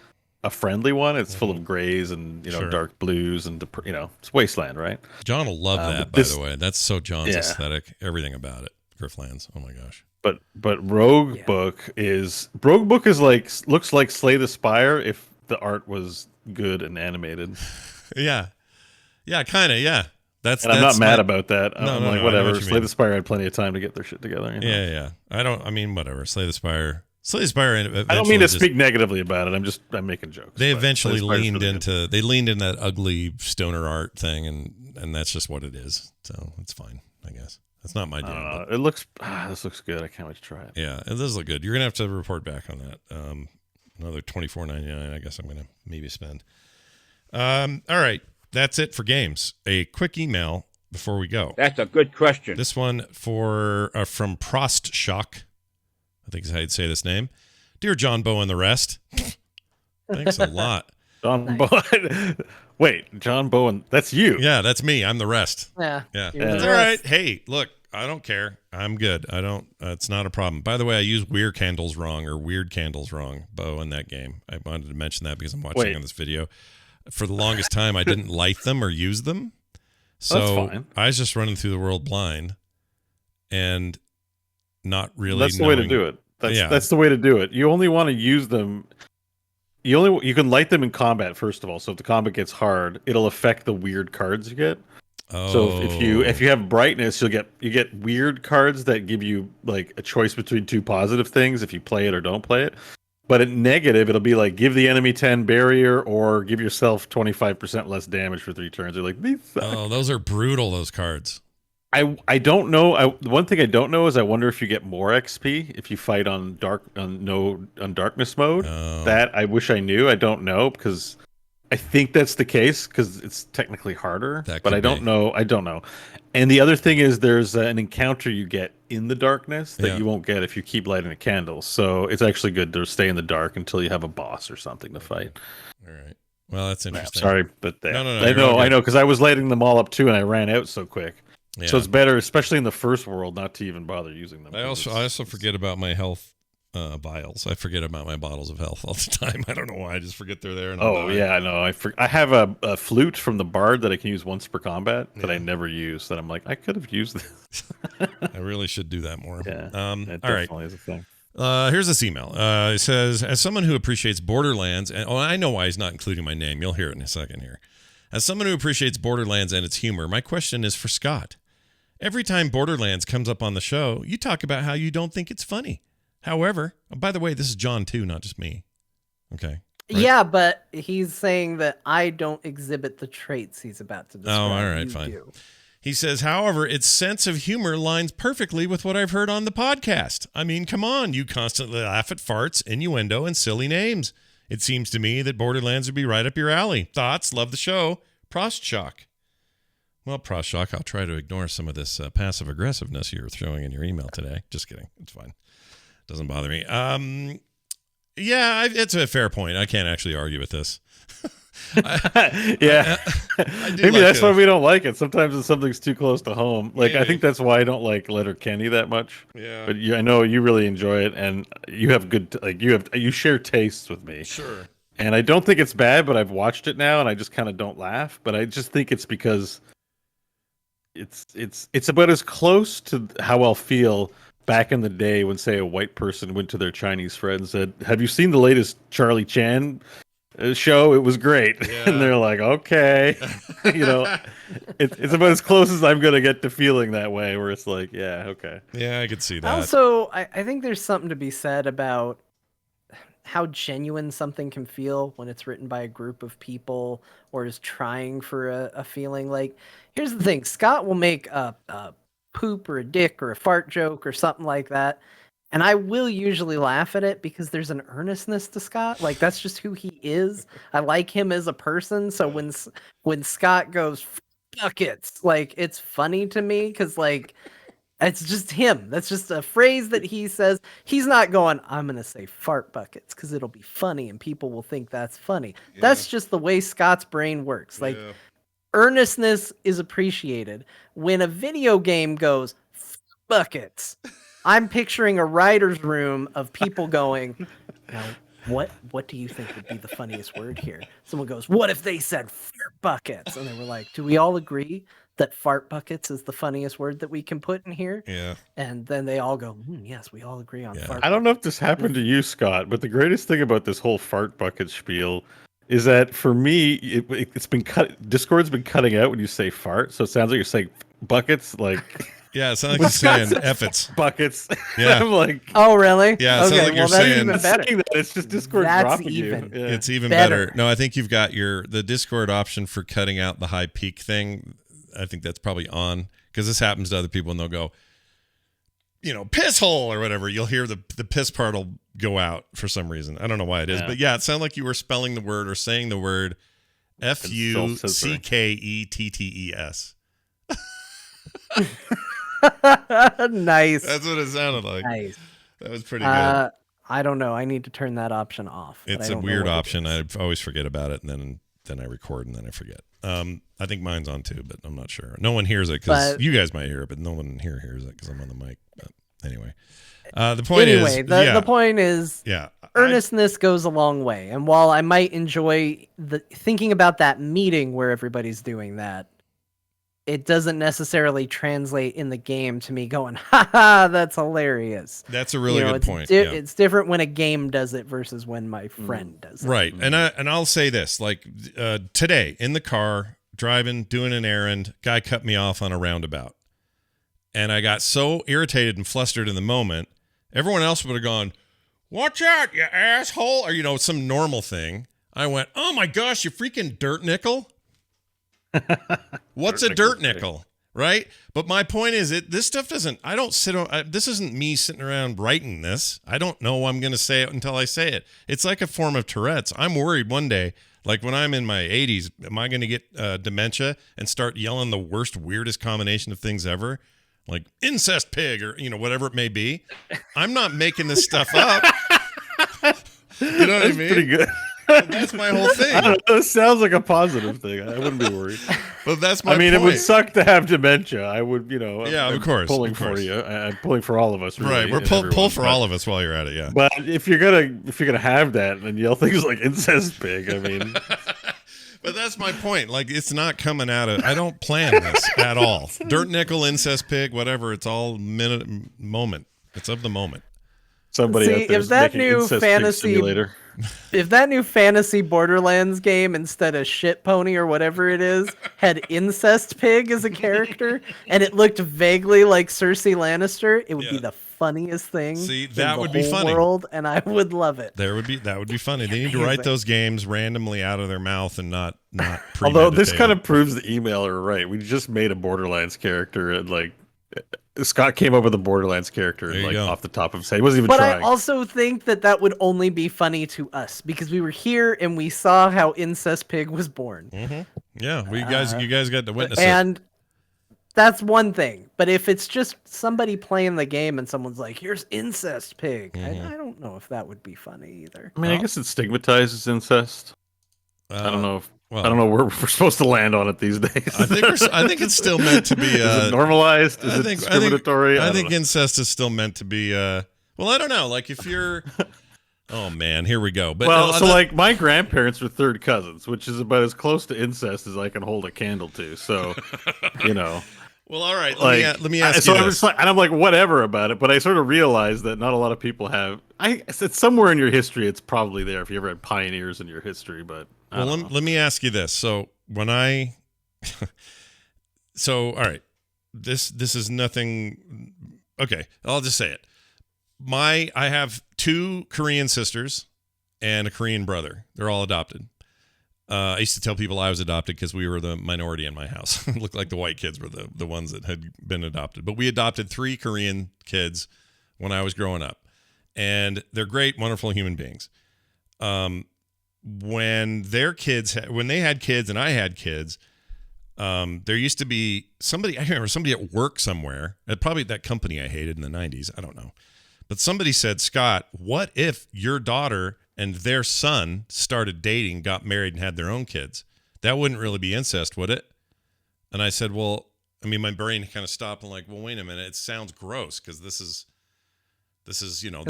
a friendly one. It's full of grays and dark blues and it's wasteland, right?
John will love that. By the way, that's so John's aesthetic. Everything about it, Griftlands. Oh my gosh!
But Rogue Book is looks like Slay the Spire if the art was good and animated.
yeah, kind of. Yeah,
I'm not mad about that. I'm like, whatever.
What
Slay the Spire had plenty of time to get their shit together.
Yeah. I mean, whatever. Slay the Spire. I
don't mean to speak negatively about it. I'm making jokes.
They eventually leaned into that ugly stoner art thing, and that's just what it is. So it's fine, I guess. That's not my deal.
It looks this looks good. I can't wait to try it.
Yeah, it does look good. You're gonna have to report back on that. Another $24.99. I guess I'm gonna maybe spend. All right, that's it for games. A quick email before we go.
That's a good question.
This one from Prost Shock. I think is how you'd say this name. Dear John Bow and the rest. Thanks a lot.
John Bowen. Wait, John Bowen. That's you.
Yeah, that's me. I'm the rest.
Yeah.
That's all right. Hey, look, I don't care. I'm good. I don't. It's not a problem. By the way, I use weird candles wrong or weird candles wrong, Bo, in that game. I wanted to mention that because I'm watching on this video. For the longest time, I didn't light them or use them. So
That's fine.
I was just running through the world blind and not really.
That's the way to do it.
Yeah.
That's the way to do it. You only want to use them. You can light them in combat first of all. So if the combat gets hard, it'll affect the weird cards you get.
Oh.
So if you have brightness, you get weird cards that give you like a choice between two positive things if you play it or don't play it. But at negative, it'll be like give the enemy 10 barrier or give yourself 25% less damage for 3 turns. They're like, these suck.
Oh, those are brutal, those cards.
I don't know. The one thing I don't know is I wonder if you get more XP if you fight on darkness mode.
Oh.
That I wish I knew. I don't know because I think that's the case because it's technically harder. But I don't know. I don't know. And the other thing is there's an encounter you get in the darkness that you won't get if you keep lighting a candle. So it's actually good to stay in the dark until you have a boss or something to fight.
All right. Well, that's interesting.
Sorry, but
No,
I know because I was lighting them all up too, and I ran out so quick.
Yeah.
So it's better, especially in the first world, not to even bother using them.
I also forget about my health vials. I forget about my bottles of health all the time. I don't know why. I just forget they're there. And
yeah, I know. I have a flute from the bard that I can use once per combat that I never use. That I'm like, I could have used this.
I really should do that more.
Yeah, it
all right.
definitely is a thing.
Here's this email. It says, as someone who appreciates Borderlands, and I know why he's not including my name. You'll hear it in a second here. As someone who appreciates Borderlands and its humor, my question is for Scott. Every time Borderlands comes up on the show, you talk about how you don't think it's funny. However, by the way, this is John too, not just me. Okay. Right?
Yeah, but he's saying that I don't exhibit the traits he's about to describe.
Oh, all right, fine. He says, however, its sense of humor lines perfectly with what I've heard on the podcast. I mean, come on, you constantly laugh at farts, innuendo, and silly names. It seems to me that Borderlands would be right up your alley. Thoughts? Love the show. Prostshock. Well, Prostshock, I'll try to ignore some of this passive aggressiveness you're throwing in your email today. Just kidding. It's fine. Doesn't bother me. Yeah, it's a fair point. I can't actually argue with this.
Yeah. Maybe that's why we don't like it. Sometimes something's too close to home. Like, I think that's why I don't like Letterkenny that much.
Yeah.
But I know you really enjoy it, and you have good, you share tastes with me.
Sure.
And I don't think it's bad, but I've watched it now, and I just kind of don't laugh. But I just think it's because it's about as close to how I'll feel back in the day when, say, a white person went to their Chinese friend and said, "Have you seen the latest Charlie Chan show? It was great." Yeah. And they're like, "Okay." It's about as close as I'm gonna get to feeling that way, where it's like, yeah, okay.
Yeah, I could see that.
Also, I think there's something to be said about how genuine something can feel when it's written by a group of people or is trying for a feeling. Like, here's the thing: Scott will make a poop or a dick or a fart joke or something like that, and I will usually laugh at it because there's an earnestness to Scott. Like, that's just who he is. I like him as a person. So when Scott goes buckets, like, it's funny to me because, like, it's just him. That's just a phrase that he says. He's not going, I'm going to say fart buckets because it'll be funny and people will think that's funny. Yeah. That's just the way Scott's brain works. Like, earnestness is appreciated. When a video game goes buckets, I'm picturing a writer's room of people going, now, what do you think would be the funniest word here? Someone goes, what if they said fart buckets? And they were like, do we all agree that fart buckets is the funniest word that we can put in here?
Yeah.
And then they all go, yes, we all agree on fart buckets.
I don't know if this happened to you, Scott, but the greatest thing about this whole fart bucket spiel is that for me, it's been cut. Discord's been cutting out when you say fart, so it sounds like you're saying buckets, like.
Yeah, it sounds like you're saying effets.
Buckets.
Yeah.
I'm like,
oh, really?
Yeah, it sounds like you're saying
that. It's just Discord dropping
even.
you. Yeah.
It's even better. No, I think you've got the Discord option for cutting out the high peak thing. I think that's probably on, because this happens to other people and they'll go, piss hole or whatever. You'll hear the piss part will go out for some reason. I don't know why it is, but yeah, it sounded like you were spelling the word or saying the word Fucketts.
Nice.
That's what it sounded like.
Nice.
That was pretty good.
I don't know. I need to turn that option off.
It's a weird option. I always forget about it, and then I record, and then I forget. I think mine's on too, but I'm not sure. No one hears it because
But-
you guys might hear it, but no one here hears it because I'm on the mic. But anyway, the point is,
the point is,
yeah,
earnestness goes a long way. And while I might enjoy thinking about that meeting where everybody's doing that, it doesn't necessarily translate in the game to me going, "Ha, that's hilarious."
That's a really
You know,
good
it's
point.
It's different when a game does it versus when my friend does it.
Right. And I'll say this, like today in the car driving, doing an errand, guy cut me off on a roundabout. And I got so irritated and flustered in the moment. Everyone else would have gone, "Watch out, you asshole," or some normal thing. I went, "Oh my gosh, you freaking dirt nickel." What's a dirt nickel? Right? But my point is, this stuff doesn't, I don't sit on, this isn't me sitting around writing this. I don't know I'm going to say it until I say it. It's like a form of Tourette's. I'm worried one day, like when I'm in my 80s, am I going to get dementia and start yelling the worst, weirdest combination of things ever? Like incest pig or, whatever it may be. I'm not making this stuff up. You know what I mean?
Pretty good.
That's my whole thing.
I don't know, it sounds like a positive thing. I wouldn't be worried.
But that's my
it would
point.
suck to have dementia. I would,
Yeah,
I'm
of course.
pulling for you. I'm pulling for all of us.
Right,
Really,
we're
and
pull
everyone,
for all of us while you're at it, yeah.
But if you're gonna have that and yell things like incest pig, I mean,
But that's my point. Like, it's not coming out of, I don't plan this at all. Dirt nickel, incest pig, whatever. It's all moment. It's of the moment.
somebody
See,
out there
if that
making
new
incest pig
fantasy-
simulator.
If that new fantasy Borderlands game, instead of shit pony or whatever it is, had incest pig as a character and it looked vaguely like Cersei Lannister, it would be
Yeah.
the funniest thing.
See,
in
that
the
would be
whole
funny.
World, and I would love it.
That would be funny. They need to write
Amazing.
those games randomly out of their mouth and not
Although this
premeditated.
kind of proves the emailer right. We just made a Borderlands character and Scott came up with a Borderlands character
There you
and
go.
off the top of his head. He wasn't even
But
trying.
I also think that would only be funny to us because we were here and we saw how incest pig was born.
Yeah, you guys got to witness it.
And that's one thing. But if it's just somebody playing the game and someone's like, "Here's incest pig," I don't know if that would be funny either.
I mean, I guess it stigmatizes incest. I don't know.
well,
I don't know where we're supposed to land on it these days.
I think it's still meant to be.
Is it normalized? Is it discriminatory?
I think
don't know.
incest is still meant to be. Well, I don't know. Like if you're. Oh man, here we go. But
Well, so like my grandparents were third cousins, which is about as close to incest as I can hold a candle to. So,
Well, all right.
like
Let me ask
so
you
I'm
this.
just like, and I'm like whatever about it, but I sort of realized that not a lot of people have. It's somewhere in your history. It's probably there if you ever had pioneers in your history, but I
Well,
don't know.
let me ask you this. So when all right, this is nothing. Okay, I'll just say it. I have 2 Korean sisters and a Korean brother. They're all adopted. I used to tell people I was adopted because we were the minority in my house. It looked like the white kids were the ones that had been adopted. But we adopted 3 Korean kids when I was growing up. And they're great, wonderful human beings. When they had kids and I had kids, there used to be somebody, I remember somebody at work somewhere, at probably that company I hated in the 90s, I don't know. But somebody said, "Scott, what if your daughter and their son started dating, got married, and had their own kids? That wouldn't really be incest, would it?" And I said, well, I mean, my brain kind of stopped and like, well, wait a minute, it sounds gross because this is they're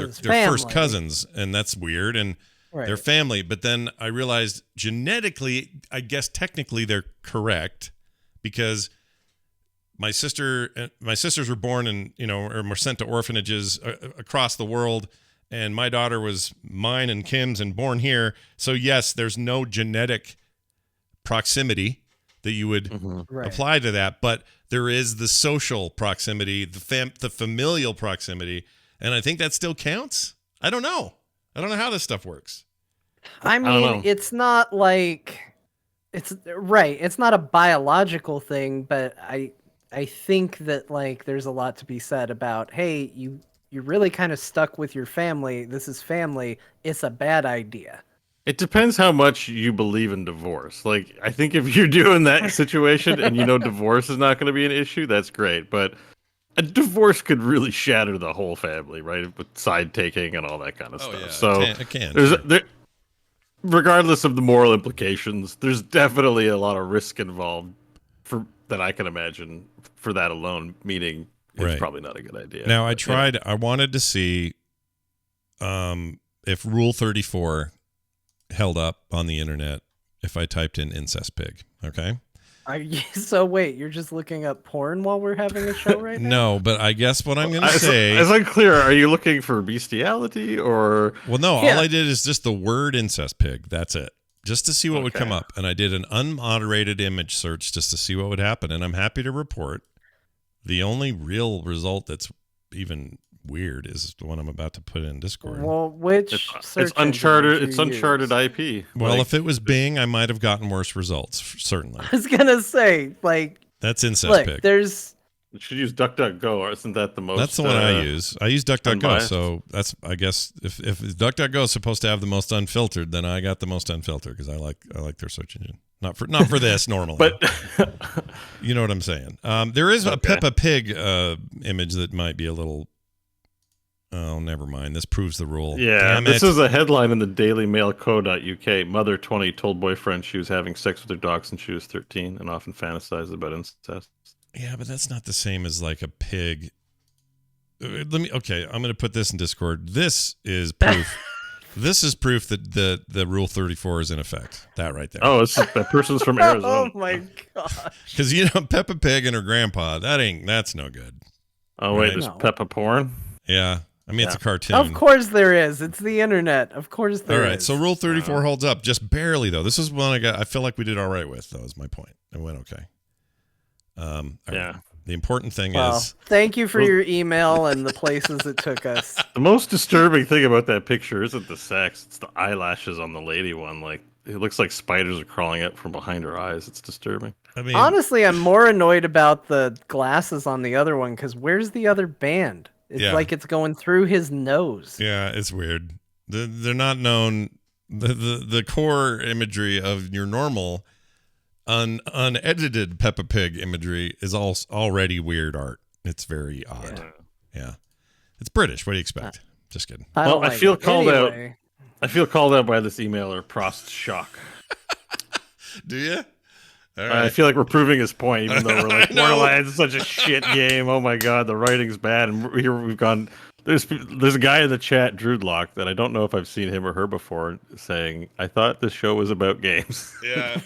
It's
first
family.
cousins, and that's weird, and
Right.
they're family. But then I realized genetically, I guess technically they're correct because my sisters were born in, or were sent to orphanages across the world. And my daughter was mine and Kim's and born here. So yes, there's no genetic proximity that you would
Right.
apply to that, but there is the social proximity, the familial proximity. And I think that still counts. I don't know how this stuff works.
I
don't know.
mean, it's not like it's right. It's not a biological thing, but I think that like there's a lot to be said about, hey, you're really kind of stuck with your family. This is family. It's a bad idea.
It depends how much you believe in divorce. Like, I think if you're doing that situation and divorce is not going to be an issue, that's great. But a divorce could really shatter the whole family, right? With side taking and all that kind of stuff. So
it can.
there's regardless of the moral implications, there's definitely a lot of risk involved for that I can imagine for that alone. Meaning, it's
Right.
probably not a good idea.
Now, I
But,
tried. I wanted to see if Rule 34 held up on the internet if I typed in incest pig. Okay.
So wait, you're just looking up porn while we're having a show right now?
No, but I guess what I'm going to
It's
say.
unclear. Are you looking for bestiality or?
Well, no,
Yeah.
all I did is just the word incest pig. That's it. Just to see what would
Okay.
come up. And I did an unmoderated image search just to see what would happen. And I'm happy to report the only real result that's even weird is the one I'm about to put in Discord.
Well, which
It's
search
uncharted.
engine
It's
did you
uncharted
use?
IP.
Well,
Like,
if it was Bing, I might have gotten worse results, certainly.
I was gonna say, like,
That's incest
look,
pig.
there's
you should use DuckDuckGo, or isn't that the most?
That's the one I use. I use DuckDuckGo,
unbiased.
so that's, I guess if DuckDuckGo is supposed to have the most unfiltered, then I got the most unfiltered because I like their search engine. Not for this normally,
But
you know what I'm saying. There is a
Okay.
Peppa Pig image that might be a little. Oh, never mind. This proves the rule.
yeah,
Damn
this
it.
is a headline in the DailyMail.co.uk. Mother 20 told boyfriend she was having sex with her dog since she was 13 and often fantasized about incest.
Yeah, but that's not the same as like a pig. I'm going to put this in Discord. This is proof. This is proof that the Rule 34 is in effect. That right there.
Oh, that person's from
oh
Arizona.
my gosh.
Because Peppa Pig and her grandpa. That's no good.
Oh wait,
Right.
there's
No.
Peppa porn.
Yeah, I mean it's a
Yeah.
cartoon.
Of course there is. It's the internet. Of course
All
there is.
right, so Rule 34 holds up just barely though. This is one I feel like we did all right with. That was my point. It went okay. All right.
Yeah.
The important thing
Well,
is
thank you for
Well-
your email and the places it took us.
The most disturbing thing about that picture isn't the sex; it's the eyelashes on the lady one. Like it looks like spiders are crawling out from behind her eyes. It's disturbing.
I mean
Honestly, I'm more annoyed about the glasses on the other one because where's the other band? It's
Yeah.
like it's going through his nose.
yeah, it's weird. They're not known. The core imagery of your normal unedited Peppa Pig imagery is already weird art. It's very odd. Yeah. It's British. What do you expect? Just kidding.
I
Well,
don't
I
like
feel
it.
called out.
Anyway,
I feel called out by this emailer, Prost Shock.
Do you? All
I
right.
feel like we're proving his point, even though we're like,
I know.
Borderlands is such a shit game. Oh my god, the writing's bad. And here we've gone. There's a guy in the chat, Drewdlock, that I don't know if I've seen him or her before, saying, "I thought this show was about games."
Yeah.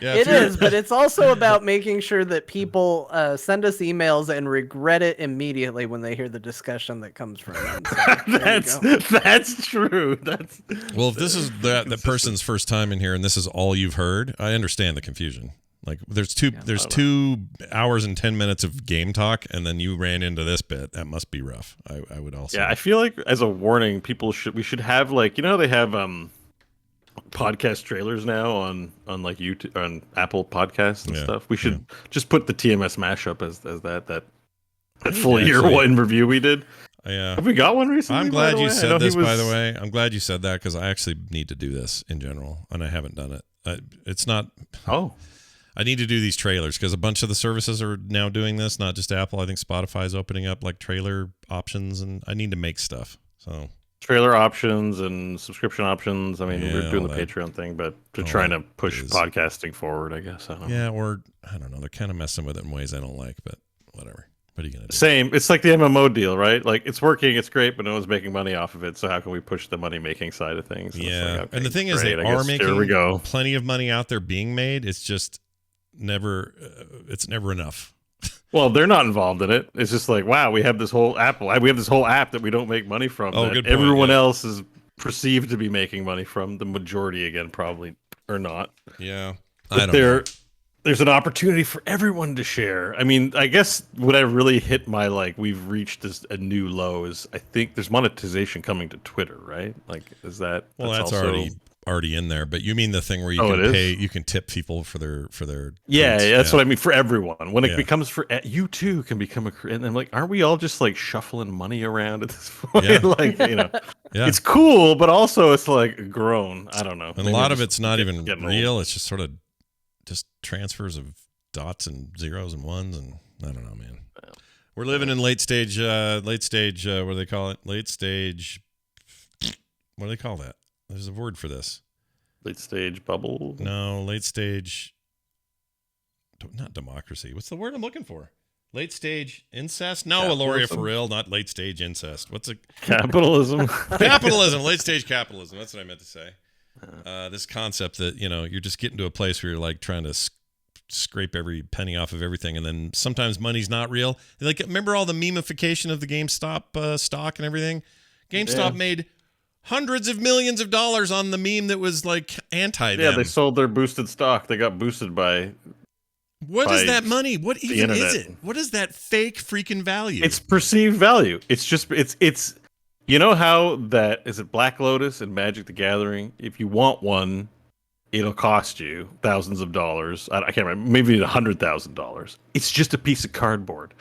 Yeah.
it is, but it's also about making sure that people send us emails and regret it immediately when they hear the discussion that comes from them. So, there you go.
That's true. That's
Well, if this is that person's first time in here and this is all you've heard, I understand the confusion. Like there's 2 hours and 10 minutes of game talk, and then you ran into this bit. That must be rough. I would also.
yeah. I feel like as a warning, we should have like how they have podcast trailers now on like YouTube on Apple Podcasts and
Yeah,
stuff. We should just put the TMS mashup as that
think
full year
actually-
one review we did.
Yeah.
Have we got one recently?
I'm
by
glad
the
you
way? I know
said
he
this, by
was-
the way. I'm glad you said that because I actually need to do this in general, and I haven't done it. It's not.
Oh,
I need to do these trailers because a bunch of the services are now doing this, not just Apple. I think Spotify's opening up like trailer options, and I need to make stuff. So
trailer options and subscription options. I mean,
Yeah,
we're doing
all
the
that-
Patreon thing, but to
all
trying
that
to push
is-
podcasting forward, I guess. I don't know.
yeah, or I don't know. They're kind of messing with it in ways I don't like, but whatever. What are you gonna do?
Same. It's like the MMO deal, right? Like it's working, it's great, but no one's making money off of it. So how can we push the money making side of things? And it's
Yeah,
like, okay,
and the thing is,
great,
they
I
are
guess
making
Here we go.
plenty of money out there being made. It's just never. It's never enough.
Well, they're not involved in it. It's just like, wow, we have this whole we have this whole app that we don't make money from.
Oh,
that
good point,
everyone
yeah.
else is perceived to be making money from. The majority, again, probably are not.
Yeah,
But
I don't know.
there's an opportunity for everyone to share. I mean, I guess what I really hit my we've reached a new low is I think there's monetization coming to Twitter, right? Like, is that
Well, that's
also...
already in there. But you mean the thing where you
Oh,
can
it is?
pay, you can tip people for their
Yeah,
tweets?
that's what I mean for everyone. When it
Yeah.
becomes you too can become and I'm like, aren't we all just like shuffling money around at this point?
Yeah.
Like,
Yeah.
it's cool, but also it's like grown. I don't know.
And a
Maybe
lot
I'm
of
just
it's not even
getting
real.
old.
It's just sort of just transfers of dots and zeros and ones, and I don't know, man. We're living in late stage. What do they call it? Late stage. What do they call that? There's a word for this.
Late stage bubble.
No, late stage. Not democracy. What's the word I'm looking for? Late stage incest? No, Aloria, for real, not late stage incest. What's a
capitalism?
Capitalism, late stage capitalism. That's what I meant to say. This concept that, you're just getting to a place where you're like trying to scrape every penny off of everything, and then sometimes money's not real. Like, remember all the memification of the GameStop stock and everything? GameStop made hundreds of millions of dollars on the meme that was like anti them.
Yeah, they sold their boosted stock. They got boosted by.
What is that money? What even is it? What is that fake freaking value?
It's perceived value. It's just it's. You know how that is it Black Lotus and Magic the Gathering? If you want one, it'll cost you thousands of dollars. I can't remember, maybe $100,000. It's just a piece of cardboard.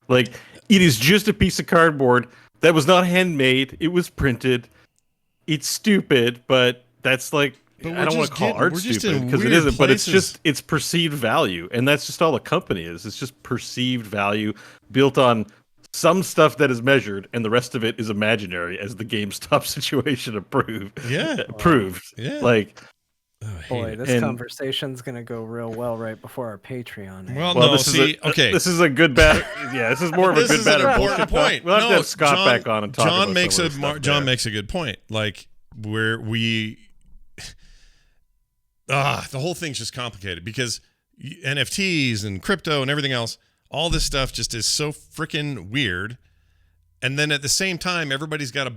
Like, it is just a piece of cardboard that was not handmade. It was printed. It's stupid, but that's like, I don't want to call art stupid because it isn't, but it's perceived value. And that's just all a company is. It's just perceived value built on some stuff that is measured, and the rest of it is imaginary, as the GameStop situation proved.
Yeah.
Like,
boy, this conversation's gonna go real well right before our Patreon.
Well, no, okay.
This is a good bad. Yeah, this is more of a good bad
important point.
We'll have to have Scott back on and talk.
John makes a good point. Like, where we, the whole thing's just complicated because NFTs and crypto and everything else. All this stuff just is so freaking weird. And then at the same time, everybody's got to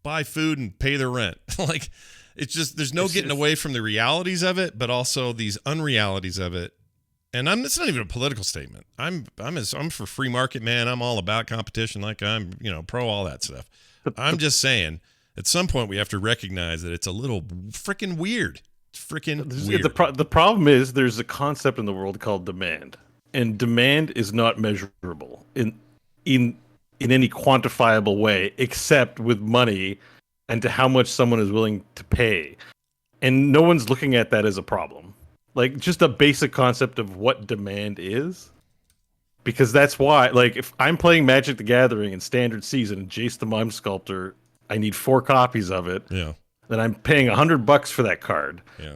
buy food and pay their rent. Like, it's just, there's no getting away from the realities of it, but also these unrealities of it. And it's not even a political statement. I'm for free market, man. I'm all about competition. Like, I'm, pro all that stuff. I'm just saying, at some point we have to recognize that it's a little freaking weird. It's freaking weird.
The problem is there's a concept in the world called demand. And demand is not measurable in any quantifiable way, except with money and to how much someone is willing to pay. And no one's looking at that as a problem. Like, just a basic concept of what demand is. Because that's why, like, if I'm playing Magic the Gathering in Standard Season and Jace the Mind Sculptor, I need 4 copies of it.
Yeah.
Then I'm paying $100 for that card.
Yeah.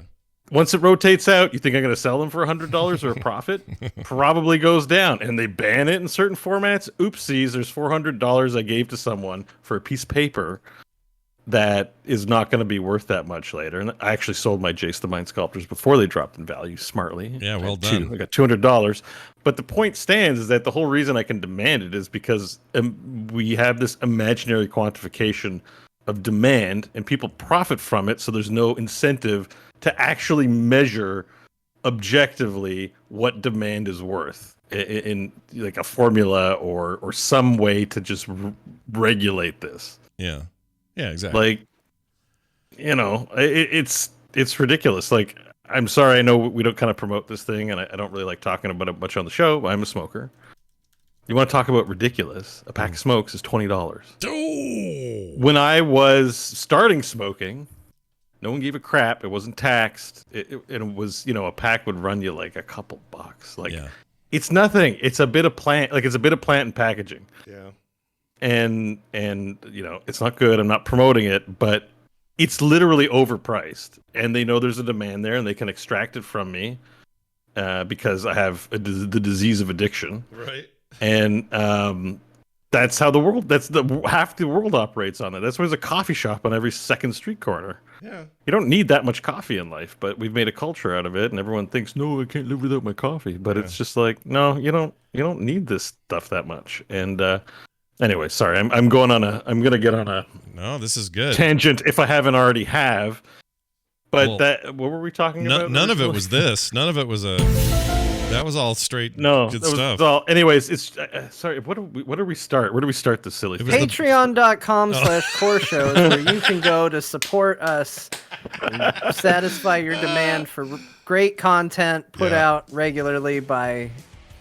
Once it rotates out, you think I'm going to sell them for $100 or a profit? Probably goes down. And they ban it in certain formats. Oopsies, there's $400 I gave to someone for a piece of paper that is not going to be worth that much later. And I actually sold my Jace the Mind Sculptors before they dropped in value smartly.
Yeah, well done.
I got $200. But the point stands is that the whole reason I can demand it is because we have this imaginary quantification of demand and people profit from it. So there's no incentive to actually measure objectively what demand is worth in like a formula or some way to just regulate this.
Yeah, exactly.
Like, it's ridiculous. Like, I'm sorry, I know we don't kind of promote this thing, and I don't really like talking about it much on the show. I'm a smoker. You want to talk about ridiculous? A pack of smokes is $20.
Oh.
When I was starting smoking, no one gave a crap. It wasn't taxed. It was, a pack would run you like a couple bucks. Like, It's nothing. It's a bit of plant. Like, it's a bit of plant and packaging.
Yeah.
And it's not good. I'm not promoting it, but it's literally overpriced. And they know there's a demand there, and they can extract it from me because I have the disease of addiction.
Right.
And that's how half the world operates on it. That's why there's a coffee shop on every second street corner.
Yeah.
You don't need that much coffee in life, but we've made a culture out of it, and everyone thinks, no, I can't live without my coffee. But it's just like, no, you don't need this stuff that much. And anyway, sorry, I'm gonna get on a
no, this is good
tangent if I haven't already have. But what were we talking about?
None of it was this. None of it was that was all straight good stuff.
Anyways, it's sorry. What do we start? Where do we start this silly thing?
Patreon.com/core shows where you can go to support us and satisfy your demand for great content put out regularly by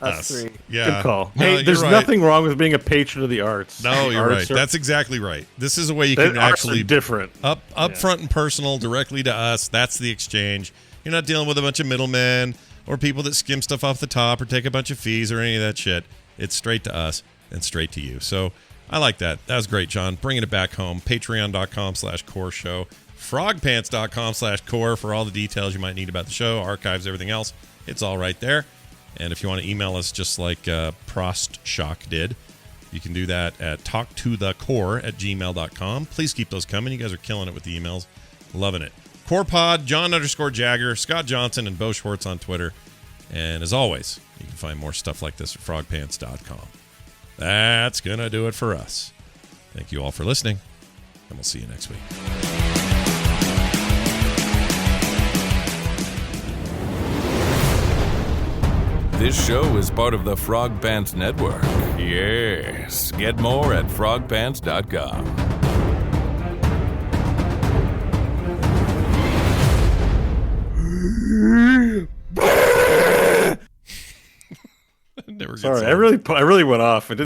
us three.
Yeah.
Good call.
No,
hey, there's nothing wrong with being a patron of the arts.
No, you're right. That's exactly right. This is a way you can actually
different
up front and personal directly to us. That's the exchange. You're not dealing with a bunch of middlemen or people that skim stuff off the top or take a bunch of fees or any of that shit. It's straight to us and straight to you. So I like that. That was great, John. Bringing it back home. Patreon.com/core show. frogpants.com/core for all the details you might need about the show, archives, everything else. It's all right there. And if you want to email us just like Prost Shock did, you can do that at talktothecore@gmail.com. Please keep those coming. You guys are killing it with the emails. Loving it. CorePod, John_Jagger, Scott Johnson, and Bo Schwartz on Twitter. And as always, you can find more stuff like this at frogpants.com. That's going to do it for us. Thank you all for listening, and we'll see you next week.
This show is part of the Frog Pants Network. Yes. Get more at frogpants.com.
Never gets
Sorry,
old.
I really went off.